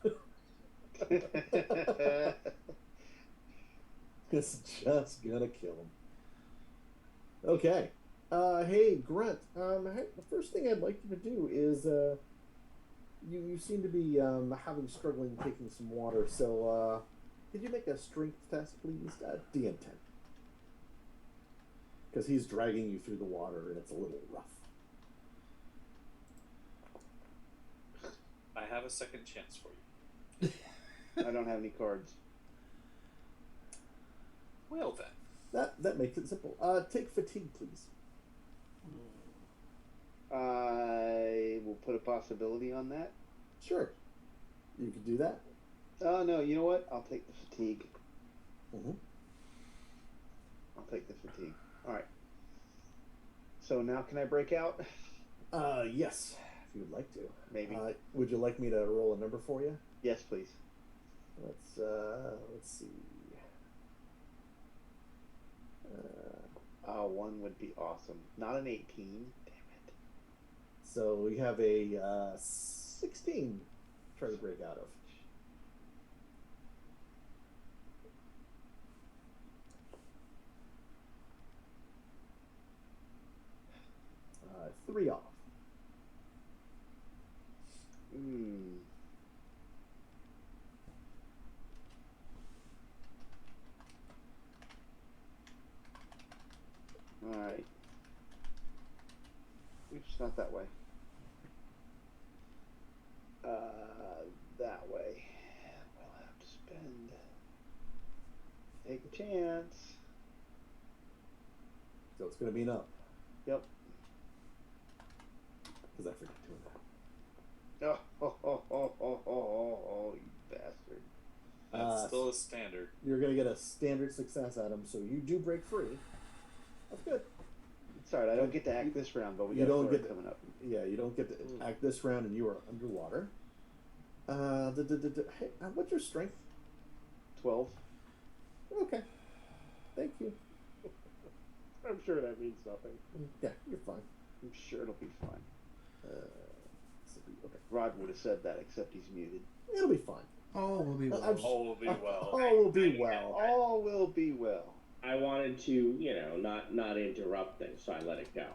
Speaker 2: It's just going to kill him. Okay. Hey, Grunt. Hey, the first thing I'd like you to do is, you seem to be having struggling taking some water. So, could you make a strength test, please? DN10. Because he's dragging you through the water, and it's a little rough.
Speaker 3: I have a second chance for you.
Speaker 5: I don't have any cards.
Speaker 3: Well then.
Speaker 2: That makes it simple. Take fatigue, please.
Speaker 5: I will put a possibility on that.
Speaker 2: Sure. You could do that.
Speaker 5: Oh, no, you know what? I'll take the fatigue.
Speaker 2: Mm-hmm.
Speaker 5: I'll take the fatigue. All right. So now can I break out?
Speaker 2: Yes, if you would like to.
Speaker 5: Maybe.
Speaker 2: Would you like me to roll a number for you?
Speaker 5: Yes, please.
Speaker 2: Let's see.
Speaker 5: 1 would be awesome. Not an 18. Damn it.
Speaker 2: So we have a 16 to try to break out of. Three off.
Speaker 5: All right. Oops, not that way. That way. We'll have to spend. Take a chance.
Speaker 2: So it's going to be an up.
Speaker 5: Yep.
Speaker 2: Because I forgot doing that.
Speaker 5: Oh, you bastard.
Speaker 3: That's still a standard.
Speaker 2: You're going to get a standard success at him, so you do break free. That's good.
Speaker 5: It's alright, I don't get to act this round, but we
Speaker 2: You
Speaker 5: got
Speaker 2: don't
Speaker 5: a
Speaker 2: get
Speaker 5: coming up.
Speaker 2: Yeah, you don't get to act this round, and you are underwater. Hey, what's your strength?
Speaker 5: 12.
Speaker 2: Okay. Thank you.
Speaker 6: I'm sure that means nothing.
Speaker 2: Yeah, you're fine.
Speaker 5: I'm sure it'll be fine.
Speaker 2: Okay.
Speaker 5: Rod would have said that, except he's muted.
Speaker 2: It'll be fine.
Speaker 1: All will be well.
Speaker 3: All will be well.
Speaker 2: All will be well.
Speaker 5: All will be well.
Speaker 4: I wanted to, not interrupt things, so I let it go.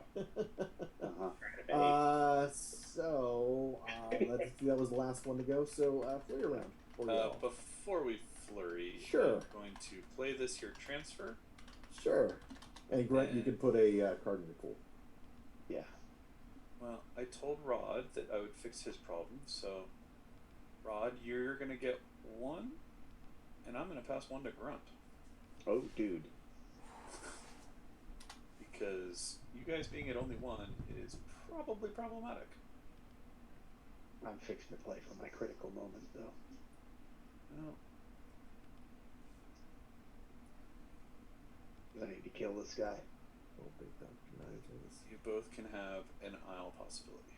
Speaker 2: That was the last one to go. So, flurry around.
Speaker 3: Before we flurry,
Speaker 2: Sure.
Speaker 3: I'm going to play this here transfer.
Speaker 2: Sure. And Grant, you could put a card in your pool.
Speaker 5: Yeah.
Speaker 3: Well, I told Rod that I would fix his problem, so Rod, you're going to get 1, and I'm going to pass 1 to Grunt.
Speaker 5: Oh, dude.
Speaker 3: Because you guys being at only 1 is probably problematic.
Speaker 5: I'm fixing to play for my critical moment, though.
Speaker 3: Well,
Speaker 5: I need to kill this guy.
Speaker 3: you both can have an isle possibility.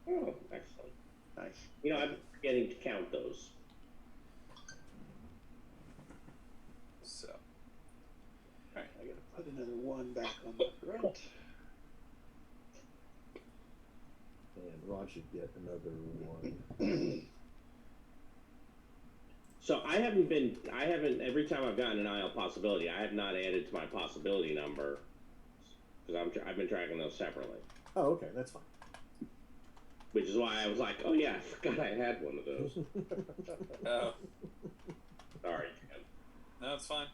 Speaker 4: Oh, excellent.
Speaker 5: Nice.
Speaker 4: I'm forgetting to count those.
Speaker 3: So,
Speaker 5: I gotta put another 1 back on the grunt.
Speaker 2: And Rod should get another 1.
Speaker 4: So every time I've gotten an IL possibility, I have not added to my possibility number, because I've been tracking those separately.
Speaker 2: Oh, okay, that's fine.
Speaker 4: Which is why I was like, oh yeah, I forgot I had one of those.
Speaker 3: oh,
Speaker 4: Sorry, Ken.
Speaker 3: no, it's fine.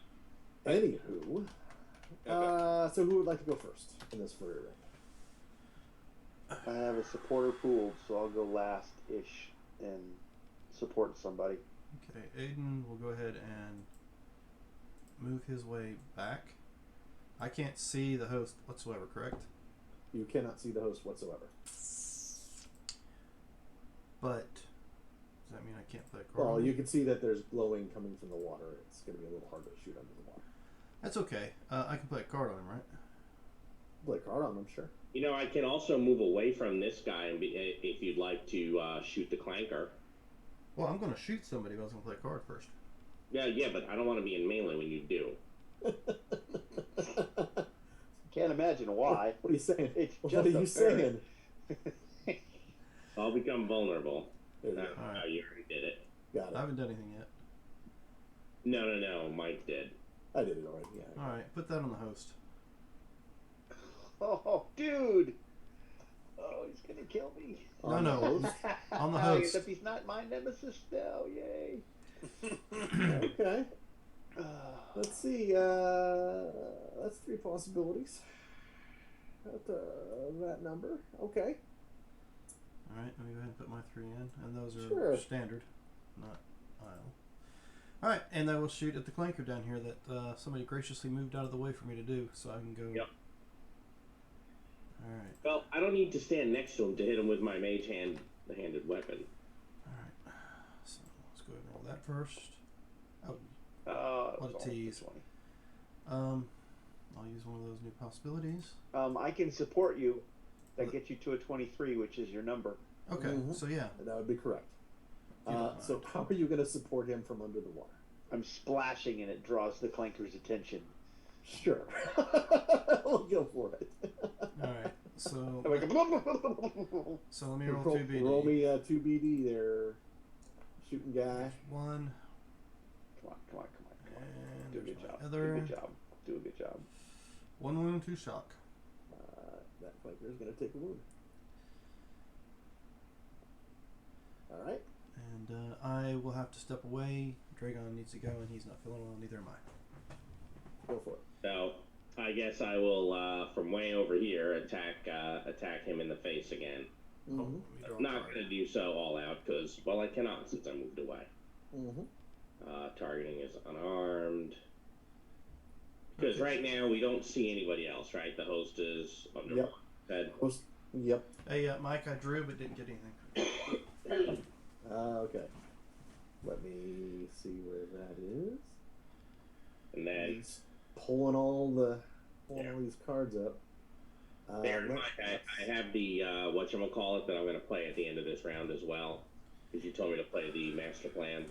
Speaker 2: Anywho,
Speaker 3: Okay.
Speaker 2: so who would like to go first in this flurry ring?
Speaker 5: I have a supporter pooled, so I'll go last-ish and support somebody.
Speaker 1: Okay, Aiden will go ahead and move his way back. I can't see the host whatsoever, correct?
Speaker 2: You cannot see the host whatsoever.
Speaker 1: But does that mean I can't play a card?
Speaker 2: Well,
Speaker 1: on
Speaker 2: you
Speaker 1: it?
Speaker 2: can see that there's glowing coming from the water. It's going to be a little hard to shoot under the water.
Speaker 1: That's okay. I can play a card on him, right?
Speaker 2: Play a card on them, sure.
Speaker 4: You know, I can also move away from this guy and be, if you'd like to shoot the clanker.
Speaker 1: Well, I'm going to shoot somebody, but I was going to play a card first.
Speaker 4: Yeah, but I don't want to be in melee when you do.
Speaker 5: Can't imagine why.
Speaker 2: What are you saying?
Speaker 5: It's
Speaker 2: What
Speaker 5: just
Speaker 2: are you
Speaker 5: a
Speaker 2: saying?
Speaker 4: I'll become vulnerable.
Speaker 2: There you
Speaker 4: No,
Speaker 2: go.
Speaker 1: Alright.
Speaker 4: you already did it.
Speaker 2: Got
Speaker 1: I
Speaker 2: it.
Speaker 1: haven't done anything yet.
Speaker 4: No, Mike did.
Speaker 2: I did it already. Yeah.
Speaker 1: Alright, put that on the host.
Speaker 5: Oh, dude! Oh, he's gonna kill me.
Speaker 2: On
Speaker 1: No,
Speaker 2: the host?
Speaker 1: On the host.
Speaker 5: Except he's not my nemesis now. Yay!
Speaker 2: Okay. Let's see. That's 3 possibilities. That number. Okay.
Speaker 1: Alright, let me go ahead and put my 3 in. And those are
Speaker 2: Sure.
Speaker 1: standard, not aisle. Alright, and I will shoot at the clanker down here that somebody graciously moved out of the way for me to do, so I can go.
Speaker 4: Yep.
Speaker 1: Alright,
Speaker 4: Well, I don't need to stand next to him to hit him with my mage-handed weapon.
Speaker 1: alright. So let's go ahead and roll that first. Oh,
Speaker 5: That
Speaker 1: What
Speaker 5: was
Speaker 1: a
Speaker 5: almost
Speaker 1: tease.
Speaker 5: 20.
Speaker 1: I'll use one of those new possibilities.
Speaker 5: I can support you. That
Speaker 1: Well,
Speaker 5: gets you to a 23, which is your number.
Speaker 1: Okay,
Speaker 2: Mhm.
Speaker 1: so yeah.
Speaker 2: That would be correct.
Speaker 1: You don't
Speaker 2: So
Speaker 1: mind.
Speaker 2: how are you going to support him from under the water?
Speaker 5: I'm splashing and it draws the clanker's attention.
Speaker 2: Sure. We'll go for it.
Speaker 1: Alright, so
Speaker 5: I'm like,
Speaker 1: let me roll 2 BD.
Speaker 2: Roll me 2 BD there, shooting guy.
Speaker 1: 1,
Speaker 5: Come on.
Speaker 1: and
Speaker 5: Do a
Speaker 1: there's
Speaker 5: good
Speaker 1: my
Speaker 5: job.
Speaker 1: other.
Speaker 5: Do a good job.
Speaker 1: 1 wound, 2 shock.
Speaker 2: That flanker is going to take a wound. All right.
Speaker 1: And I will have to step away. Dragon needs to go, and he's not feeling well, neither am I.
Speaker 2: Go for it.
Speaker 4: So, I guess I will, from way over here, attack him in the face again.
Speaker 2: Mm-hmm.
Speaker 1: Let me draw a
Speaker 4: I'm not
Speaker 1: card.
Speaker 4: going to do so all out, because, well, I cannot since I moved away.
Speaker 2: Mm-hmm.
Speaker 4: Targeting is unarmed. Because right now we don't see anybody else, right? The host is under
Speaker 2: Yep.
Speaker 4: head.
Speaker 2: Yep.
Speaker 1: Hey, Mike, I drew but didn't get anything.
Speaker 2: Okay. Let me see where that is.
Speaker 4: And then
Speaker 2: He's pulling all these cards up.
Speaker 4: there, Mike, I have the whatchamacallit that I'm going to play at the end of this round as well. Because you told me to play the master plan.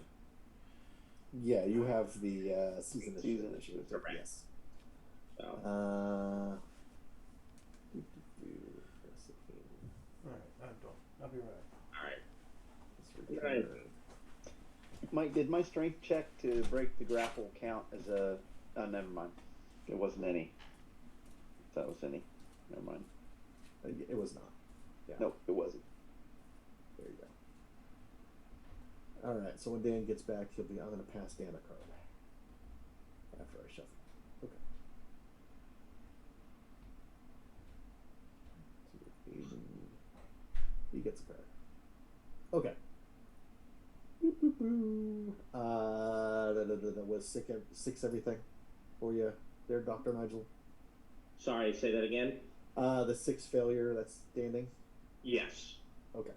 Speaker 2: Yeah, you have the season initiative.
Speaker 4: Correct.
Speaker 2: Yes.
Speaker 4: So,
Speaker 1: Alright, I'm done. I'll be right.
Speaker 4: Right.
Speaker 5: Mike, did my strength check to break the grapple count as a... Oh, never mind. It wasn't any. If that was any. Never mind.
Speaker 2: It was not. Yeah.
Speaker 5: Nope, it wasn't.
Speaker 2: There you go. All right. So when Dan gets back, I'm going to pass Dan a card after I shuffle. Okay. He gets a card. Okay. Boop, boop, boo. That was six everything for you there, Dr. Nigel.
Speaker 4: sorry, say that again?
Speaker 2: The 6 failure that's standing.
Speaker 4: Yes.
Speaker 2: Okay.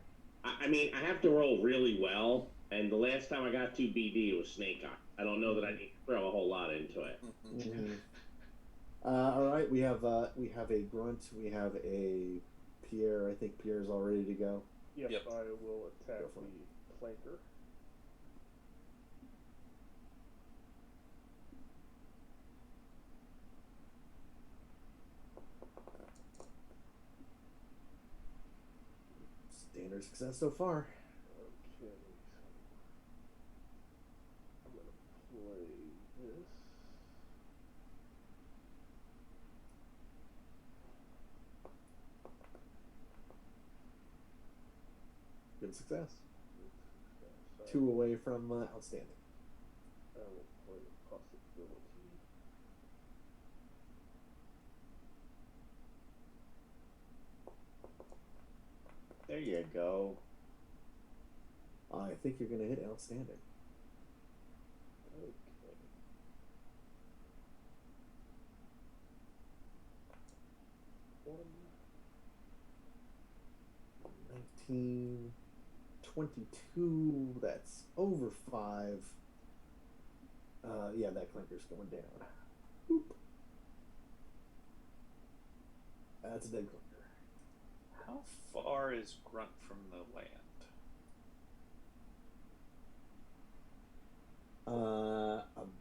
Speaker 4: I mean, I have to roll really well, and the last time I got 2 BD, it was Snake Eye. I don't know that I need to throw a whole lot into it.
Speaker 2: Mm-hmm. All right, we have a grunt. We have a Pierre. I think Pierre's all ready to go.
Speaker 6: Yep,
Speaker 3: Yep.
Speaker 6: I will attack
Speaker 2: Go for
Speaker 6: the flanker.
Speaker 2: Standard success so far.
Speaker 6: Okay, so I'm gonna play this.
Speaker 2: Good success.
Speaker 6: So
Speaker 2: 2 away from outstanding.
Speaker 6: I will play a possibility.
Speaker 5: There you go.
Speaker 2: I think you're going to hit outstanding.
Speaker 6: Okay. One.
Speaker 2: 19, 22. That's over 5. Yeah, that clinker's going down. Boop. That's a dead clinker.
Speaker 3: How far is Grunt from the land?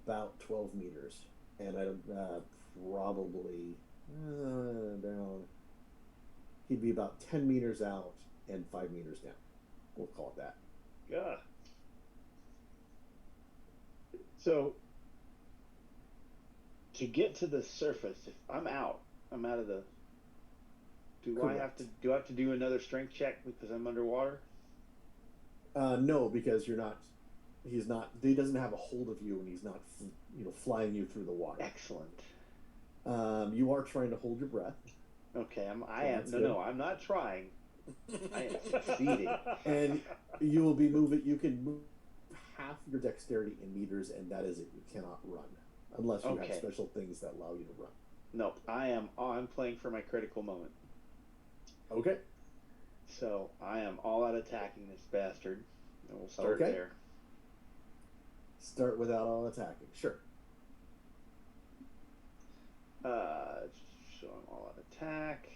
Speaker 2: About 12 meters, and I probably down. He'd be about 10 meters out and 5 meters down. We'll call it that.
Speaker 5: Yeah. So to get to the surface, if I'm out of the. Do I have to do another strength check because I'm underwater?
Speaker 2: No, because you're not. He's not. He doesn't have a hold of you, and he's not, flying you through the water.
Speaker 5: Excellent.
Speaker 2: You are trying to hold your breath.
Speaker 5: Okay, No, I'm not trying. I am succeeding.
Speaker 2: And you will be moving. You can move half your dexterity in meters, and that is it. You cannot run unless you have special things that allow you to run.
Speaker 5: Nope. I'm playing for my critical moment.
Speaker 2: Okay.
Speaker 5: So I am all out attacking this bastard. And we'll start there.
Speaker 2: Start without all attacking. Sure.
Speaker 5: So I'm all out attack.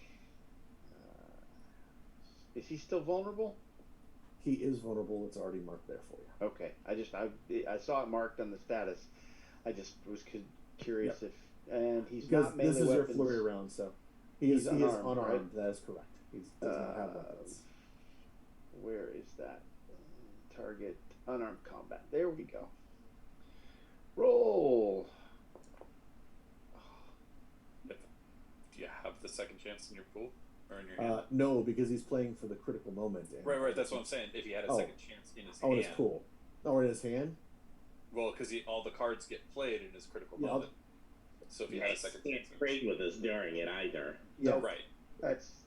Speaker 5: Is he still vulnerable?
Speaker 2: He is vulnerable. It's already marked there for you.
Speaker 5: Okay. I saw it marked on the status. I just was curious if, and he's not melee
Speaker 2: this is
Speaker 5: weapons.
Speaker 2: your flurry round, so he is unarmed.
Speaker 5: Right?
Speaker 2: That is correct. He does not have weapons.
Speaker 5: Where is that? Target unarmed combat. There we go. Roll.
Speaker 3: Do you have the second chance in your pool or in your hand?
Speaker 2: No, because he's playing for the critical moment.
Speaker 3: Right. That's what I'm saying. If he had a second chance in his hand.
Speaker 2: Oh, in his pool. Oh, in his hand?
Speaker 3: Well, because all the cards get played in his critical moment. So if he had a second chance.
Speaker 4: Can't trade with us during it either.
Speaker 2: Yeah.
Speaker 3: No, right.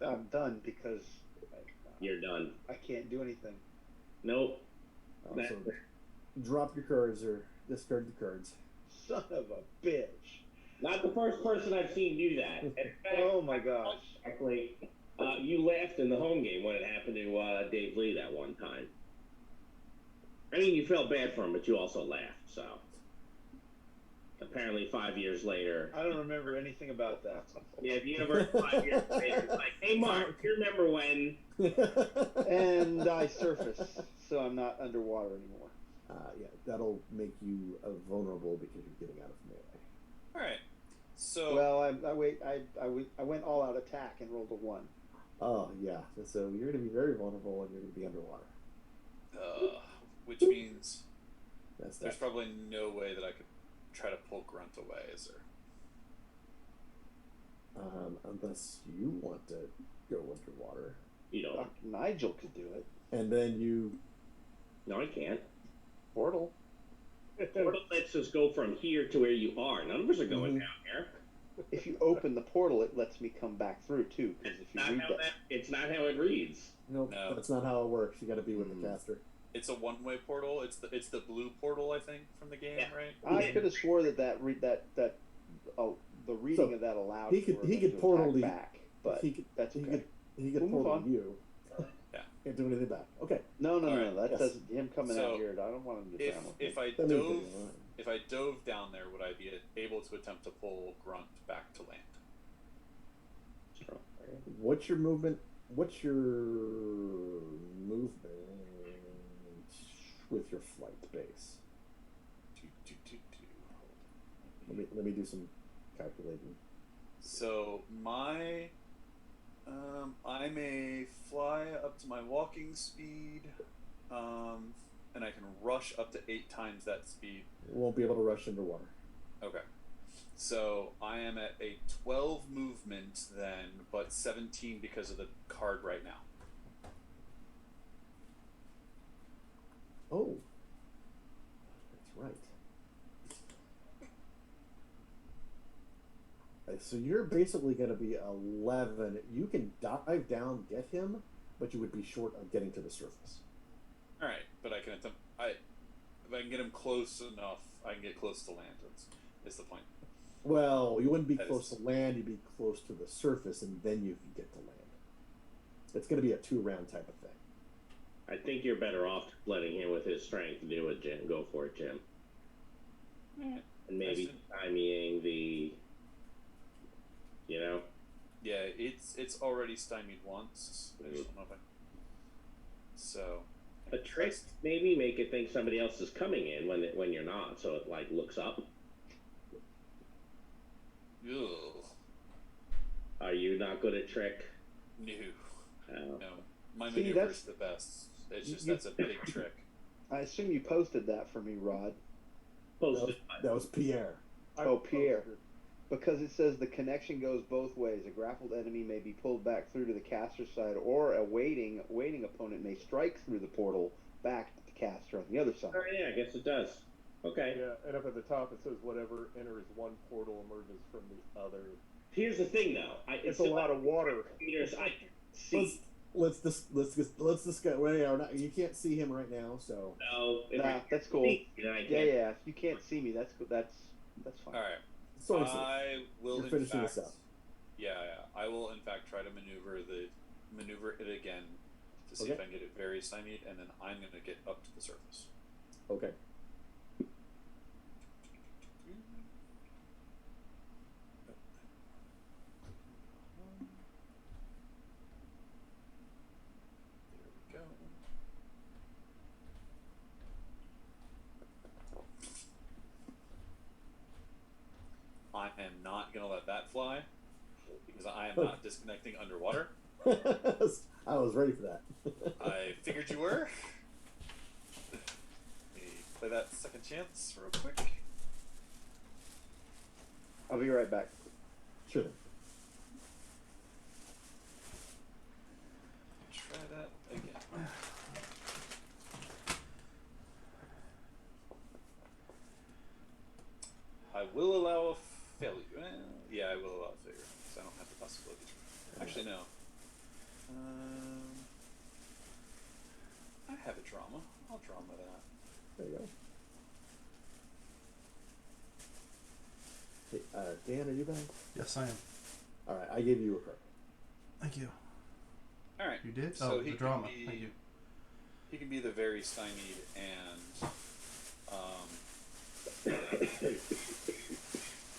Speaker 5: I'm done because
Speaker 4: You're done.
Speaker 5: I can't do anything.
Speaker 4: Nope.
Speaker 2: So drop your cards or discard the cards.
Speaker 5: Son of a bitch.
Speaker 4: Not the first person I've seen do that. In fact,
Speaker 5: Oh my gosh.
Speaker 4: actually, you laughed in the home game when it happened to Dave Lee that one time. I mean, you felt bad for him, but you also laughed, so. Apparently 5 years later.
Speaker 5: I don't remember anything about that.
Speaker 4: Yeah, if you ever 5 years later, it's like, hey Mark, you remember when?
Speaker 5: And I surface, so I'm not underwater anymore.
Speaker 2: Yeah, that'll make you vulnerable because you're getting out of melee.
Speaker 3: All right. So.
Speaker 5: Well, I went all out attack and rolled a 1.
Speaker 2: Oh, yeah. So you're going to be very vulnerable and you're going to be underwater.
Speaker 3: Which means
Speaker 2: There's
Speaker 3: probably no way that I could try to pull Grunt away, is there?
Speaker 2: Unless you want to go underwater.
Speaker 4: You know.
Speaker 5: Nigel could do it.
Speaker 2: And then you...
Speaker 4: No, I can't.
Speaker 5: Portal.
Speaker 4: Portal lets us go from here to where you are. None of us are going down here.
Speaker 5: If you open the portal, it lets me come back through too. Because if you read
Speaker 4: it's not how it reads.
Speaker 2: Nope,
Speaker 3: No.
Speaker 2: That's not how it works. You got to be with the caster.
Speaker 3: It's a one-way portal. It's the blue portal, I think, from the game, right?
Speaker 5: I could have swore that the reading of that allowed
Speaker 2: he could portal the
Speaker 5: back, but that's okay.
Speaker 2: He could
Speaker 5: We'll
Speaker 2: portal you.
Speaker 3: Yeah.
Speaker 2: Can't do anything back. Okay.
Speaker 5: No.
Speaker 3: Right.
Speaker 5: That doesn't. Him coming out here. I don't want him to drown.
Speaker 3: If I dove down there, would I be able to attempt to pull Grunt back to land?
Speaker 2: What's your movement? What's your movement with your flight base? Let me do some calculating.
Speaker 3: So my I may fly up to my walking speed, and I can rush up to 8 times that speed.
Speaker 2: You won't be able to rush underwater.
Speaker 3: Okay. So I am at a 12 movement then, but 17 because of the card right now.
Speaker 2: Oh, that's right. So you're basically going to be 11. You can dive down, get him, but you would be short of getting to the surface.
Speaker 3: All right, but I can attempt. If I can get him close enough, I can get close to land. Is the point.
Speaker 2: Well, you wouldn't be
Speaker 3: That
Speaker 2: close
Speaker 3: is-
Speaker 2: to land. You'd be close to the surface, and then you can get to land. It's going to be a 2-round type of thing.
Speaker 4: I think you're better off letting him with his strength do it, Jim. Go for it, Jim.
Speaker 3: Eh,
Speaker 4: And maybe stymieing the, you know.
Speaker 3: Yeah, it's already stymied once. I just don't know if I... So
Speaker 4: A trick, maybe make it think somebody else is coming in when you're not, so it like looks up.
Speaker 3: ugh,
Speaker 4: Are you not good at trick?
Speaker 3: no,
Speaker 4: Oh.
Speaker 3: no. My
Speaker 5: See,
Speaker 3: maneuver
Speaker 5: that's-
Speaker 3: is the best. It's just
Speaker 5: you-
Speaker 3: that's a big trick.
Speaker 5: I assume you posted that for me, Rod,
Speaker 2: That was Pierre.
Speaker 5: Oh, Pierre. because it says the connection goes both ways. A grappled enemy may be pulled back through to the caster side, or a waiting opponent may strike through the portal back to the caster on the other side.
Speaker 4: Oh yeah, I guess it does. Okay.
Speaker 6: Yeah, and up at the top it says whatever enters one portal emerges from the other.
Speaker 4: Here's the thing, though.
Speaker 6: It's a lot of water.
Speaker 4: Meters I can see.
Speaker 2: Let's discuss. Well, you can't see him right now, so
Speaker 4: So if
Speaker 5: Nah,
Speaker 4: I
Speaker 5: that's cool.
Speaker 4: see, then I
Speaker 5: Yeah,
Speaker 4: can't.
Speaker 5: yeah. If you can't see me, that's fine.
Speaker 3: All right.
Speaker 2: sorry. Sir.
Speaker 3: I will.
Speaker 2: You're
Speaker 3: in
Speaker 2: finishing
Speaker 3: fact,
Speaker 2: this up.
Speaker 3: Yeah, I will in fact try to maneuver it again to see if
Speaker 2: Okay.
Speaker 3: I can get it very stymied, and then I'm going to get up to the surface.
Speaker 2: Okay.
Speaker 3: There we go. I am not going to let that fly because I am not disconnecting underwater.
Speaker 2: I was ready for that.
Speaker 3: I figured you were. Let me play that second chance real quick.
Speaker 5: I'll be right back.
Speaker 2: Sure. Thing.
Speaker 3: Try that again. I will allow a failure. Yeah, I will allow a failure because I don't have the possibility. Actually, no. I have a drama. I'll drama that.
Speaker 2: There you go. Hey, Dan, are you back?
Speaker 1: Yes, I am.
Speaker 2: All right, I gave you a card.
Speaker 1: Thank you.
Speaker 3: All right.
Speaker 1: You did?
Speaker 3: So
Speaker 1: Oh,
Speaker 3: he
Speaker 1: the
Speaker 3: can
Speaker 1: drama.
Speaker 3: be-
Speaker 1: Thank you.
Speaker 3: He can be the very stymied and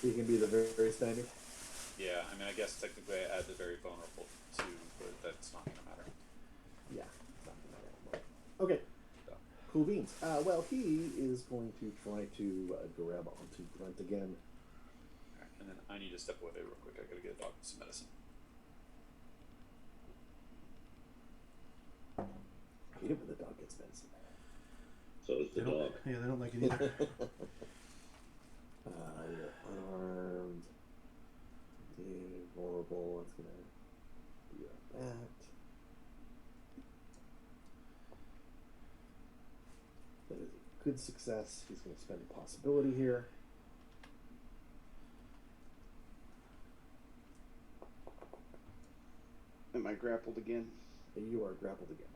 Speaker 2: He can be the very, very stymied.
Speaker 3: yeah. I mean, I guess technically I add the very vulnerable too, but that's not gonna matter.
Speaker 2: Yeah. it's not gonna matter. Okay.
Speaker 3: So.
Speaker 2: Cool beans. Well, he is going to try to grab onto Grunt again.
Speaker 3: Alright, and then I need to step away real quick. I gotta get a dog some medicine.
Speaker 2: I hate it when the dog gets medicine.
Speaker 4: So is the
Speaker 1: They don't,
Speaker 4: dog.
Speaker 1: yeah, they don't like it either.
Speaker 2: You're unarmed. Vulnerable. It's gonna be like that. That is a good success. He's going to spend a possibility here.
Speaker 5: Am I grappled again?
Speaker 2: And you are grappled again.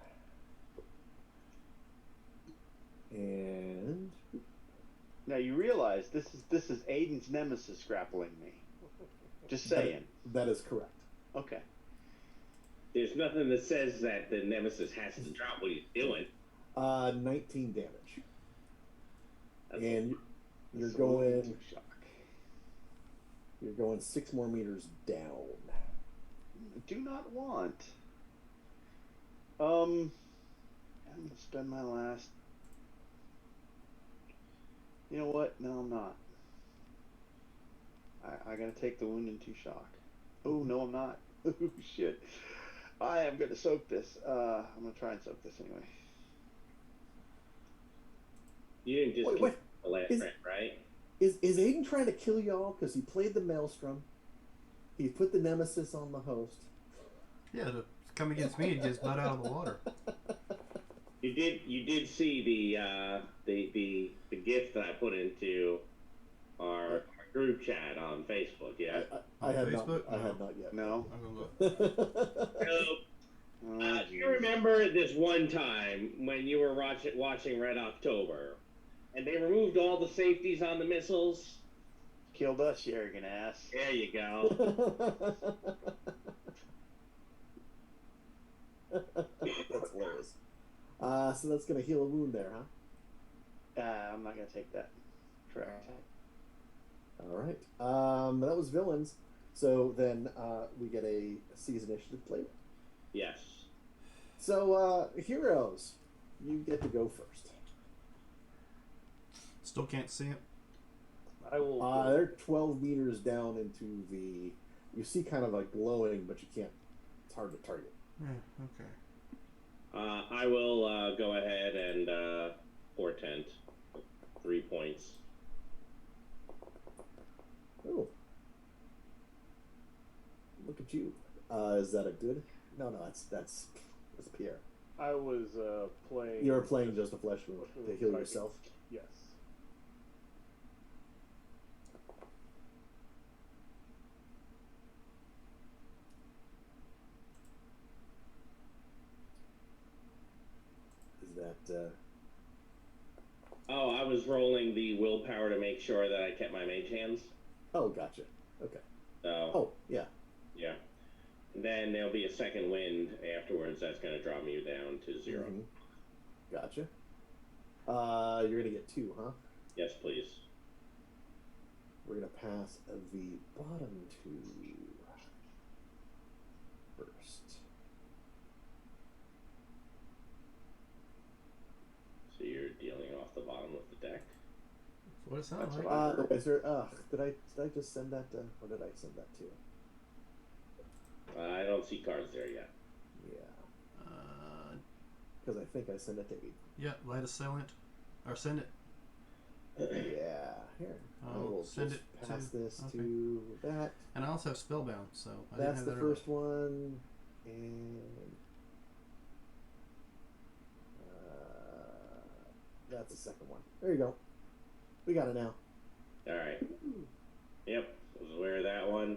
Speaker 2: And
Speaker 5: Now you realize this is Aiden's nemesis grappling me. Just saying.
Speaker 2: that is correct.
Speaker 5: Okay.
Speaker 4: There's nothing that says that the nemesis has to drop what he's doing.
Speaker 2: 19 damage.
Speaker 4: That's
Speaker 2: And you're
Speaker 5: So,
Speaker 2: going
Speaker 5: shock.
Speaker 2: 6 more meters down.
Speaker 5: Do not want. I'm gonna spend my last. You know what? No, I'm not. I gotta take the wound into shock. Oh no, I'm not. Oh shit! I am gonna soak this. I'm gonna try and soak this anyway.
Speaker 4: You didn't just
Speaker 2: Wait,
Speaker 4: kill the last
Speaker 2: Is-
Speaker 4: friend, right?
Speaker 2: Is Aiden trying to kill y'all because he played the Maelstrom? He put the nemesis on the host.
Speaker 1: Yeah, to come against me and just butt out of the water.
Speaker 4: You did see the gift that I put into our group chat on Facebook, yeah.
Speaker 2: I had
Speaker 1: Facebook?
Speaker 2: not. I had not yet.
Speaker 5: No.
Speaker 1: I'm gonna look.
Speaker 4: So,
Speaker 5: Oh,
Speaker 4: do you remember this one time when you were watching Red October, And they removed all the safeties on the missiles.
Speaker 5: Killed us, you arrogant ass.
Speaker 4: There you go.
Speaker 2: That's hilarious. So that's gonna heal a wound there, huh?
Speaker 5: I'm not gonna take that. Correct.
Speaker 2: All right. That was villains. So then we get a C's initiative played.
Speaker 4: Yes.
Speaker 2: So heroes, you get to go first.
Speaker 1: Still can't see it.
Speaker 6: I will.
Speaker 2: They're 12 meters down into the. You see kind of like glowing, but you can't. It's hard to target.
Speaker 1: Yeah, okay.
Speaker 4: I will go ahead and portent 3 points.
Speaker 2: Oh. Look at you. Is that a good? No, that's Pierre.
Speaker 6: I was playing.
Speaker 2: You're playing just a flesh wound to heal yourself.
Speaker 6: Yes.
Speaker 2: Is that?
Speaker 4: Oh, I was rolling the willpower to make sure that I kept my mage hands.
Speaker 2: Oh, gotcha. Okay.
Speaker 4: So.
Speaker 2: Oh, yeah.
Speaker 4: Yeah. And then there'll be a second wind afterwards. That's going to drop me down to 0.
Speaker 2: Mm-hmm. Gotcha. You're gonna get 2, huh?
Speaker 4: Yes, please.
Speaker 2: We're gonna pass the bottom 2 first.
Speaker 4: So you're dealing off the bottom of the deck.
Speaker 1: That's what it sounds
Speaker 5: That's
Speaker 1: like.
Speaker 5: what
Speaker 2: Is there? Did I just send that? Or did I send that to?
Speaker 4: I don't see cards there yet.
Speaker 2: Yeah. Because I think I sent it to 8.
Speaker 1: Yeah, light assailant. Or send it.
Speaker 2: Yeah. Here. I will
Speaker 1: send
Speaker 2: just
Speaker 1: it
Speaker 2: pass
Speaker 1: to-
Speaker 2: this
Speaker 1: okay.
Speaker 2: to that.
Speaker 1: And I also have spellbound, so I didn't
Speaker 2: That's
Speaker 1: have
Speaker 2: the
Speaker 1: that
Speaker 2: first one, and that's the second one. There you go. We got it now.
Speaker 4: All right. Yep. I was aware of that one.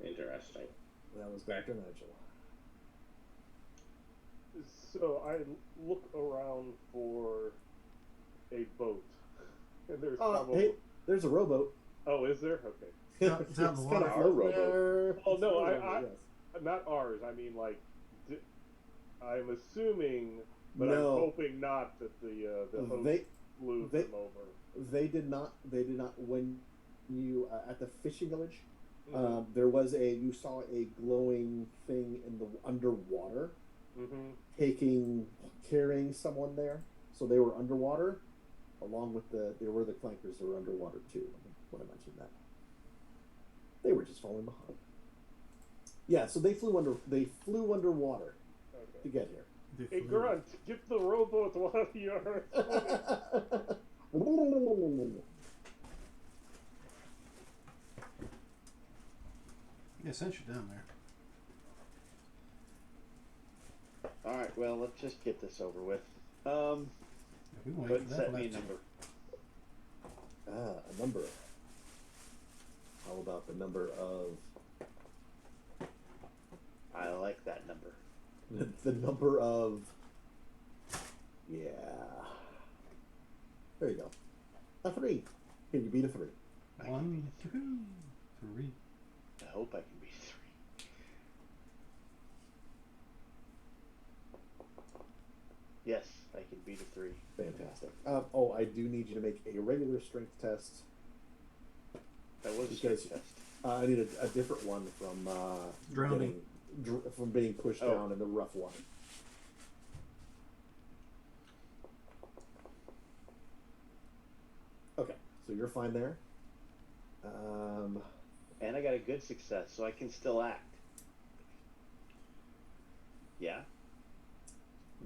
Speaker 4: Interesting.
Speaker 2: That was Dr. Nigel.
Speaker 6: So I look around for a boat, and there's probably.
Speaker 2: Hey, there's a rowboat.
Speaker 6: Oh, is there? Okay.
Speaker 1: It's out in the
Speaker 2: kind of
Speaker 5: water.
Speaker 2: floating there.
Speaker 6: Oh, no,
Speaker 2: It's
Speaker 6: I-
Speaker 2: yes.
Speaker 6: Not ours. I mean, like, I'm assuming, but
Speaker 2: No.
Speaker 6: I'm hoping not that the host
Speaker 2: They
Speaker 6: flew
Speaker 2: they-
Speaker 6: them over.
Speaker 2: they did not when you at the fishing village.
Speaker 6: Mm-hmm.
Speaker 2: There was you saw a glowing thing in the underwater, carrying someone there. So they were underwater, along with there were the flankers that were underwater too. When I mentioned that, they were just falling behind. Yeah, so they flew underwater
Speaker 6: Okay.
Speaker 2: to get here.
Speaker 6: Hey, Grunt, get the rowboat while you're.
Speaker 1: Yeah, sent you down there.
Speaker 5: All right. Well, let's just get this over with.
Speaker 1: Yeah, we won't
Speaker 5: Go
Speaker 1: wait
Speaker 5: ahead
Speaker 1: for
Speaker 5: and
Speaker 1: that
Speaker 5: set me a
Speaker 1: left.
Speaker 5: number.
Speaker 2: A number. How about the number of
Speaker 5: I like that number.
Speaker 2: the number of? Yeah. There you go. A 3. Can you beat a 3?
Speaker 1: 1, 2, 3.
Speaker 5: I hope I can be 3. Yes, I can beat a 3.
Speaker 2: Fantastic. I do need you to make a regular strength test.
Speaker 5: That was a
Speaker 2: Because-
Speaker 5: strength test.
Speaker 2: I need a different one from
Speaker 1: Drowning.
Speaker 2: from being pushed
Speaker 5: Oh.
Speaker 2: down in the rough water. Okay, so you're fine there.
Speaker 5: And I got a good success, so I can still act. Yeah?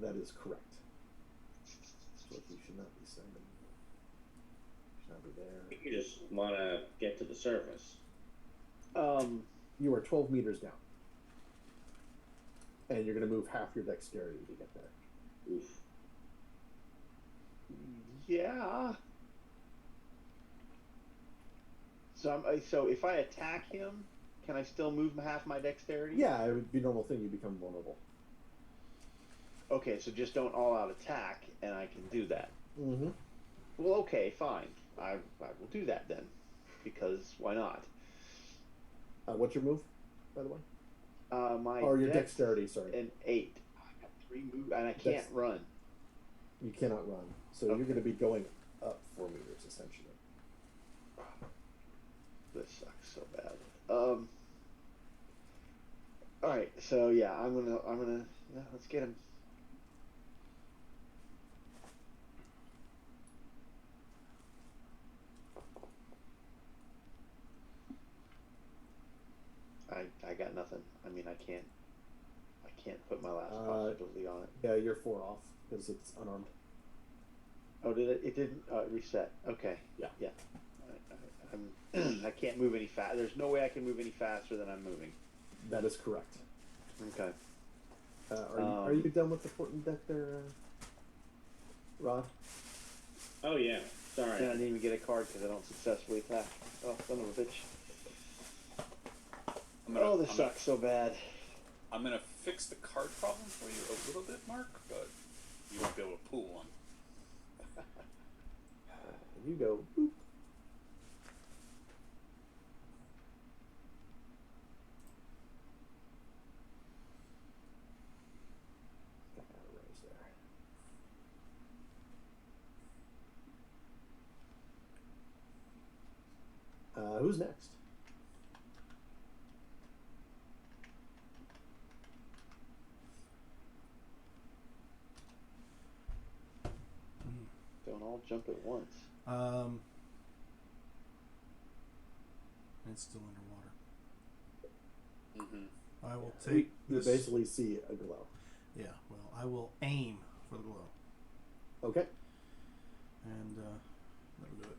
Speaker 2: That is correct. So you should not be sending. Should not be there.
Speaker 4: You just want to get to the surface.
Speaker 2: You are 12 meters down. And you're going to move half your dexterity to get there.
Speaker 4: Oof.
Speaker 5: Yeah. So if I attack him, can I still move half my dexterity?
Speaker 2: Yeah, it would be a normal thing. You become vulnerable.
Speaker 5: Okay, so just don't all-out attack, and I can do that.
Speaker 2: Mm-hmm.
Speaker 5: Well, okay, fine. I will do that then, because why not?
Speaker 2: What's your move, by the way?
Speaker 5: My
Speaker 2: Or your
Speaker 5: dex
Speaker 2: dexterity, sorry.
Speaker 5: an 8. I got 3 moves, and I can't run.
Speaker 2: You cannot run. So
Speaker 5: Okay.
Speaker 2: you're going to be going up 4 meters, essentially.
Speaker 5: This sucks so bad. All right, so yeah, I'm gonna yeah, let's get him. I got nothing. I mean, I can't put my last possibility on it.
Speaker 2: Yeah, you're 4 off because it's unarmed.
Speaker 5: Oh, did it? It didn't reset. Okay.
Speaker 2: Yeah.
Speaker 5: Yeah. I can't move any fast. There's no way I can move any faster than I'm moving.
Speaker 2: That is correct.
Speaker 5: Okay.
Speaker 2: Are you done with the Fortin deck there, Rod?
Speaker 4: Oh yeah. Sorry.
Speaker 5: I didn't even get a card because I don't successfully attack. Oh, son of a bitch. This sucks so bad.
Speaker 3: I'm gonna fix the card problem for you a little bit, Mark, but you won't be able to pull one.
Speaker 2: You go. Boop. Got out of range there. Who's next?
Speaker 5: Don't all jump at once.
Speaker 1: It's still underwater.
Speaker 3: Mm-hmm.
Speaker 1: I will take
Speaker 2: You
Speaker 1: this.
Speaker 2: basically see a glow.
Speaker 1: Yeah, well, I will aim for the glow.
Speaker 2: Okay.
Speaker 1: And that'll do it.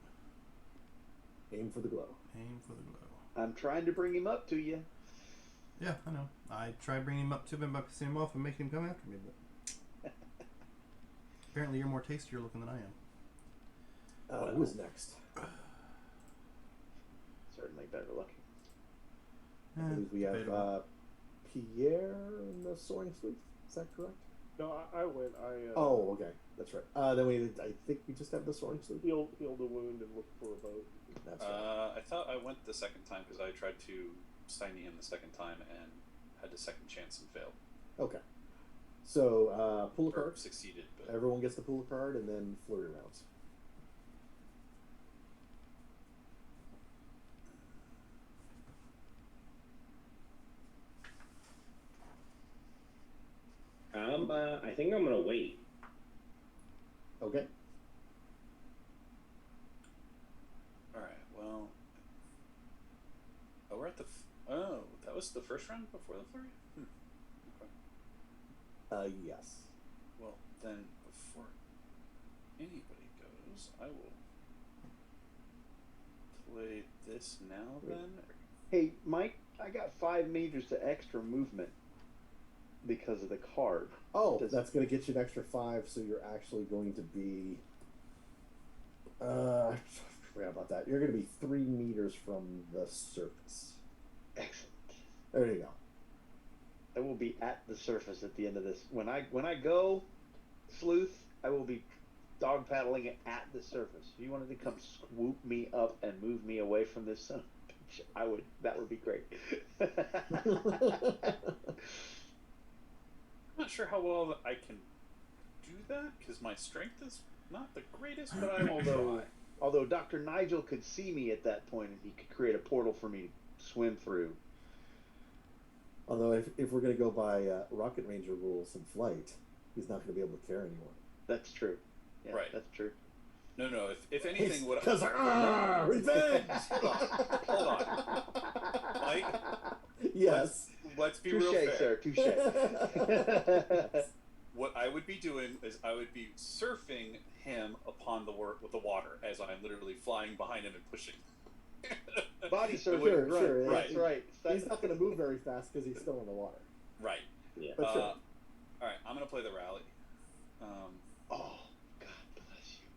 Speaker 2: Aim for the glow.
Speaker 1: Aim for the glow.
Speaker 5: I'm trying to bring him up to you.
Speaker 1: Yeah, I know. I tried bringing him up to him by pissing him off and making him come after me, but apparently you're more tastier looking than I am.
Speaker 2: Who's next?
Speaker 5: Certainly better looking.
Speaker 2: I believe we have Pierre in the soaring sleuth. Is that correct?
Speaker 6: No, I went.
Speaker 2: Oh, okay. That's right. Then I think we just have the soaring sleuth.
Speaker 6: healed a wound and looked for a boat.
Speaker 2: That's right.
Speaker 3: I thought I went the second time because I tried to stymie him the second time and had a second chance and failed.
Speaker 2: Okay. So, pull a
Speaker 3: Or
Speaker 2: card.
Speaker 3: succeeded, but
Speaker 2: Everyone gets to pull a card and then flurry rounds.
Speaker 4: I think I'm gonna wait.
Speaker 2: Okay.
Speaker 3: alright, well. Oh, we're at the. That was the first round before the flurry? Okay.
Speaker 2: Yes.
Speaker 3: Well, then, before anybody goes, I will play this now then.
Speaker 5: Hey, Mike, I got 5 meters to extra movement because of the card.
Speaker 2: Oh, that's going to get you an extra 5, so you're actually going to be... I forgot about that. You're going to be 3 meters from the surface.
Speaker 5: Excellent.
Speaker 2: There you go.
Speaker 5: I will be at the surface at the end of this. When I go sleuth, I will be dog paddling it at the surface. If you wanted to come swoop me up and move me away from this son of a bitch, that would be great.
Speaker 3: I'm not sure how well I can do that because my strength is not the greatest, but I will try.
Speaker 5: Although Dr. Nigel could see me at that point and he could create a portal for me to swim through.
Speaker 2: Although if we're going to go by Rocket Ranger rules in flight, he's not going to be able to carry anyone.
Speaker 5: That's true. Yeah,
Speaker 3: Right.
Speaker 5: That's true.
Speaker 3: No. If anything, what
Speaker 2: Because revenge!
Speaker 3: Hold on. Mike?
Speaker 2: Yes.
Speaker 3: Let's be
Speaker 5: Touche,
Speaker 3: real fair.
Speaker 5: sir. Touche.
Speaker 3: What I would be doing is I would be surfing him upon the water as I'm literally flying behind him and pushing.
Speaker 5: Body surfing.
Speaker 2: Sure,
Speaker 5: right,
Speaker 2: sure.
Speaker 3: right.
Speaker 5: That's right.
Speaker 2: He's not going to move very fast because he's still in the water.
Speaker 3: Right.
Speaker 4: Yeah.
Speaker 2: But sure.
Speaker 3: All right, I'm gonna play the rally.
Speaker 5: Oh, God bless you.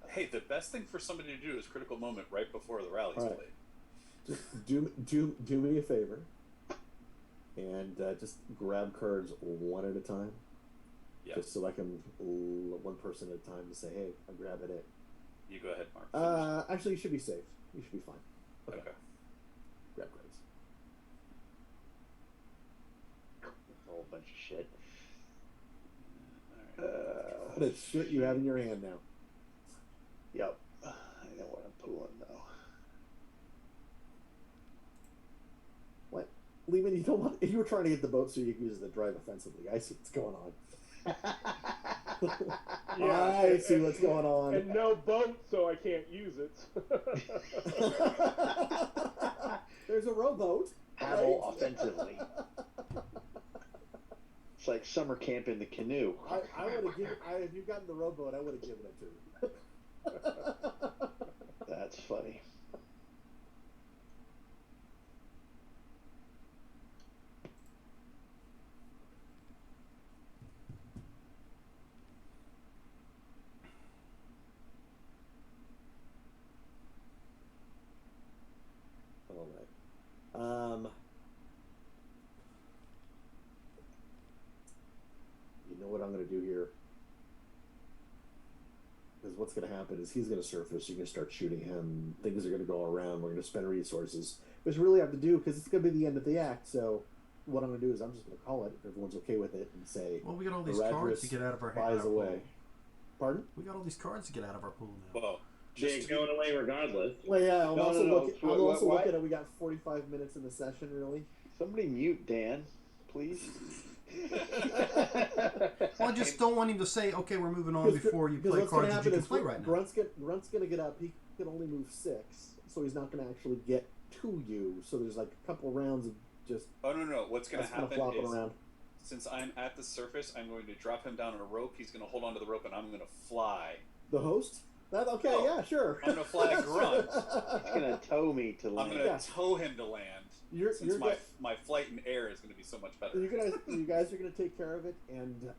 Speaker 3: Hey, the best thing for somebody to do is critical moment right before the rally's
Speaker 2: All right.
Speaker 3: played.
Speaker 2: Just do me a favor, and just grab cards one at a time.
Speaker 3: Yeah.
Speaker 2: Just so I can one person at a time to say, hey, I'm grabbing it.
Speaker 3: You go ahead, Mark.
Speaker 2: Actually, you should be safe. You should be fine.
Speaker 3: Okay.
Speaker 2: Grab Graves.
Speaker 5: That's a whole bunch of shit.
Speaker 3: All right.
Speaker 2: What a shit you have in your hand now.
Speaker 5: Yep. I know what I'm pulling though.
Speaker 2: What? Lehman, you don't want. You were trying to get the boat so you can use the drive offensively. I see what's going on. I see what's going on.
Speaker 6: And no boat, so I can't use it.
Speaker 2: There's a rowboat.
Speaker 5: Paddle offensively. It's like summer camp in the canoe.
Speaker 2: I would have given. If you gotten the rowboat, I would have given it to you.
Speaker 5: That's funny.
Speaker 2: All right. You know what I'm going to do here? Because what's going to happen is he's going to surface. You're going to start shooting him. Things are going to go around. We're going to spend resources, which we really have to do because it's going to be the end of the act. So what I'm going to do is I'm just going to call it if everyone's okay with it and say,
Speaker 1: Well, we got all these cards to get out of our
Speaker 2: flies
Speaker 1: pool.
Speaker 2: away. Pardon?
Speaker 1: We got all these cards to get out of our pool now.
Speaker 3: Well,
Speaker 4: They're
Speaker 3: just
Speaker 4: going away regardless.
Speaker 2: Well, yeah. I'm
Speaker 5: No,
Speaker 2: also,
Speaker 5: no, no.
Speaker 2: looking, I'm
Speaker 5: What-
Speaker 2: also
Speaker 5: what-
Speaker 2: looking at we got 45 minutes in the session, really.
Speaker 5: Somebody mute Dan, please.
Speaker 1: Well, I just don't want him to say, okay, we're moving on before you play
Speaker 2: what's gonna
Speaker 1: cards that you
Speaker 2: happen
Speaker 1: can
Speaker 2: is
Speaker 1: play right now.
Speaker 2: Grunt's gonna get up. He can only move 6, so he's not gonna actually get to you. So there's like a couple rounds of just.
Speaker 3: Oh no! What's going to
Speaker 2: That's kind of
Speaker 3: happen
Speaker 2: flopping
Speaker 3: is,
Speaker 2: around.
Speaker 3: since I'm at the surface, I'm going to drop him down on a rope. He's going to hold onto the rope, and I'm going to fly.
Speaker 2: The host? That okay?
Speaker 3: Oh,
Speaker 2: yeah, sure.
Speaker 3: I'm gonna fly a grunt.
Speaker 5: He's gonna tow me to
Speaker 3: I'm
Speaker 5: land.
Speaker 3: going to
Speaker 2: Yeah.
Speaker 3: tow him to land. Since my flight in air is going to be so much better.
Speaker 2: You guys are gonna take care of it, and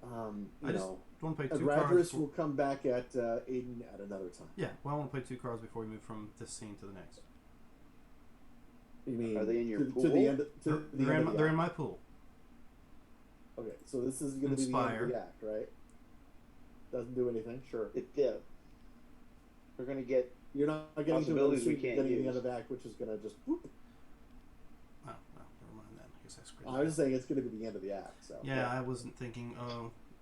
Speaker 1: I just want to play 2
Speaker 2: Radris
Speaker 1: cards.
Speaker 2: will come back at Aiden at another time.
Speaker 1: Yeah, well, I want to play 2 cards before we move from this scene to the next.
Speaker 2: You mean
Speaker 5: Are they in your
Speaker 2: to
Speaker 5: pool?
Speaker 2: the end? To the
Speaker 1: They're
Speaker 2: end
Speaker 1: in,
Speaker 2: of the
Speaker 1: they're
Speaker 2: act.
Speaker 1: in my pool.
Speaker 2: Okay, so this is gonna be the end
Speaker 1: Inspire.
Speaker 2: of the act, right? Doesn't do anything. Sure.
Speaker 5: We're gonna get.
Speaker 2: You're not getting to
Speaker 5: Possibilities we
Speaker 2: the
Speaker 5: can't
Speaker 2: getting to the
Speaker 5: use.
Speaker 2: end of the act, which is gonna just. Whoop.
Speaker 1: Oh, well, never mind then. I guess I screwed
Speaker 2: I
Speaker 1: that
Speaker 2: was
Speaker 1: up.
Speaker 2: just saying it's going to be the end of the act. So
Speaker 1: Yeah, I wasn't thinking,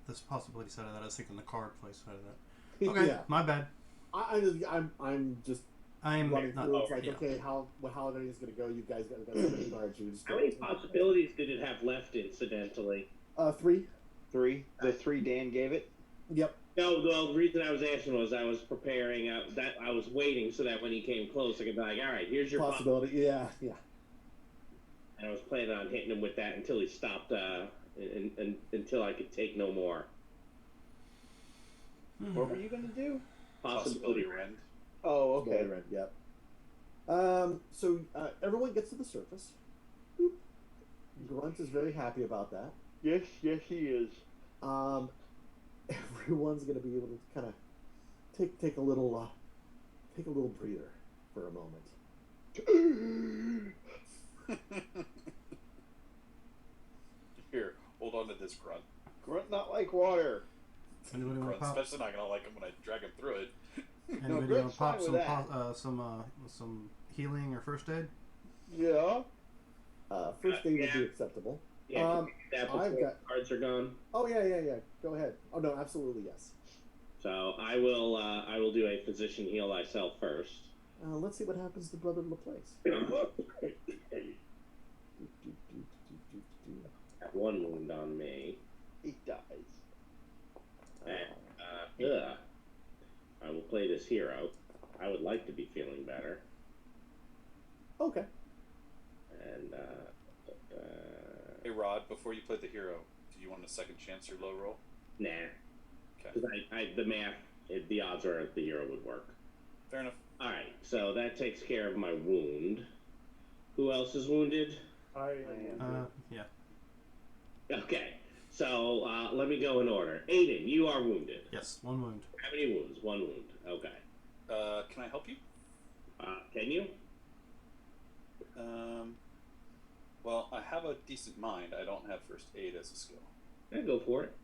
Speaker 1: this possibility side of that. I was thinking the card play side of that. Okay,
Speaker 2: yeah.
Speaker 1: my bad.
Speaker 2: I'm just
Speaker 1: I'm
Speaker 2: running
Speaker 1: not.
Speaker 2: through. It's like
Speaker 1: yeah.
Speaker 2: okay, how everything is going to go. You guys got so many cards. You just
Speaker 4: How many possibilities did it have left, incidentally?
Speaker 2: 3.
Speaker 5: 3. The 3 Dan gave it.
Speaker 2: Yep.
Speaker 4: No, the reason I was asking was I was preparing, that I was waiting so that when he came close, I could be like, all right, here's your
Speaker 2: Possibility. Yeah.
Speaker 4: And I was planning on hitting him with that until he stopped, until I could take no more.
Speaker 5: What were you gonna do?
Speaker 4: Possibility
Speaker 3: rend.
Speaker 5: Oh, okay.
Speaker 2: Possibility rend, yep. So everyone gets to the surface. Boop. Grunt is very happy about that.
Speaker 5: Yes, he is.
Speaker 2: Everyone's going to be able to kind of take a little breather for a moment.
Speaker 3: Here, hold on to this grunt.
Speaker 5: Grunt not like water.
Speaker 1: Anybody want to
Speaker 3: Grunt's
Speaker 1: pop?
Speaker 3: especially not going to like him when I drag him through it.
Speaker 1: Anybody want
Speaker 5: Grunt's
Speaker 1: to pop
Speaker 5: fine with
Speaker 1: some healing or first aid?
Speaker 5: Yeah.
Speaker 2: First aid would
Speaker 4: yeah.
Speaker 2: be acceptable.
Speaker 4: Yeah, that before
Speaker 2: I've got-
Speaker 4: cards are gone.
Speaker 2: Oh yeah. Go ahead. Oh no, absolutely yes.
Speaker 4: So I will do a physician heal myself first.
Speaker 2: Let's see what happens to Brother Laplace.
Speaker 4: Got 1 wound on me.
Speaker 5: He dies.
Speaker 4: And, I will play this hero. I would like to be feeling better.
Speaker 2: Okay.
Speaker 4: And
Speaker 3: Hey Rod, before you play the hero, do you want a second chance or low roll?
Speaker 4: nah,
Speaker 3: Okay.
Speaker 4: because the math, the odds are the hero would work.
Speaker 3: Fair enough.
Speaker 4: All right, so that takes care of my wound. Who else is wounded?
Speaker 6: I am.
Speaker 1: Yeah.
Speaker 4: Okay, so let me go in order. Aiden, you are wounded.
Speaker 1: Yes, 1 wound.
Speaker 4: How many wounds? 1 wound. Okay.
Speaker 3: Can I help you?
Speaker 4: Can you?
Speaker 3: Well, I have a decent mind. I don't have first aid as a skill.
Speaker 4: Yeah, go for it.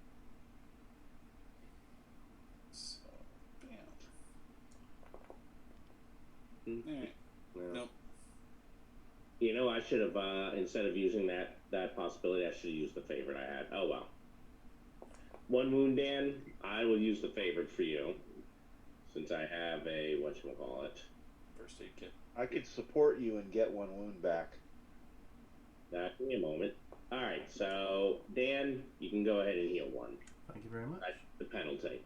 Speaker 3: Nope.
Speaker 4: You know, I should have instead of using that possibility, I should have used the favorite I had. Oh well. One wound, Dan. I will use the favorite for you, since I have a whatchamacallit.
Speaker 3: First aid kit.
Speaker 5: I could support you and get one wound back.
Speaker 4: Give me a moment. All right, so Dan, you can go ahead and heal one.
Speaker 1: Thank you very much.
Speaker 4: That's the penalty.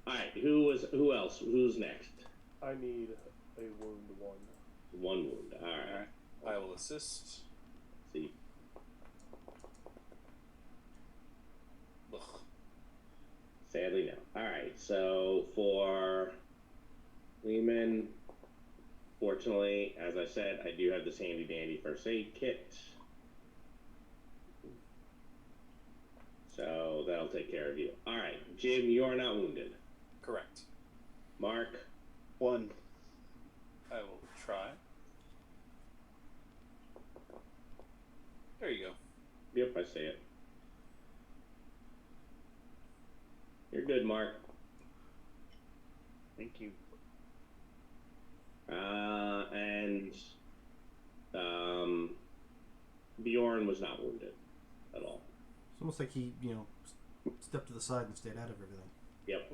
Speaker 4: All right, who else? Who's next?
Speaker 6: I need a wound 1.
Speaker 4: One wound. All right.
Speaker 3: I will assist.
Speaker 4: See.
Speaker 3: Ugh.
Speaker 4: Sadly, no. All right, so for Lehman, fortunately, as I said, I do have this handy dandy first aid kit. So that'll take care of you. All right, Jim, you are not wounded.
Speaker 3: Correct.
Speaker 4: Mark?
Speaker 5: 1.
Speaker 3: I will try. There you go.
Speaker 4: Yep, I see it. You're good, Mark.
Speaker 5: Thank you.
Speaker 4: And Bjorn was not wounded at all.
Speaker 1: It's almost like he, stepped to the side and stayed out of everything.
Speaker 4: Yep.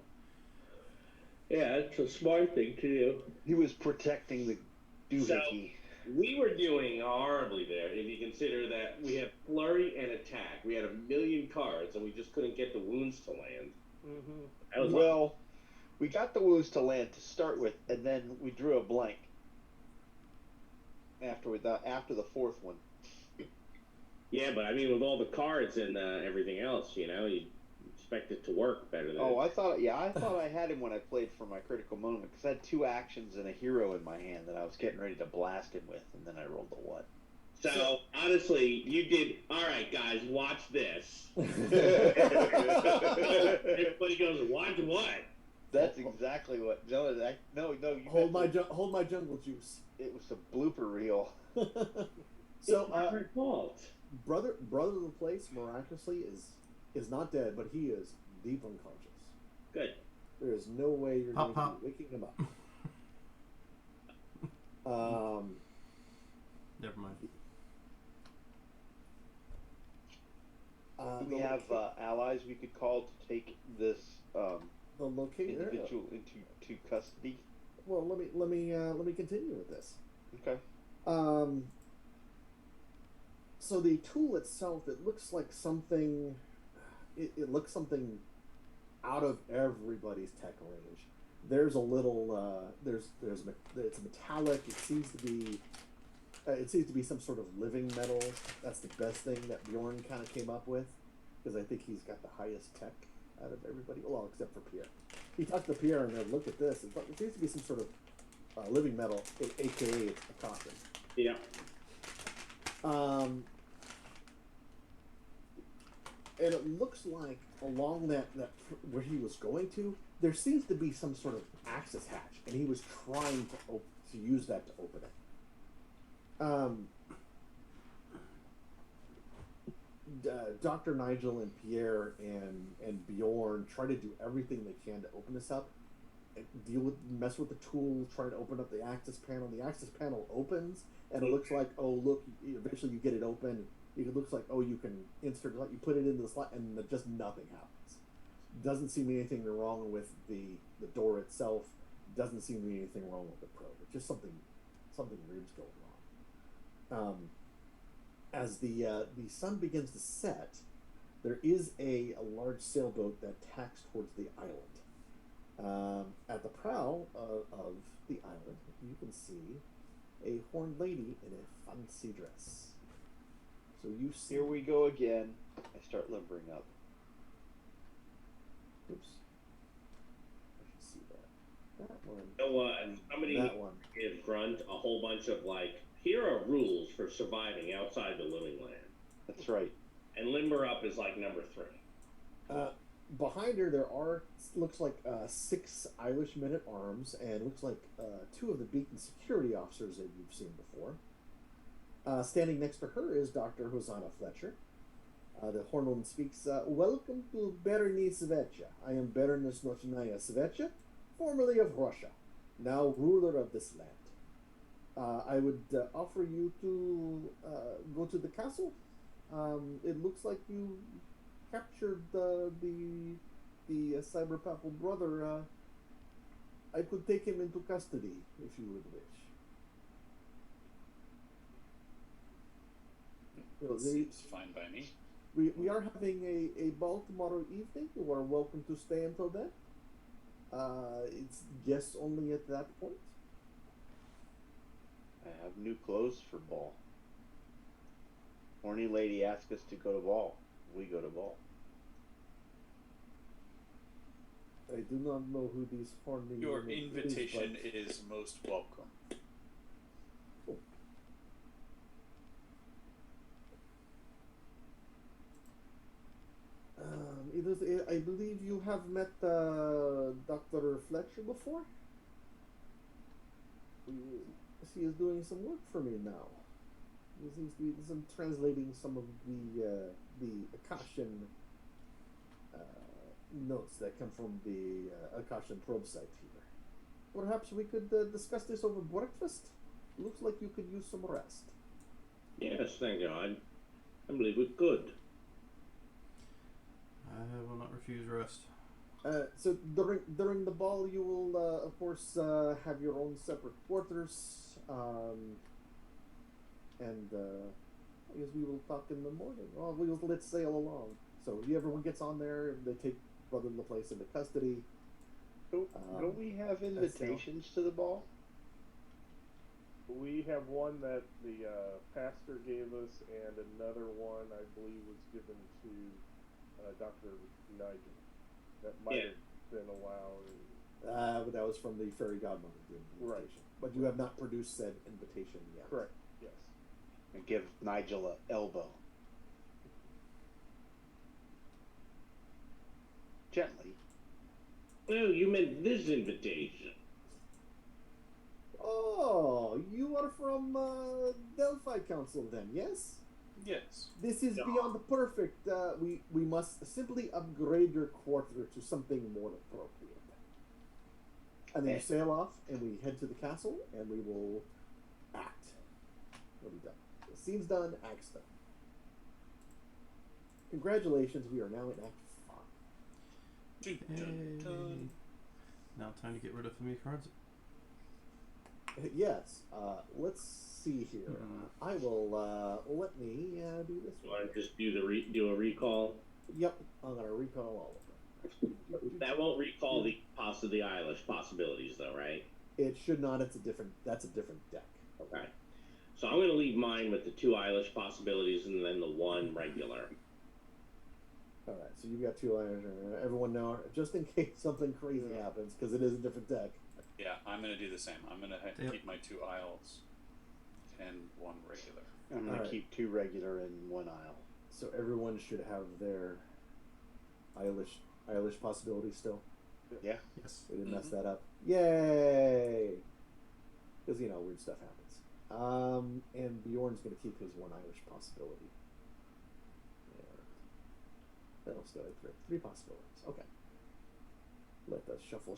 Speaker 4: Yeah, that's a smart thing to do.
Speaker 5: He was protecting the doohickey.
Speaker 4: We were doing horribly there if you consider that we have flurry and attack. We had 1,000,000 cards and we just couldn't get the wounds to land.
Speaker 6: Mm-hmm.
Speaker 5: Well, we got the wounds to land to start with, and then we drew a blank after the 4th one.
Speaker 4: Yeah, but I mean, with all the cards and everything else, you expect it to work better than.
Speaker 5: Oh, I thought I had him when I played for my critical moment, because I had 2 actions and a hero in my hand that I was getting ready to blast him with, and then I rolled a 1.
Speaker 4: So honestly, you did all right, guys. Watch this. Everybody goes, watch what?
Speaker 5: That's exactly what. No. You
Speaker 2: Hold my jungle juice.
Speaker 5: It was a blooper reel.
Speaker 2: So,
Speaker 4: It's not her fault.
Speaker 2: brother of the place miraculously is not dead, but he is deep unconscious.
Speaker 4: Good.
Speaker 2: There is no way you're going
Speaker 1: Pop.
Speaker 2: to be waking him up.
Speaker 1: Never mind.
Speaker 5: Do we have allies we could call to take this
Speaker 2: the location
Speaker 5: individual into custody?
Speaker 2: Well, let me continue with this.
Speaker 5: Okay.
Speaker 2: So the tool itself, it looks like something. It looks something out of everybody's tech range. There's a little. It's metallic. It seems to be. It seems to be some sort of living metal. That's the best thing that Bjorn kind of came up with, because I think he's got the highest tech out of everybody. Well, except for Pierre. He talked to Pierre and said, "Look at this. It seems to be some sort of living metal, aka it's a coffin."
Speaker 4: Yeah.
Speaker 2: And it looks like along that where he was going to, there seems to be some sort of access hatch, and he was trying to use that to open it. Dr. Nigel and Pierre and Bjorn try to do everything they can to open this up, and mess with the tool, try to open up the access panel. The access panel opens, and it looks like, oh look, eventually you get it open. It looks like, oh, you can insert it, you put it into the slot, and just nothing happens. Doesn't seem to be anything wrong with the door itself. Doesn't seem to be anything wrong with the probe. It's just something weird's going on. As the sun begins to set, there is a large sailboat that tacks towards the island. At the prow of the island, you can see a horned lady in a fancy dress. So you see.
Speaker 5: Here we go again. I start limbering up.
Speaker 2: Oops. I should see that. That one.
Speaker 4: You know what? Somebody
Speaker 2: That one.
Speaker 4: give Grunt a whole bunch of here are rules for surviving outside the living land.
Speaker 5: That's right.
Speaker 4: And limber up is number 3.
Speaker 2: Behind her, looks like 6 Irish men-at-arms, and looks like 2 of the Beacon security officers that you've seen before. Standing next to her is Dr. Hosanna Fletcher. The Hornwoman speaks, "Welcome to Berenice Svetcha. I am Baroness Nochnaya Svetcha, formerly of Russia, now ruler of this land. I would offer you to go to the castle. It looks like you captured the cyber papal brother. I could take him into custody if you would wish. Well,
Speaker 3: Seems fine by me.
Speaker 2: we are having a ball tomorrow evening. You are welcome to stay until then. It's guests only at that point.
Speaker 5: I have new clothes for ball. Horny lady asked us to go to ball. We go to ball.
Speaker 2: I do not know who these horny
Speaker 3: Your
Speaker 2: women
Speaker 3: invitation
Speaker 2: is,
Speaker 3: is most welcome.
Speaker 2: but... I believe you have met Dr. Fletcher before? She is doing some work for me now. I'm translating some of the Akashian notes that come from the Akashian probe site here. Perhaps we could discuss this over breakfast? Looks like you could use some rest.
Speaker 4: Yes, thank you. I believe we could.
Speaker 1: I will not refuse rest.
Speaker 2: So during the ball, you will of course have your own separate quarters, and I guess we will talk in the morning. Oh, we will let sail along. So everyone gets on there, and they take Brother Laplace into custody.
Speaker 5: Don't we have invitations to the ball?
Speaker 6: We have one that the pastor gave us, and another one I believe was given to Dr. Nigel. That might have been allowed.
Speaker 2: But that was from the fairy godmother invitation.
Speaker 6: Right.
Speaker 2: But you have not produced said invitation yet.
Speaker 6: Correct. Yes.
Speaker 5: And give Nigel a elbow. Gently.
Speaker 4: No, you meant this invitation.
Speaker 2: Oh, you are from Delphi Council then, yes?
Speaker 3: Yes.
Speaker 2: This is beyond perfect. We must simply upgrade your quarter to something more appropriate. And then you sail off, and we head to the castle, and we will act. We'll be done. The scene's done, act's done. Congratulations, we are now in Act 5.
Speaker 3: Dun, dun, dun.
Speaker 1: Now time to get rid of familiar cards.
Speaker 2: Yes. Let's see here. I will let me do this
Speaker 4: You
Speaker 2: one.
Speaker 4: want to just do a recall?
Speaker 2: Yep, I'm gonna recall all of them.
Speaker 4: That won't recall the Eilish possibilities, though, right?
Speaker 2: It should not. That's a different deck.
Speaker 4: Okay. So I'm going to leave mine with the 2 Eilish possibilities and then the 1 regular.
Speaker 2: All right. So you've got 2 liners. Everyone know, just in case something crazy happens, because it is a different deck.
Speaker 3: Yeah, I'm going to do the same. I'm going to
Speaker 1: Yep.
Speaker 3: keep my 2 aisles and 1 regular.
Speaker 5: I'm going to keep 2 regular and 1 aisle.
Speaker 2: So everyone should have their Eilish possibility still.
Speaker 5: Yeah.
Speaker 1: Yes.
Speaker 2: We didn't mess that up. Yay! Because weird stuff happens. And Bjorn's going to keep his 1 Irish possibility. That'll still have 3 possibilities. Okay. Let us shuffle.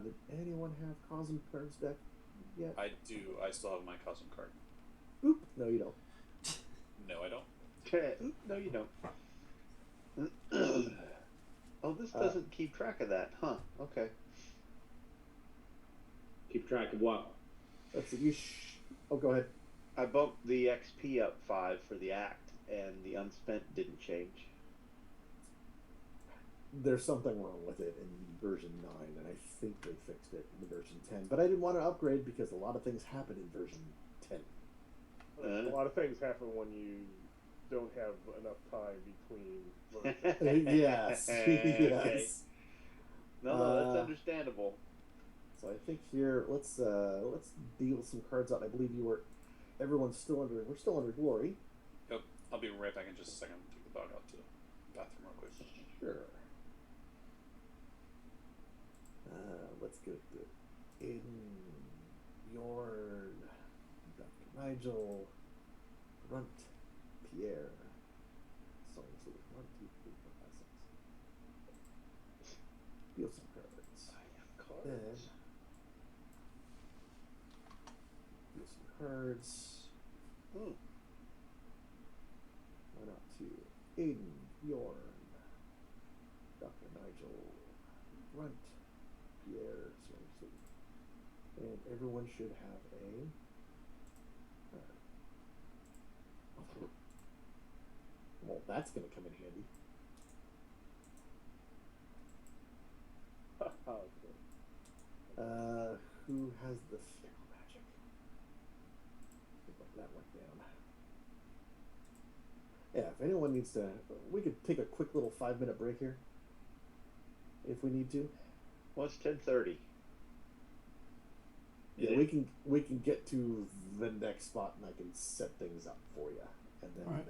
Speaker 2: Did anyone have Cosm cards deck yet?
Speaker 3: I do. I still have my custom card.
Speaker 2: Oop! No, you don't.
Speaker 3: No, I don't.
Speaker 5: No, you don't. Oh, this doesn't keep track of that, huh? Okay.
Speaker 4: Keep track of what?
Speaker 2: Let's see. Oh, go ahead.
Speaker 5: I bumped the XP up 5 for the act, and the unspent didn't change.
Speaker 2: There's something wrong with it in version 9, and I think they fixed it in version 10. But I didn't want to upgrade because a lot of things happen in version 10.
Speaker 6: A lot of things happen when you don't have enough time between versions.
Speaker 2: Yes.
Speaker 5: Okay. No, that's understandable.
Speaker 2: So I think here, let's deal some cards out. I believe we're still under glory.
Speaker 3: Yep. I'll be right back in just a second. Take the dog out to the bathroom real quick.
Speaker 2: Sure. Let's get in Bjorn, Dr. Nigel, Grunt, Pierre. So let's see. 1, 2, 3, 4, 5, 6. Deal some cards.
Speaker 5: I have cards.
Speaker 2: should have a. Well, that's going to come in handy.
Speaker 6: Okay.
Speaker 2: Who has the fickle magic? Put that one down. Yeah, if anyone needs to, we could take a quick little 5-minute break here, if we need to.
Speaker 5: Well, it's 10:30.
Speaker 2: Yeah, we can get to the next spot, and I can set things up for you, and then
Speaker 1: All right.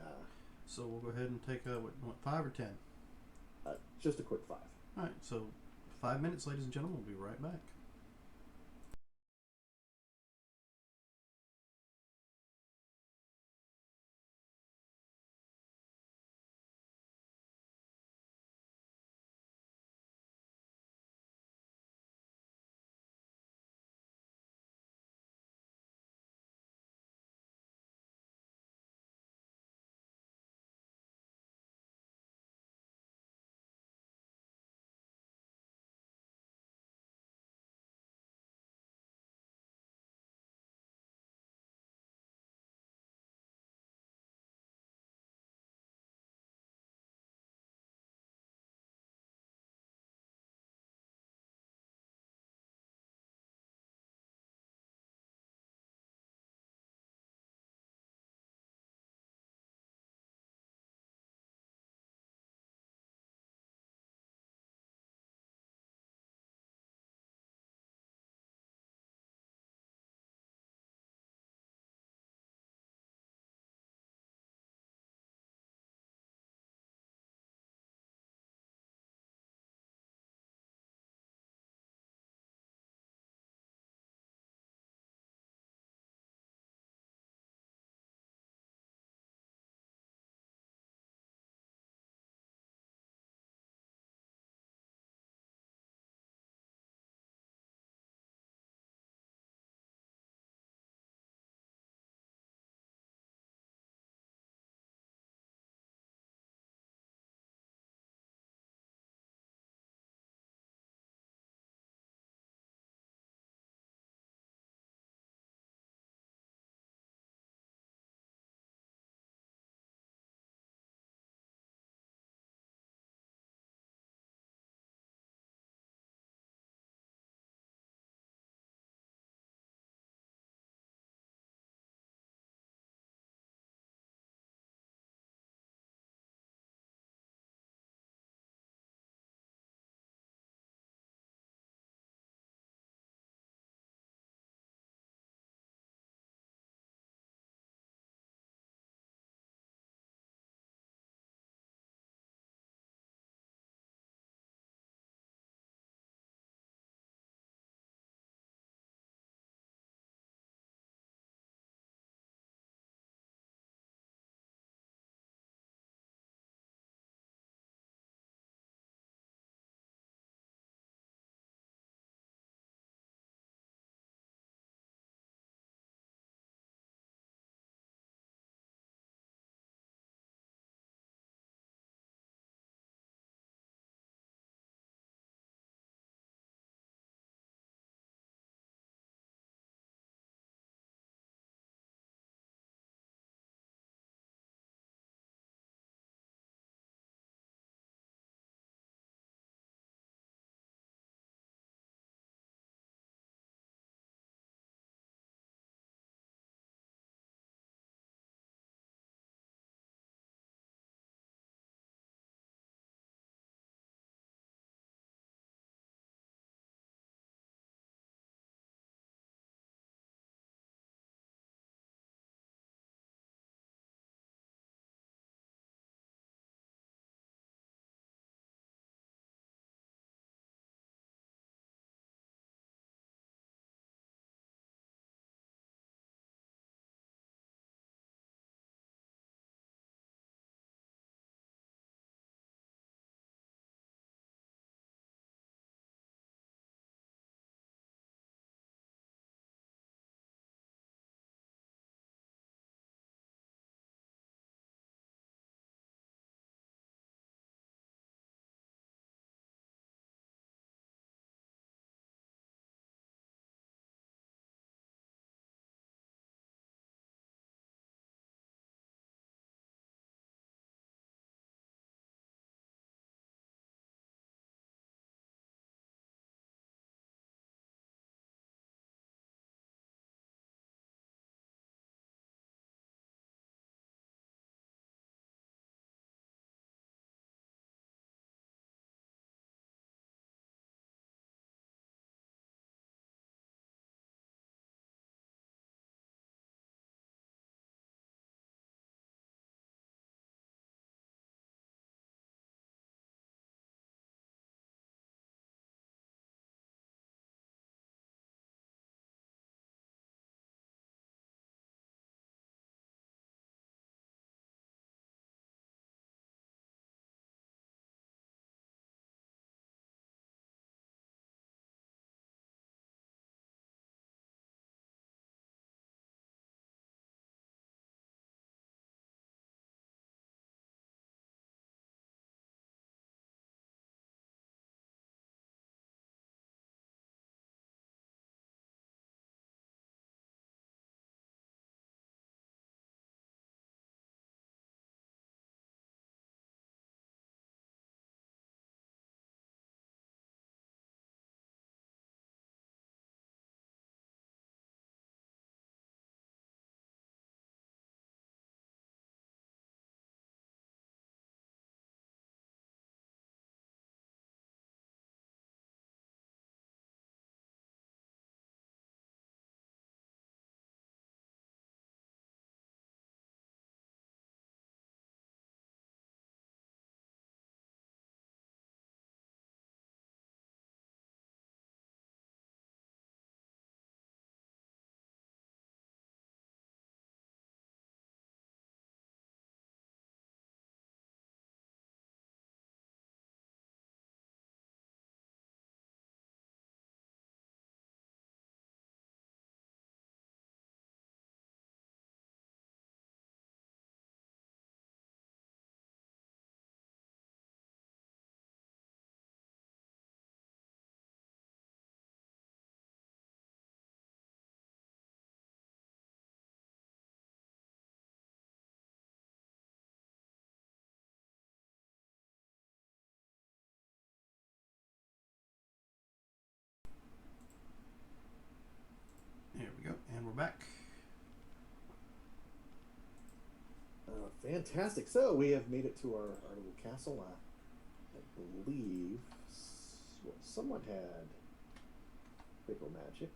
Speaker 1: So we'll go ahead and take what 5 or 10?
Speaker 2: Just a quick 5.
Speaker 1: All right. So 5 minutes, ladies and gentlemen. We'll be right back. back.
Speaker 2: Fantastic. So we have made it to our little castle. I believe someone had critical magic.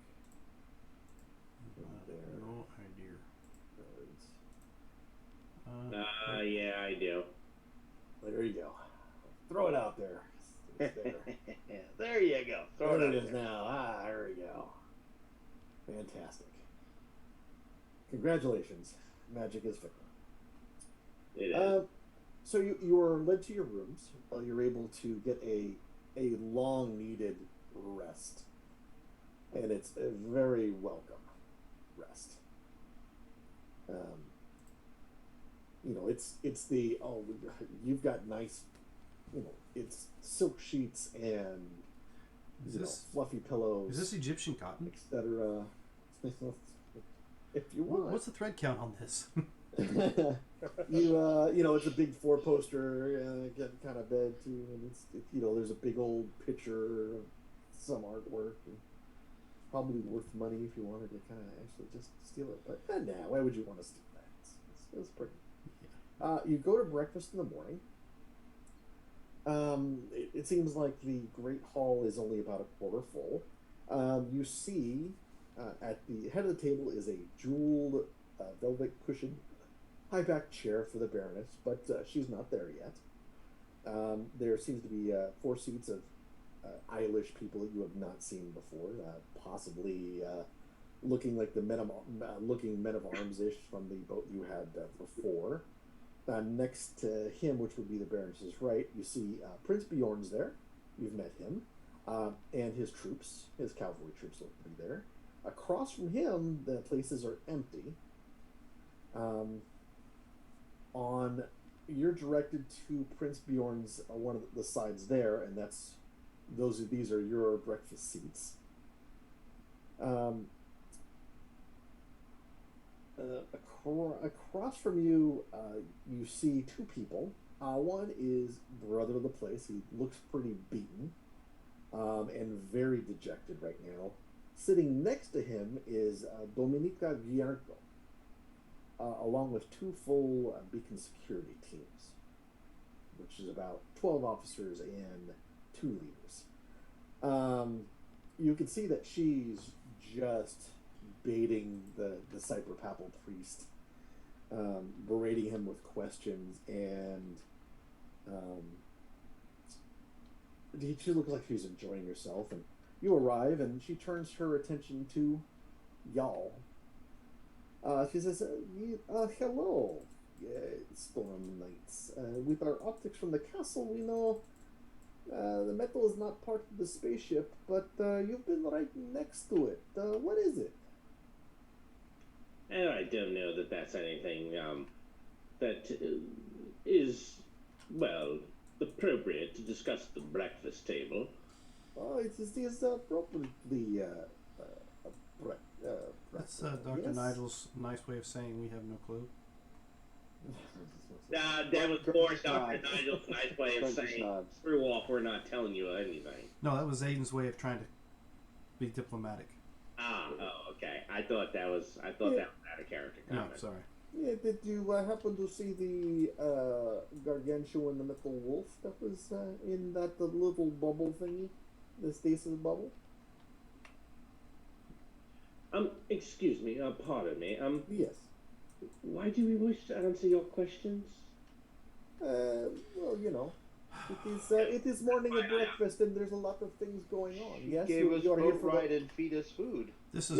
Speaker 1: No idea.
Speaker 4: Yeah, I do.
Speaker 2: There you go. Throw it out there. It's there.
Speaker 5: There you go. Throw
Speaker 2: There
Speaker 5: it
Speaker 2: it
Speaker 5: out
Speaker 2: is
Speaker 5: there.
Speaker 2: now. There we go. Fantastic. Congratulations. Magic is fickle.
Speaker 4: It is.
Speaker 2: So you are led to your rooms. You're able to get a long needed rest, and it's a very welcome rest. It's the you've got nice, it's silk sheets and fluffy pillows.
Speaker 1: Is this Egyptian cotton?
Speaker 2: Etc. If you want.
Speaker 1: What's the thread count on this?
Speaker 2: It's a big 4-poster kind of bed too, and it's there's a big old picture of some artwork, and probably worth money if you wanted to kind of actually just steal it. But nah, why would you want to steal that? It's pretty. You go to breakfast in the morning. It seems like the Great Hall is only about a quarter full. You see at the head of the table is a jeweled velvet cushioned high-backed chair for the Baroness, but she's not there yet. There seems to be 4 seats of Eilish people that you have not seen before, possibly looking like the men of arms-ish from the boat you had before. Next to him, which would be the Baroness's right, you see Prince Bjorn's there. You've met him. And his troops, his cavalry troops look to be there. Across from him, the places are empty. You're directed to Prince Bjorn's one of the sides there, and these are your breakfast seats. Across from you, you see 2 people. One is brother of the place. He looks pretty beaten and very dejected right now. Sitting next to him is Dominica Guillermo, along with 2 full beacon security teams, which is about 12 officers and 2 leaders. You can see that she's just baiting the Cyberpapal priest, berating him with questions, and she looks like she's enjoying herself. And you arrive, and she turns her attention to y'all. She says, hello, Storm Knights. With our optics from the castle, we know the metal is not part of the spaceship, but you've been right next to it. What is it?
Speaker 4: And I don't know that that's anything that is, well, appropriate to discuss at the breakfast table.
Speaker 2: Oh, it is appropriately
Speaker 1: That's Dr.
Speaker 2: yes.
Speaker 1: Nigel's nice way of saying we have no clue.
Speaker 4: That was more Dr. Nigel's nice way of saying, screw off, we're not telling you anything.
Speaker 1: No, that was Aiden's way of trying to be diplomatic.
Speaker 4: Oh, okay. I thought that was out of character comment.
Speaker 1: No, sorry.
Speaker 2: Yeah, did you happen to see the gargantuan the metal wolf that was in that little bubble thingy? The stasis bubble?
Speaker 4: Excuse me, pardon me.
Speaker 2: Yes.
Speaker 4: Why do we wish to answer your questions?
Speaker 2: Well, it is morning at breakfast, and there's a lot of things going on. Yes,
Speaker 5: Gave us
Speaker 2: you're here
Speaker 5: boat
Speaker 2: for
Speaker 5: ride and feed us food.
Speaker 1: This is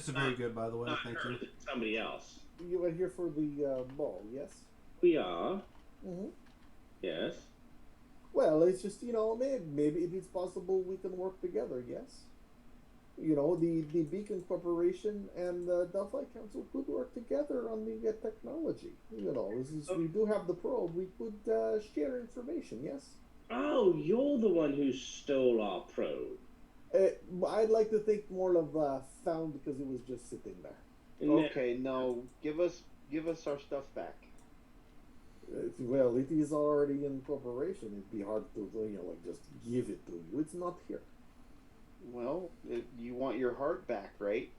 Speaker 1: very good, by the way. Thank you.
Speaker 4: Somebody else.
Speaker 2: You are here for the ball, yes?
Speaker 4: We are.
Speaker 2: Mm-hmm.
Speaker 4: Yes.
Speaker 2: Well, it's just, maybe it is possible we can work together, yes? The Beacon Corporation and the Delphi Council could work together on the technology. We do have the probe. We could share information, yes?
Speaker 4: Oh, you're the one who stole our probe.
Speaker 2: I'd like to think more of found because it was just sitting there.
Speaker 5: Okay, no, give us our stuff back.
Speaker 2: Well, it is already in corporation. It'd be hard to, just give it to you. It's not here.
Speaker 5: Well, you want your heart back, right?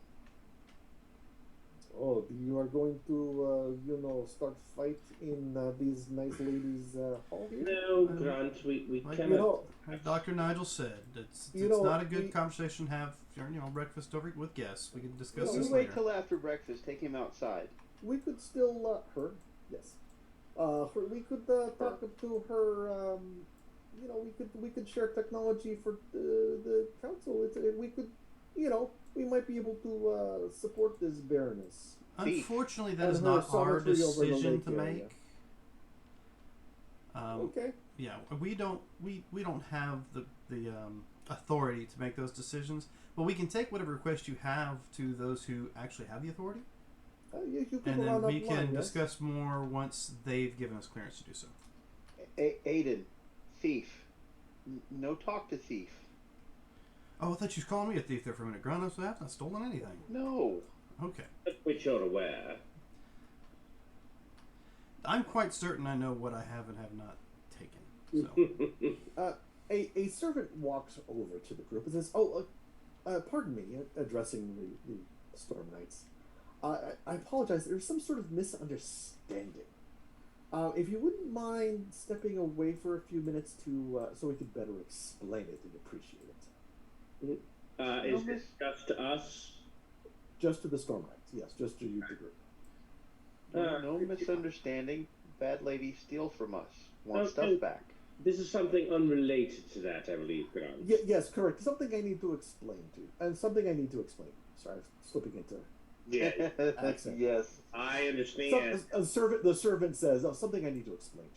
Speaker 2: Oh, you are going to, start fight in these nice ladies' hall here?
Speaker 4: No, Grant, we
Speaker 1: Like,
Speaker 4: cannot.
Speaker 1: Like Dr. Nigel said, it's
Speaker 2: know,
Speaker 1: not a good conversation to have breakfast over with guests. We can discuss
Speaker 5: You
Speaker 1: this
Speaker 5: wait
Speaker 1: later.
Speaker 5: till after breakfast. Take him outside.
Speaker 2: We could still, yes. We could talk to her. We could share technology for the council. We could, we might be able to support this Baroness.
Speaker 1: Unfortunately, that
Speaker 2: And
Speaker 1: is
Speaker 2: her
Speaker 1: not our
Speaker 2: cemetery over the
Speaker 1: decision
Speaker 2: lake
Speaker 1: to
Speaker 2: area.
Speaker 1: make.
Speaker 2: Okay.
Speaker 1: Yeah, we don't have the authority to make those decisions, but we can take whatever request you have to those who actually have the authority,
Speaker 2: You could
Speaker 1: and
Speaker 2: go
Speaker 1: then
Speaker 2: around
Speaker 1: we
Speaker 2: that
Speaker 1: can
Speaker 2: line, yes?
Speaker 1: discuss more once they've given us clearance to do so.
Speaker 5: Aiden, thief. No talk to thief.
Speaker 1: Oh, I thought you was calling me a thief there for a minute, Grunt. I have not stolen anything.
Speaker 5: No.
Speaker 1: Okay.
Speaker 4: Which you're aware.
Speaker 1: I'm quite certain I know what I have and have not taken. So.
Speaker 2: A servant walks over to the group and says, pardon me, addressing the Storm Knights. I apologize. There's some sort of misunderstanding. If you wouldn't mind stepping away for a few minutes so we could better explain it and appreciate it.
Speaker 4: Is this just to us?
Speaker 2: Just to the Storm Knights, yes, just to you, the group.
Speaker 5: No misunderstanding. Bad lady steal from us. Want stuff back.
Speaker 4: This is something unrelated to that, I believe, Grant.
Speaker 2: Yes, correct. Something I need to explain to you. And something I need to explain. Sorry, I'm slipping into accent.
Speaker 5: Yes.
Speaker 4: I understand.
Speaker 2: The servant says, something I need to explain to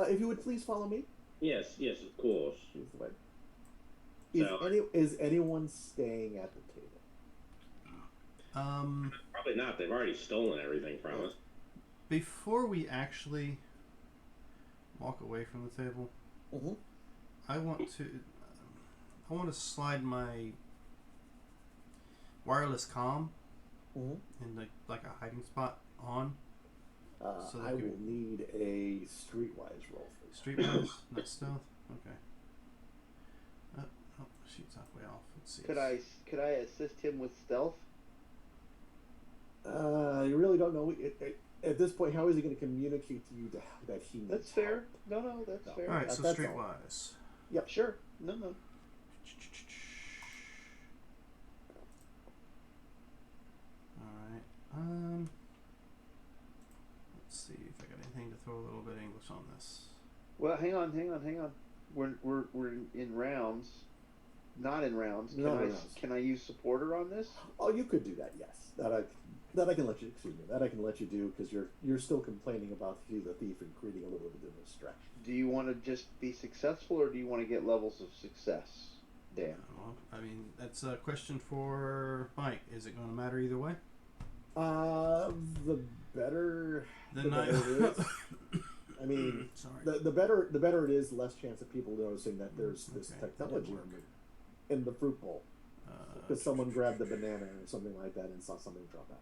Speaker 2: you. If you would please follow me.
Speaker 4: Yes, of course.
Speaker 2: Here's the way. Is anyone staying at the table?
Speaker 4: Probably not. They've already stolen everything from us.
Speaker 1: Before we actually walk away from the table, I want to slide my wireless comm in like a hiding spot on.
Speaker 2: So I will need a streetwise roll for you.
Speaker 1: Streetwise, not stealth. Okay. Oh, she's halfway off. Let's see.
Speaker 5: Could I assist him with stealth?
Speaker 2: You really don't know. At this point, how is he going to communicate to you that he needs
Speaker 5: That's fair.
Speaker 2: help?
Speaker 5: No, that's fair.
Speaker 1: All right, so
Speaker 2: That's
Speaker 1: streetwise.
Speaker 2: Yep.
Speaker 5: Sure. No.
Speaker 1: All right. Let's see if I got anything to throw a little bit of English on this.
Speaker 5: Well, hang on. We're in rounds. Not in rounds. Can I use supporter on this?
Speaker 2: Oh, you could do that. Yes, that I can let you. Excuse me. That I can let you do because you're still complaining about the thief and creating a little bit of a distraction.
Speaker 5: Do you want to just be successful, or do you want to get levels of success, Dan?
Speaker 1: Well, I mean, that's a question for Mike. Is it going to matter either way?
Speaker 2: The better it is. I mean,
Speaker 1: sorry.
Speaker 2: The better it is, the less chance of people noticing that there's this technology in the fruit bowl. Because someone grabbed a banana or something like that and saw something drop out.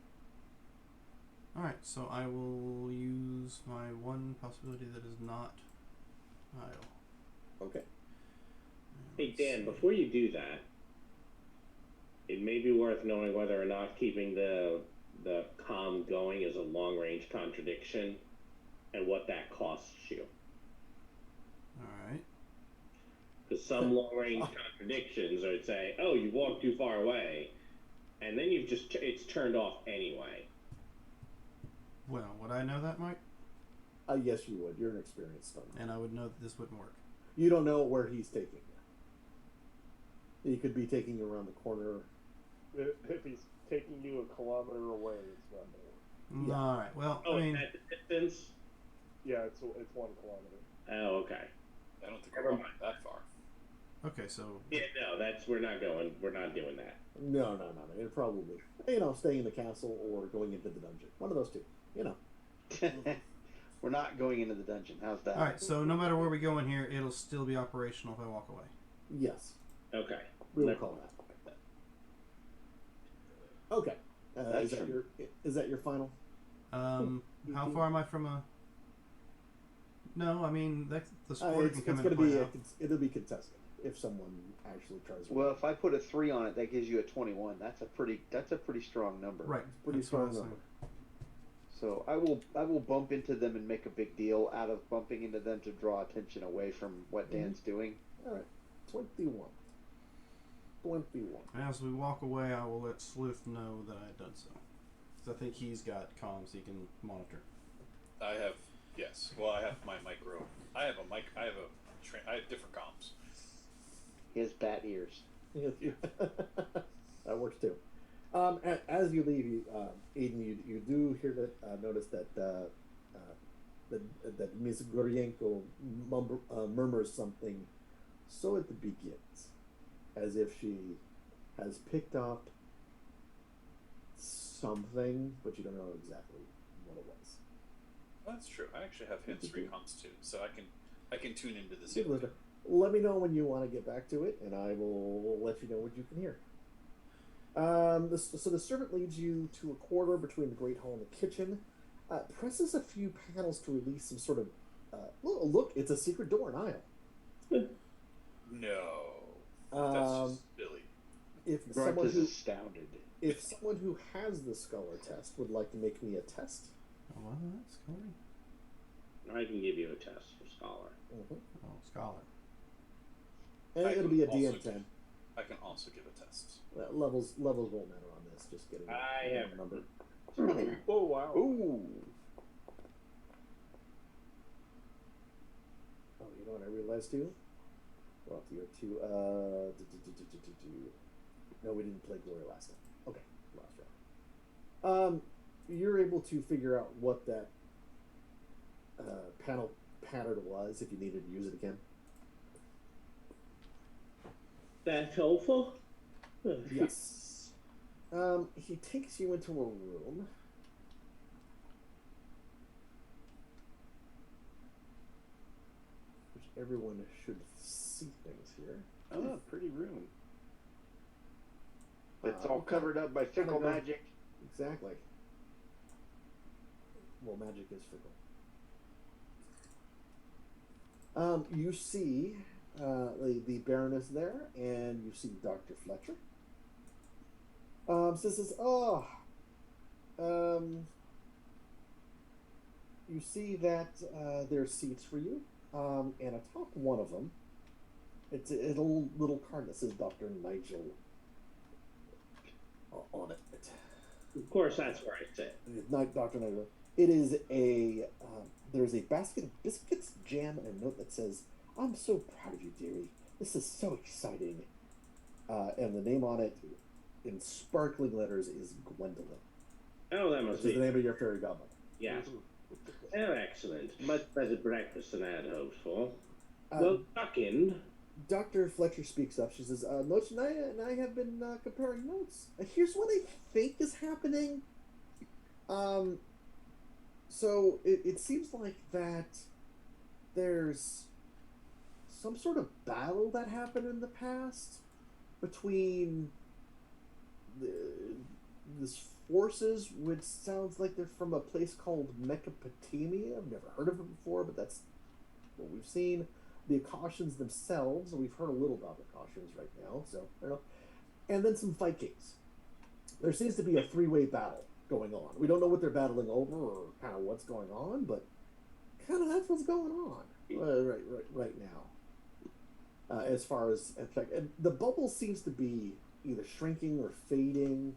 Speaker 1: Alright, so I will use my one possibility that is not idle.
Speaker 2: Okay.
Speaker 4: Hey, Dan, before you do that, it may be worth knowing whether or not keeping the comm going is a long-range contradiction and what that costs you.
Speaker 1: Alright.
Speaker 4: Because some long-range contradictions would say, oh, you walked too far away, and then it's turned off anyway.
Speaker 1: Well, would I know that, Mike?
Speaker 2: Yes, you would. You're an experienced stunner.
Speaker 1: And I would know that this wouldn't work.
Speaker 2: You don't know where he's taking you. He could be taking you around the corner.
Speaker 6: If he's taking you a kilometer away, it's not going to work.
Speaker 2: Yeah.
Speaker 1: Alright, well,
Speaker 4: Oh,
Speaker 1: I mean...
Speaker 4: at the distance?
Speaker 6: Yeah, it's 1 kilometer.
Speaker 4: Oh, okay.
Speaker 3: I don't think we're going that far.
Speaker 1: Okay, so...
Speaker 4: Yeah, no, we're not doing that.
Speaker 2: No. It probably, staying in the castle or going into the dungeon. One of those two.
Speaker 5: We're not going into the dungeon. How's that?
Speaker 1: Alright, so no matter where we go in here, it'll still be operational if I walk away.
Speaker 2: Yes.
Speaker 4: Okay.
Speaker 2: We will call that. Okay. Is that your final?
Speaker 1: How far am I from a... No, I mean, the supporter can come in
Speaker 2: It's
Speaker 1: and
Speaker 2: going
Speaker 1: point
Speaker 2: to
Speaker 1: out.
Speaker 2: be it'll be contested. if someone actually tries.
Speaker 5: Well, if I put a 3 on it, that gives you a 21. That's a pretty strong number.
Speaker 1: Right.
Speaker 2: Pretty
Speaker 1: That's what I
Speaker 2: strong
Speaker 1: was
Speaker 2: number.
Speaker 1: saying.
Speaker 5: So I will bump into them and make a big deal out of bumping into them to draw attention away from what Dan's doing.
Speaker 2: All right, 21. 21.
Speaker 1: As we walk away, I will let Sleuth know that I had done so. Because I think he's got comms he can monitor.
Speaker 3: I have, yes. Well, I have my micro. I have a mic. I have different comms.
Speaker 5: He has bat ears.
Speaker 2: That works too. As you leave, Aiden, you do hear that notice that that Ms. Goryenko murmurs something. So it begins, as if she has picked up something, but you don't know exactly what it was.
Speaker 3: Well, that's true. I actually have hints recons too, so I can tune into this.
Speaker 2: Let me know when you want to get back to it, and I will let you know what you can hear. So the servant leads you to a corridor between the great hall and the kitchen. Presses a few panels to release some sort of look. It's a secret door, an aisle.
Speaker 3: No, that's just Billy.
Speaker 2: If
Speaker 5: Grunt
Speaker 2: someone
Speaker 5: is
Speaker 2: who
Speaker 5: astounded.
Speaker 2: if someone who has the scholar test would like to make me a test,
Speaker 1: Oh, well, that's cool.
Speaker 4: I can give you a test for scholar.
Speaker 2: mm-hmm.
Speaker 1: Oh, scholar.
Speaker 2: and
Speaker 3: I
Speaker 2: it'll
Speaker 3: can
Speaker 2: be a
Speaker 3: also
Speaker 2: DM10.
Speaker 3: I can also give a test.
Speaker 2: Levels won't matter on this. Just getting
Speaker 4: I have
Speaker 2: a number.
Speaker 6: Oh wow.
Speaker 5: Ooh.
Speaker 2: Oh, you know what I realized too? Well, you're two. No, we didn't play Glory last time. Okay, last round. You're able to figure out what that panel pattern was if you needed to use it again.
Speaker 4: That's helpful.
Speaker 2: Yes. He takes you into a room. Which everyone should see things here.
Speaker 5: Oh, pretty room. It's all covered up by fickle magic.
Speaker 2: Exactly. Well, magic is fickle. You see the Baroness there, and you see Dr. Fletcher. Says, you see that there's seats for you, and atop one of them, it's a little card that says Dr. Nigel on it.
Speaker 4: Of course, that's where I sit.
Speaker 2: Not Dr. Nigel. It is there's a basket of biscuits, jam, and a note that says, "I'm so proud of you, dearie. This is so exciting." And the name on it, in sparkling letters, is Gwendolyn.
Speaker 4: Oh, that must
Speaker 2: Which is
Speaker 4: be.
Speaker 2: the name of your fairy godmother.
Speaker 4: Yes. Oh, excellent. Much better breakfast than I had hoped for. Well, tuck in.
Speaker 2: Dr. Fletcher speaks up. She says, Noach and I have been comparing notes. Here's what I think is happening. So it seems like that there's some sort of battle that happened in the past between this forces, which sounds like they're from a place called Mesopotamia. I've never heard of it before, but that's what we've seen. The Cautions themselves, we've heard a little about the Cautions right now, so I don't know. And then some Vikings. There seems to be a three-way battle going on. We don't know what they're battling over or kind of what's going on, but kind of that's what's going on right now. As far as effect, and the bubble seems to be either shrinking or fading.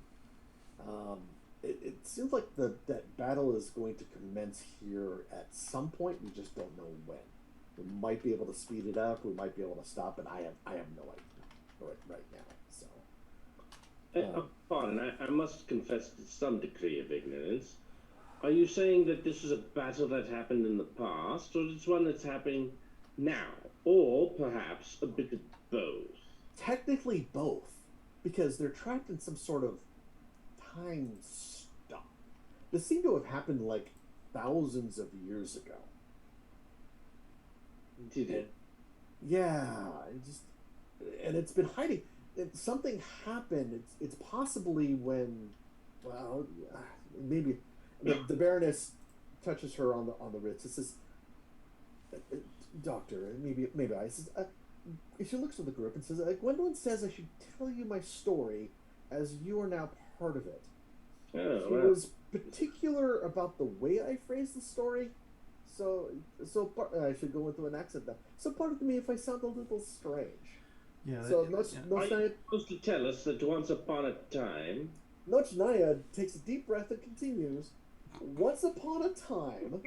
Speaker 2: It seems like that battle is going to commence here at some point. We just don't know when. We might be able to speed it up. We might be able to stop it. I have no idea right now. So,
Speaker 4: Pardon, I must confess to some degree of ignorance. Are you saying that this is a battle that happened in the past, or it's one that's happening now, or perhaps a bit of both?
Speaker 2: Technically both, because they're trapped in some sort of time stop. This seemed to have happened like thousands of years ago.
Speaker 4: Did it?
Speaker 2: Yeah, and it's been hiding. Something happened. It's possibly when, well, maybe the Baroness touches her on the wrist. It says, "Doctor, maybe I says, she looks at the group and says, Gwendolyn says I should tell you my story, as you are now part of it.
Speaker 4: Oh,
Speaker 2: She
Speaker 4: well.
Speaker 2: was particular about the way I phrased the story, so I should go into an accent now. So pardon me if I sound a little strange.
Speaker 1: Yeah.
Speaker 2: So
Speaker 4: Are you supposed to tell us that once upon a time...
Speaker 2: Nochnaya takes a deep breath and continues. Once upon a time,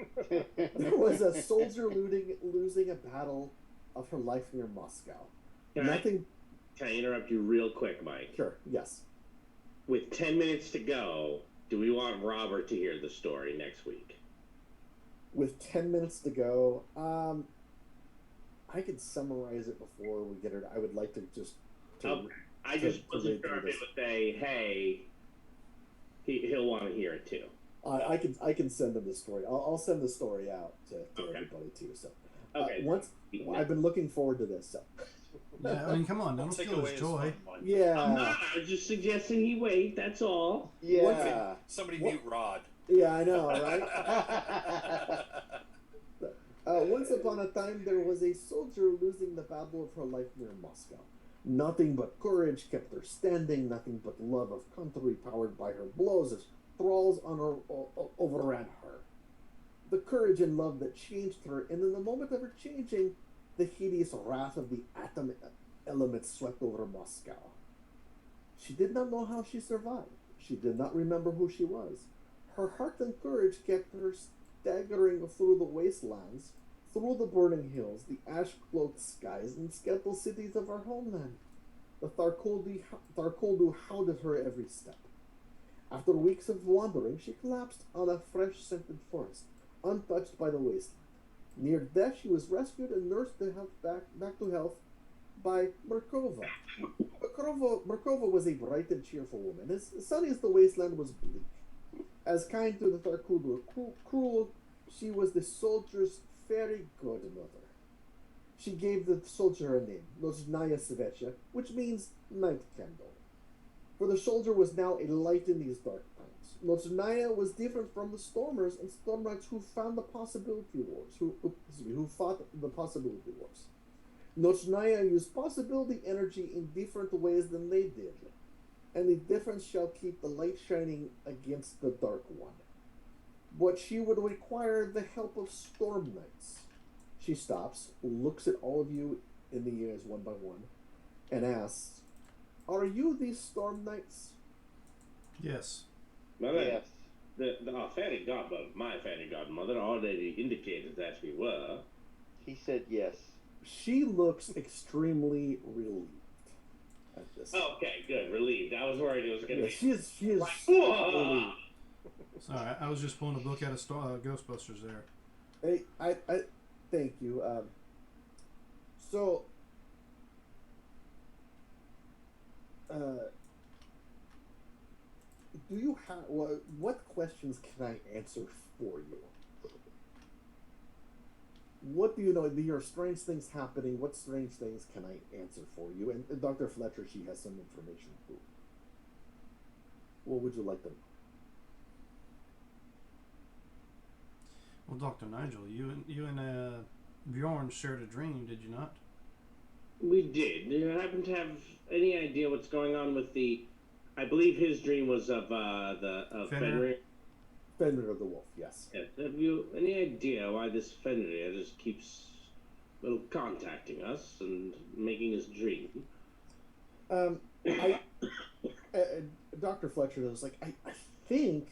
Speaker 2: there was a soldier losing a battle of her life near Moscow.
Speaker 4: Can I interrupt you real quick, Mike?
Speaker 2: Sure, yes.
Speaker 4: With 10 minutes to go, do we want Robert to hear the story next week?
Speaker 2: With 10 minutes to go, I could summarize it before we get it. I would like to just...
Speaker 4: I just wasn't sure if it would say, hey, he'll want to hear it too.
Speaker 2: I can send him the story. I'll send the story out to everybody too. So I've been looking forward to this. So.
Speaker 1: Yeah, I mean, come on, don't steal his joy.
Speaker 2: Yeah,
Speaker 4: I'm not. I was just suggesting he wait. That's all.
Speaker 5: Yeah.
Speaker 3: Somebody mute Rod.
Speaker 2: Yeah, I know, right? Once upon a time, there was a soldier losing the battle of her life near Moscow. Nothing but courage kept her standing. Nothing but love of country powered by her blows as thralls overran her. The courage and love that changed her, and in the moment of her changing, the hideous wrath of the atom element swept over Moscow. She did not know how she survived. She did not remember who she was. Her heart and courage kept her staggering through the wastelands, through the burning hills, the ash-cloaked skies, and skeletal cities of our homeland. The Tharkoldu hounded her every step. After weeks of wandering, she collapsed on a fresh-scented forest, untouched by the wasteland. Near death, she was rescued and nursed back to health by Merkova. Merkova was a bright and cheerful woman. As sunny as the wasteland was bleak. As kind to the Tharkoldu, cruel, she was the soldier's very good mother. She gave the soldier a name, Nochnaya Svecha, which means night candle. For the soldier was now a light in these dark times. Nochnaya was different from the stormers and stormknights who found the possibility wars, who fought the possibility wars. Nochnaya used possibility energy in different ways than they did, and the difference shall keep the light shining against the dark one. But she would require the help of storm knights. She stops, looks at all of you in the ears one by one, and asks, "Are you these storm knights?"
Speaker 1: Yes.
Speaker 4: Well,
Speaker 5: Yes.
Speaker 4: Our fairy godmother, my fairy godmother, already indicated that we were.
Speaker 5: He said yes.
Speaker 2: She looks extremely relieved at this.
Speaker 4: Okay, good. Relieved. I was worried it was going to be...
Speaker 2: She is
Speaker 4: like,
Speaker 2: relieved.
Speaker 1: Sorry, I was just pulling a book out of Ghostbusters there.
Speaker 2: Hey, I thank you. So, do you have what questions can I answer for you? What do you know? There are strange things happening. What strange things can I answer for you? And Dr. Fletcher, she has some information too. What would you like to know?
Speaker 1: Well, Dr. Nigel, you and Bjorn shared a dream, did you not?
Speaker 4: We did. Do you happen to have any idea what's going on with the... I believe his dream was of Fenrir.
Speaker 2: Fenrir the Wolf, yes.
Speaker 4: Yes. Have you any idea why this Fenrir just keeps contacting us and making us dream?
Speaker 2: Dr. Fletcher was like, I think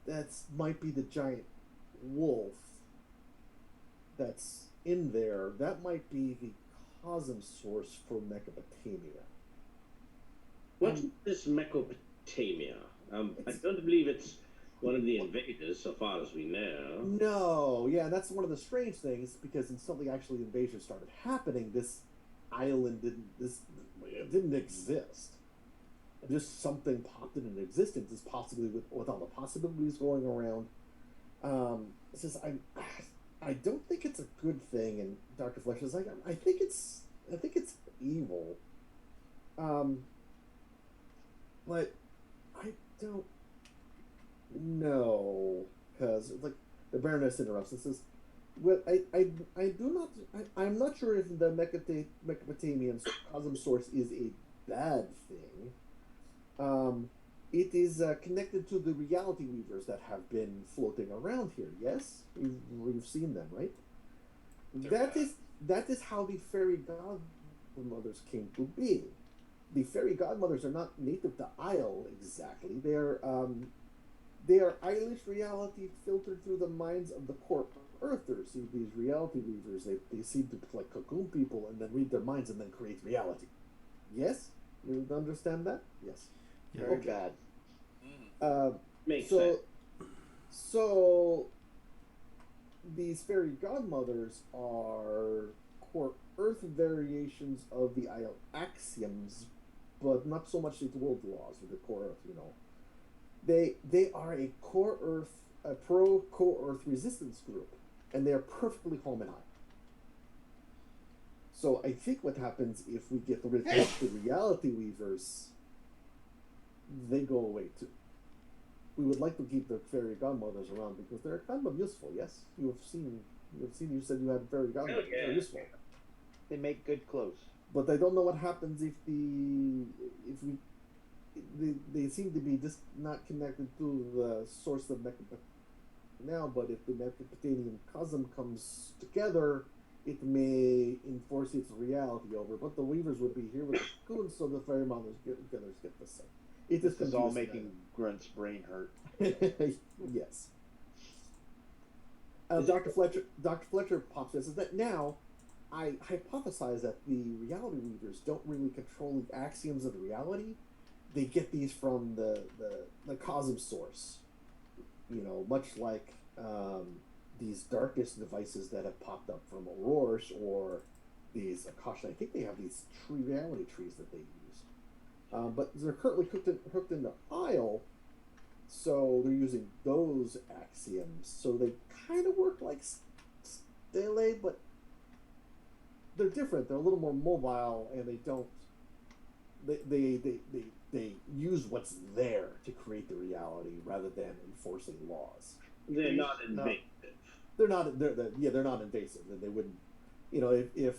Speaker 2: that's might be the giant wolf that's in there. That might be the Cosms source for Mesopotamia.
Speaker 4: What's this Mesopotamia? I don't believe it's one of the invaders, so far as we know.
Speaker 2: No, yeah, that's one of the strange things, because until the actual invasion started happening, this island didn't exist. Just something popped into existence, just possibly with all the possibilities going around. It's just I don't think it's a good thing, and Dr. Flesh is like, I think it's evil. But I don't know, because like the Baroness interrupts and says, Well, I do not. I'm not sure if the Mesopotamian cosm source is a bad thing. Um, it is connected to the reality weavers that have been floating around here. Yes, we've seen them, right? That is that is how the fairy godmothers came to be. The fairy godmothers are not native to Isle exactly. They are Eilish reality filtered through the minds of the core earthers. See, these reality weavers, they seem to like cocoon people and then read their minds and then create reality. Yes? You understand that? Yes.
Speaker 1: Yeah.
Speaker 5: Very
Speaker 2: Okay.
Speaker 5: bad.
Speaker 4: Makes
Speaker 2: so,
Speaker 4: sense.
Speaker 2: So, these fairy godmothers are core earth variations of the Isle axioms, but not so much the world laws of the core earth, you know. They are a core earth, a pro core earth resistance group, and they are perfectly home in Iowa. So I think what happens if we get rid of the reality weavers, they go away too. We would like to keep the fairy godmothers around because they're kind of useful. Yes, you said you had fairy godmothers.
Speaker 4: Yeah.
Speaker 2: They're useful,
Speaker 5: They make good clothes.
Speaker 2: but I don't know what happens if they seem to be just not connected to the source of now, but if the Mesopotamian cosm comes together, it may enforce its reality over. But the weavers would be here with the cocoons, so the fairy mothers get the same.
Speaker 5: This is all making Grunt's brain hurt.
Speaker 2: Yes. Dr. Fletcher pops this is that now I hypothesize that the reality weavers don't really control the axioms of reality. They get these from the Cosm source. You know, much like these darkest devices that have popped up from Aurors or these Akasha. I think they have these reality trees that they use. But they're currently hooked into Isle, so they're using those axioms. So they kind of work like stele, but they're different. They're a little more mobile, and they don't. They use what's there to create the reality rather than enforcing laws.
Speaker 4: They're not invasive.
Speaker 2: They're not. They're not invasive. They wouldn't. You know, if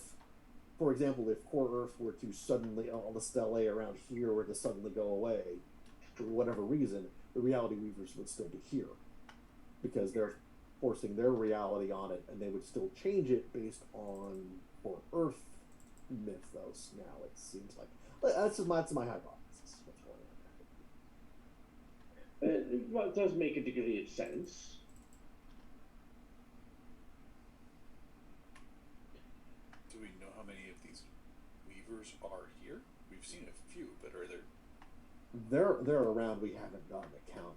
Speaker 2: for example, if core Earth were to suddenly all the stelae around here were to suddenly go away for whatever reason, the reality weavers would still be here because they're forcing their reality on it, and they would still change it based on core Earth mythos. Now it seems like that's my hypothesis. What's going on there?
Speaker 4: Well, it does make a degree of sense.
Speaker 3: Do we know how many of these weavers are here? We've seen a few, but are there?
Speaker 2: They're around. We haven't gotten a count.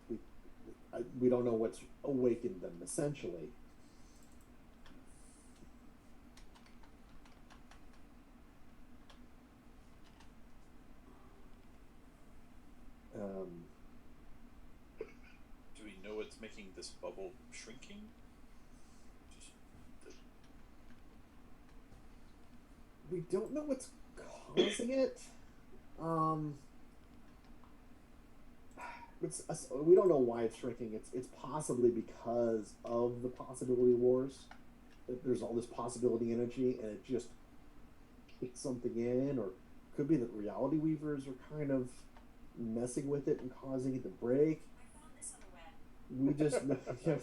Speaker 2: We don't know what's awakened them. Essentially,
Speaker 3: Do we know what's making this bubble shrinking? Just
Speaker 2: we don't know what's causing it. We don't know why it's shrinking. It's possibly because of the possibility wars. There's all this possibility energy, and it just kicks something in, or could be that reality weavers are kind of messing with it and causing it to break. We just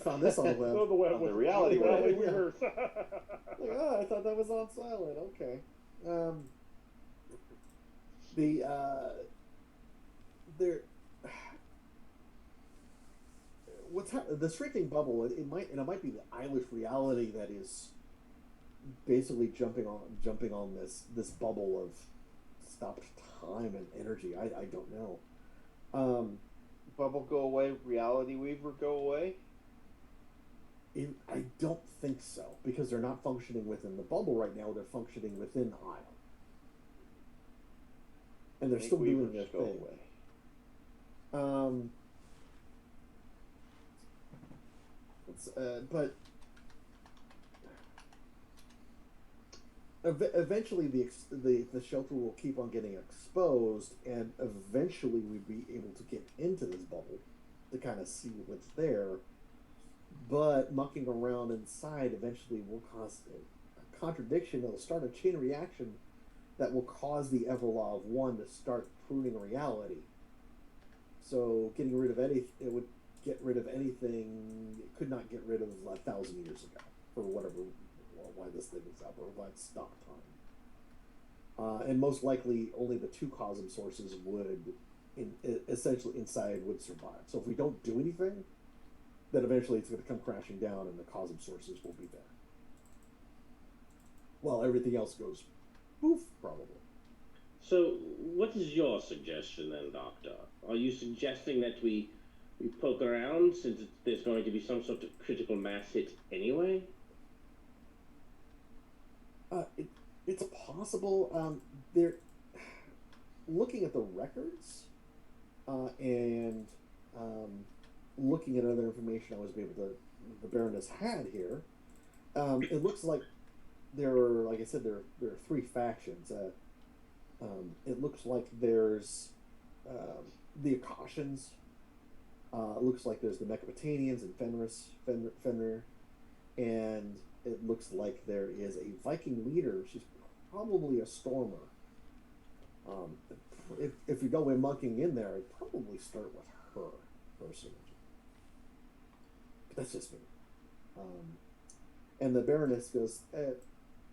Speaker 2: found this on the web.
Speaker 6: No, the web
Speaker 5: On
Speaker 6: with
Speaker 5: the reality web.
Speaker 6: reality weavers.
Speaker 2: Like, oh, I thought that was on silent. Okay. There. The shrinking bubble? It might be the Eilish reality that is basically jumping on this bubble of stopped time and energy. I don't know.
Speaker 5: Bubble go away, reality weaver go away.
Speaker 2: I don't think so because they're not functioning within the bubble right now. They're functioning within Isle, and they're still doing their thing. But eventually the shelter will keep on getting exposed, and eventually we'd be able to get into this bubble to kind of see what's there. but mucking around inside eventually will cause a contradiction. It'll start a chain reaction that will cause the Everlaw of one to start pruning reality. So getting rid of it would get rid of anything it could not get rid of 1,000 years ago, for whatever, why this thing is up, or why it's stopped time. And most likely only the two Cosm sources would, essentially inside, would survive. So if we don't do anything, then eventually it's going to come crashing down and the Cosm sources will be there. Well, everything else goes poof, probably.
Speaker 4: So, what is your suggestion then, Doctor? Are you suggesting that we poke around since there's going to be some sort of critical mass hit anyway?
Speaker 2: It's possible. They're looking at the records and looking at other information the Baroness had here. It looks like like I said, there are three factions. It looks like there's the Akashians. It looks like there's the Mesopotamians and Fenrir, and it looks like there is a Viking leader. She's probably a stormer. If you go in monkeying in there, I'd probably start with her personally. But that's just me. And the Baroness goes,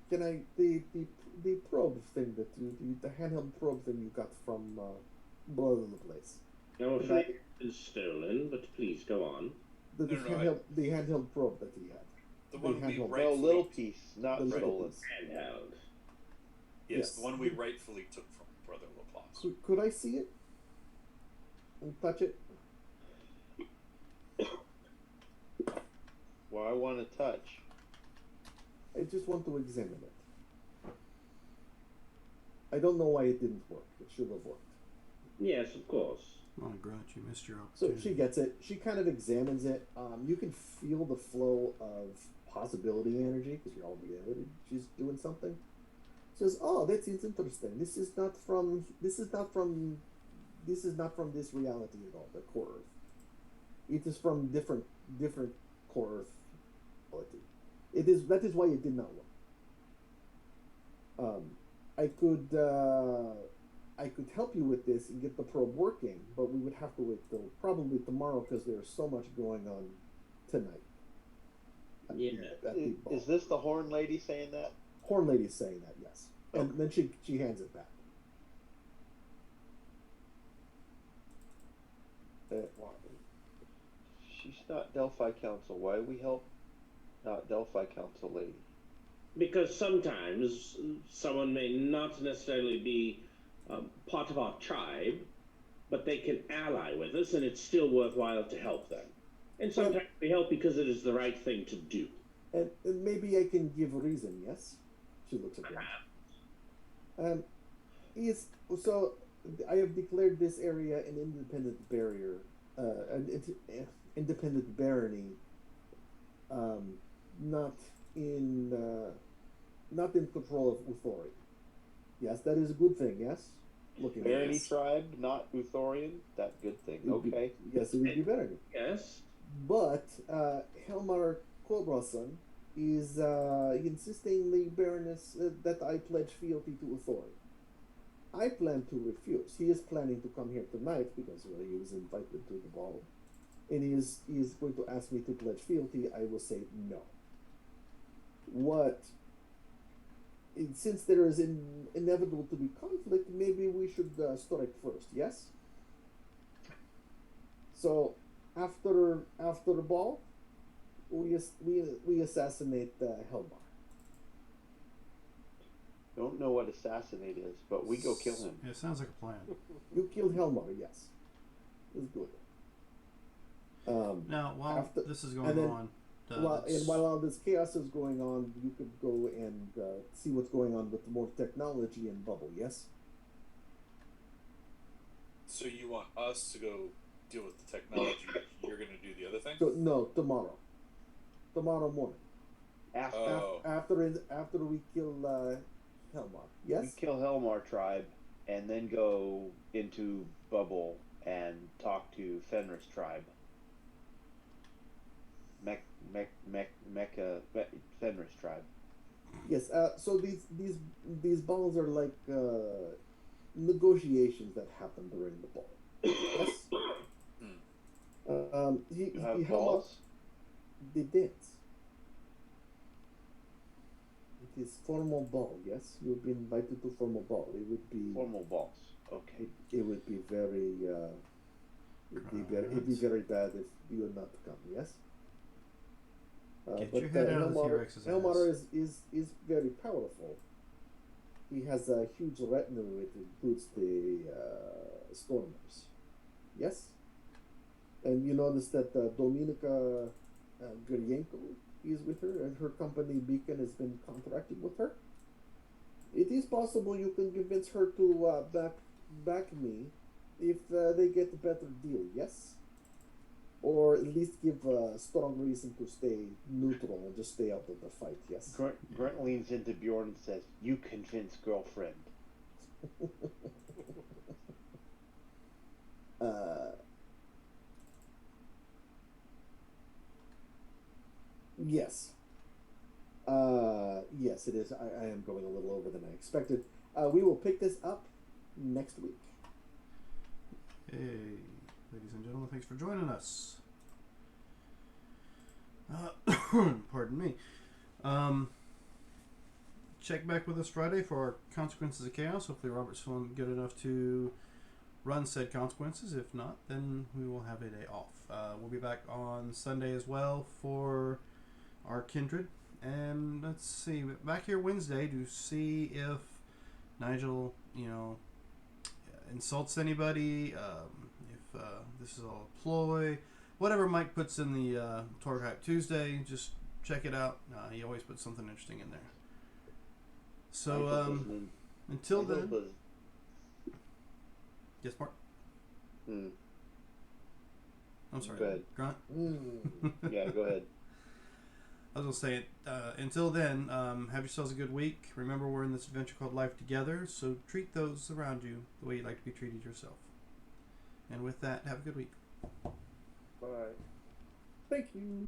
Speaker 2: "Can I the probe thing the handheld probe thing you got from all over the place?"
Speaker 4: I'm afraid it is stolen, but please go on.
Speaker 2: The handheld probe that he had.
Speaker 3: The one we
Speaker 5: No,
Speaker 3: rightfully...
Speaker 5: little piece, not
Speaker 2: The little
Speaker 5: stolen.
Speaker 2: piece.
Speaker 4: Handheld.
Speaker 3: Yes, the one we rightfully took from Brother Laplace.
Speaker 2: Could I see it? And touch it?
Speaker 5: Well, I want to touch.
Speaker 2: I just want to examine it. I don't know why it didn't work. It should have worked.
Speaker 4: Yes, of course.
Speaker 1: Come on, Grunt, you missed your
Speaker 2: So
Speaker 1: opportunity.
Speaker 2: she gets it. She kind of examines it. You can feel the flow of possibility energy because you're all reality. She's doing something. Says, "Oh, that is interesting. This is not from this reality at all. The core Earth. It is from different core Earth reality. That is why it did not work. I could help you with this and get the probe working, but we would have to wait till probably tomorrow because there's so much going on tonight."
Speaker 4: Yeah.
Speaker 5: Is this the Horn Lady saying that?
Speaker 2: Horn Lady's saying that, yes. And then she hands it back.
Speaker 5: She's not Delphi Council. Why do we help not Delphi Council Lady?
Speaker 4: Because sometimes someone may not necessarily be part of our tribe, but they can ally with us, and it's still worthwhile to help them. And sometimes we help because it is the right thing to do.
Speaker 2: And maybe I can give a reason, yes? She looks at him. Yes, so I have declared this area an independent barrier, independent barony, not in control of authority. Yes, that is a good thing, yes? Looking at
Speaker 5: Barony
Speaker 2: this.
Speaker 5: tribe, not Uthorian. That good thing. Okay.
Speaker 2: Yes, it would be barony.
Speaker 4: Yes.
Speaker 2: But Helmar Kolbrason is insisting the Baroness that I pledge fealty to authority. I plan to refuse. He is planning to come here tonight because he was invited to the ball, and he is going to ask me to pledge fealty. I will say no. Since there is inevitable to be conflict, maybe we should strike first. Yes. So after the ball, we assassinate Helmar.
Speaker 5: Don't know what assassinate is, but we go kill him.
Speaker 1: Yeah, sounds like a plan.
Speaker 2: You killed Helmar, yes. It's good.
Speaker 1: Now, while this is going on,
Speaker 2: while all this chaos is going on, you could go and see what's going on with more technology and Bubble, yes?
Speaker 3: So you want us to go deal with the technology, you're going to do the other thing?
Speaker 2: So, no, tomorrow. Tomorrow morning.
Speaker 5: After
Speaker 2: After we kill Helmar, yes?
Speaker 5: we kill Helmar tribe, and then go into Bubble and talk to Fenris tribe. Fenris tribe.
Speaker 2: Yes. So these balls are like negotiations that happen during the ball. Yes.
Speaker 5: You have balls?
Speaker 2: The dance. It is formal ball. Yes, you've been invited to formal ball. It would be
Speaker 5: Formal balls. Okay.
Speaker 2: It would be very. It'd be very bad if you were not to come. Yes.
Speaker 1: Get
Speaker 2: But
Speaker 1: your head out of the T-Rex's
Speaker 2: Helmater
Speaker 1: ass.
Speaker 2: is very powerful. He has a huge retinue. It includes the Stormers. Yes. And you notice that Dominika Guryenko is with her, and her company Beacon has been contracting with her. It is possible you can convince her to back me if they get a better deal. Yes, or at least give a strong reason to stay neutral and just stay out of the fight. Yes.
Speaker 5: Grunt leans into Bjorn and says, "You convince girlfriend."
Speaker 2: uh, yes. Yes, it is. I am going a little over than I expected. We will pick this up next week.
Speaker 1: Hey, ladies and gentlemen, thanks for joining us. Pardon me. Check back with us Friday for our Consequences of Chaos. Hopefully Robert's feeling good enough to run said consequences. If not, then we will have a day off. We'll be back on Sunday as well for our Kindred. And let's see, back here Wednesday to see if Nigel, insults anybody, if this is all a ploy, whatever Mike puts in the Torg Hype Tuesday, just check it out. He always puts something interesting in there. So, until then... Yes, Mark? I'm sorry.
Speaker 5: Go ahead.
Speaker 1: Grunt?
Speaker 5: Yeah, go ahead.
Speaker 1: I was going to say, until then, have yourselves a good week. Remember, we're in this adventure called Life Together, so treat those around you the way you'd like to be treated yourself. And with that, have a good week.
Speaker 6: Bye.
Speaker 2: Thank you.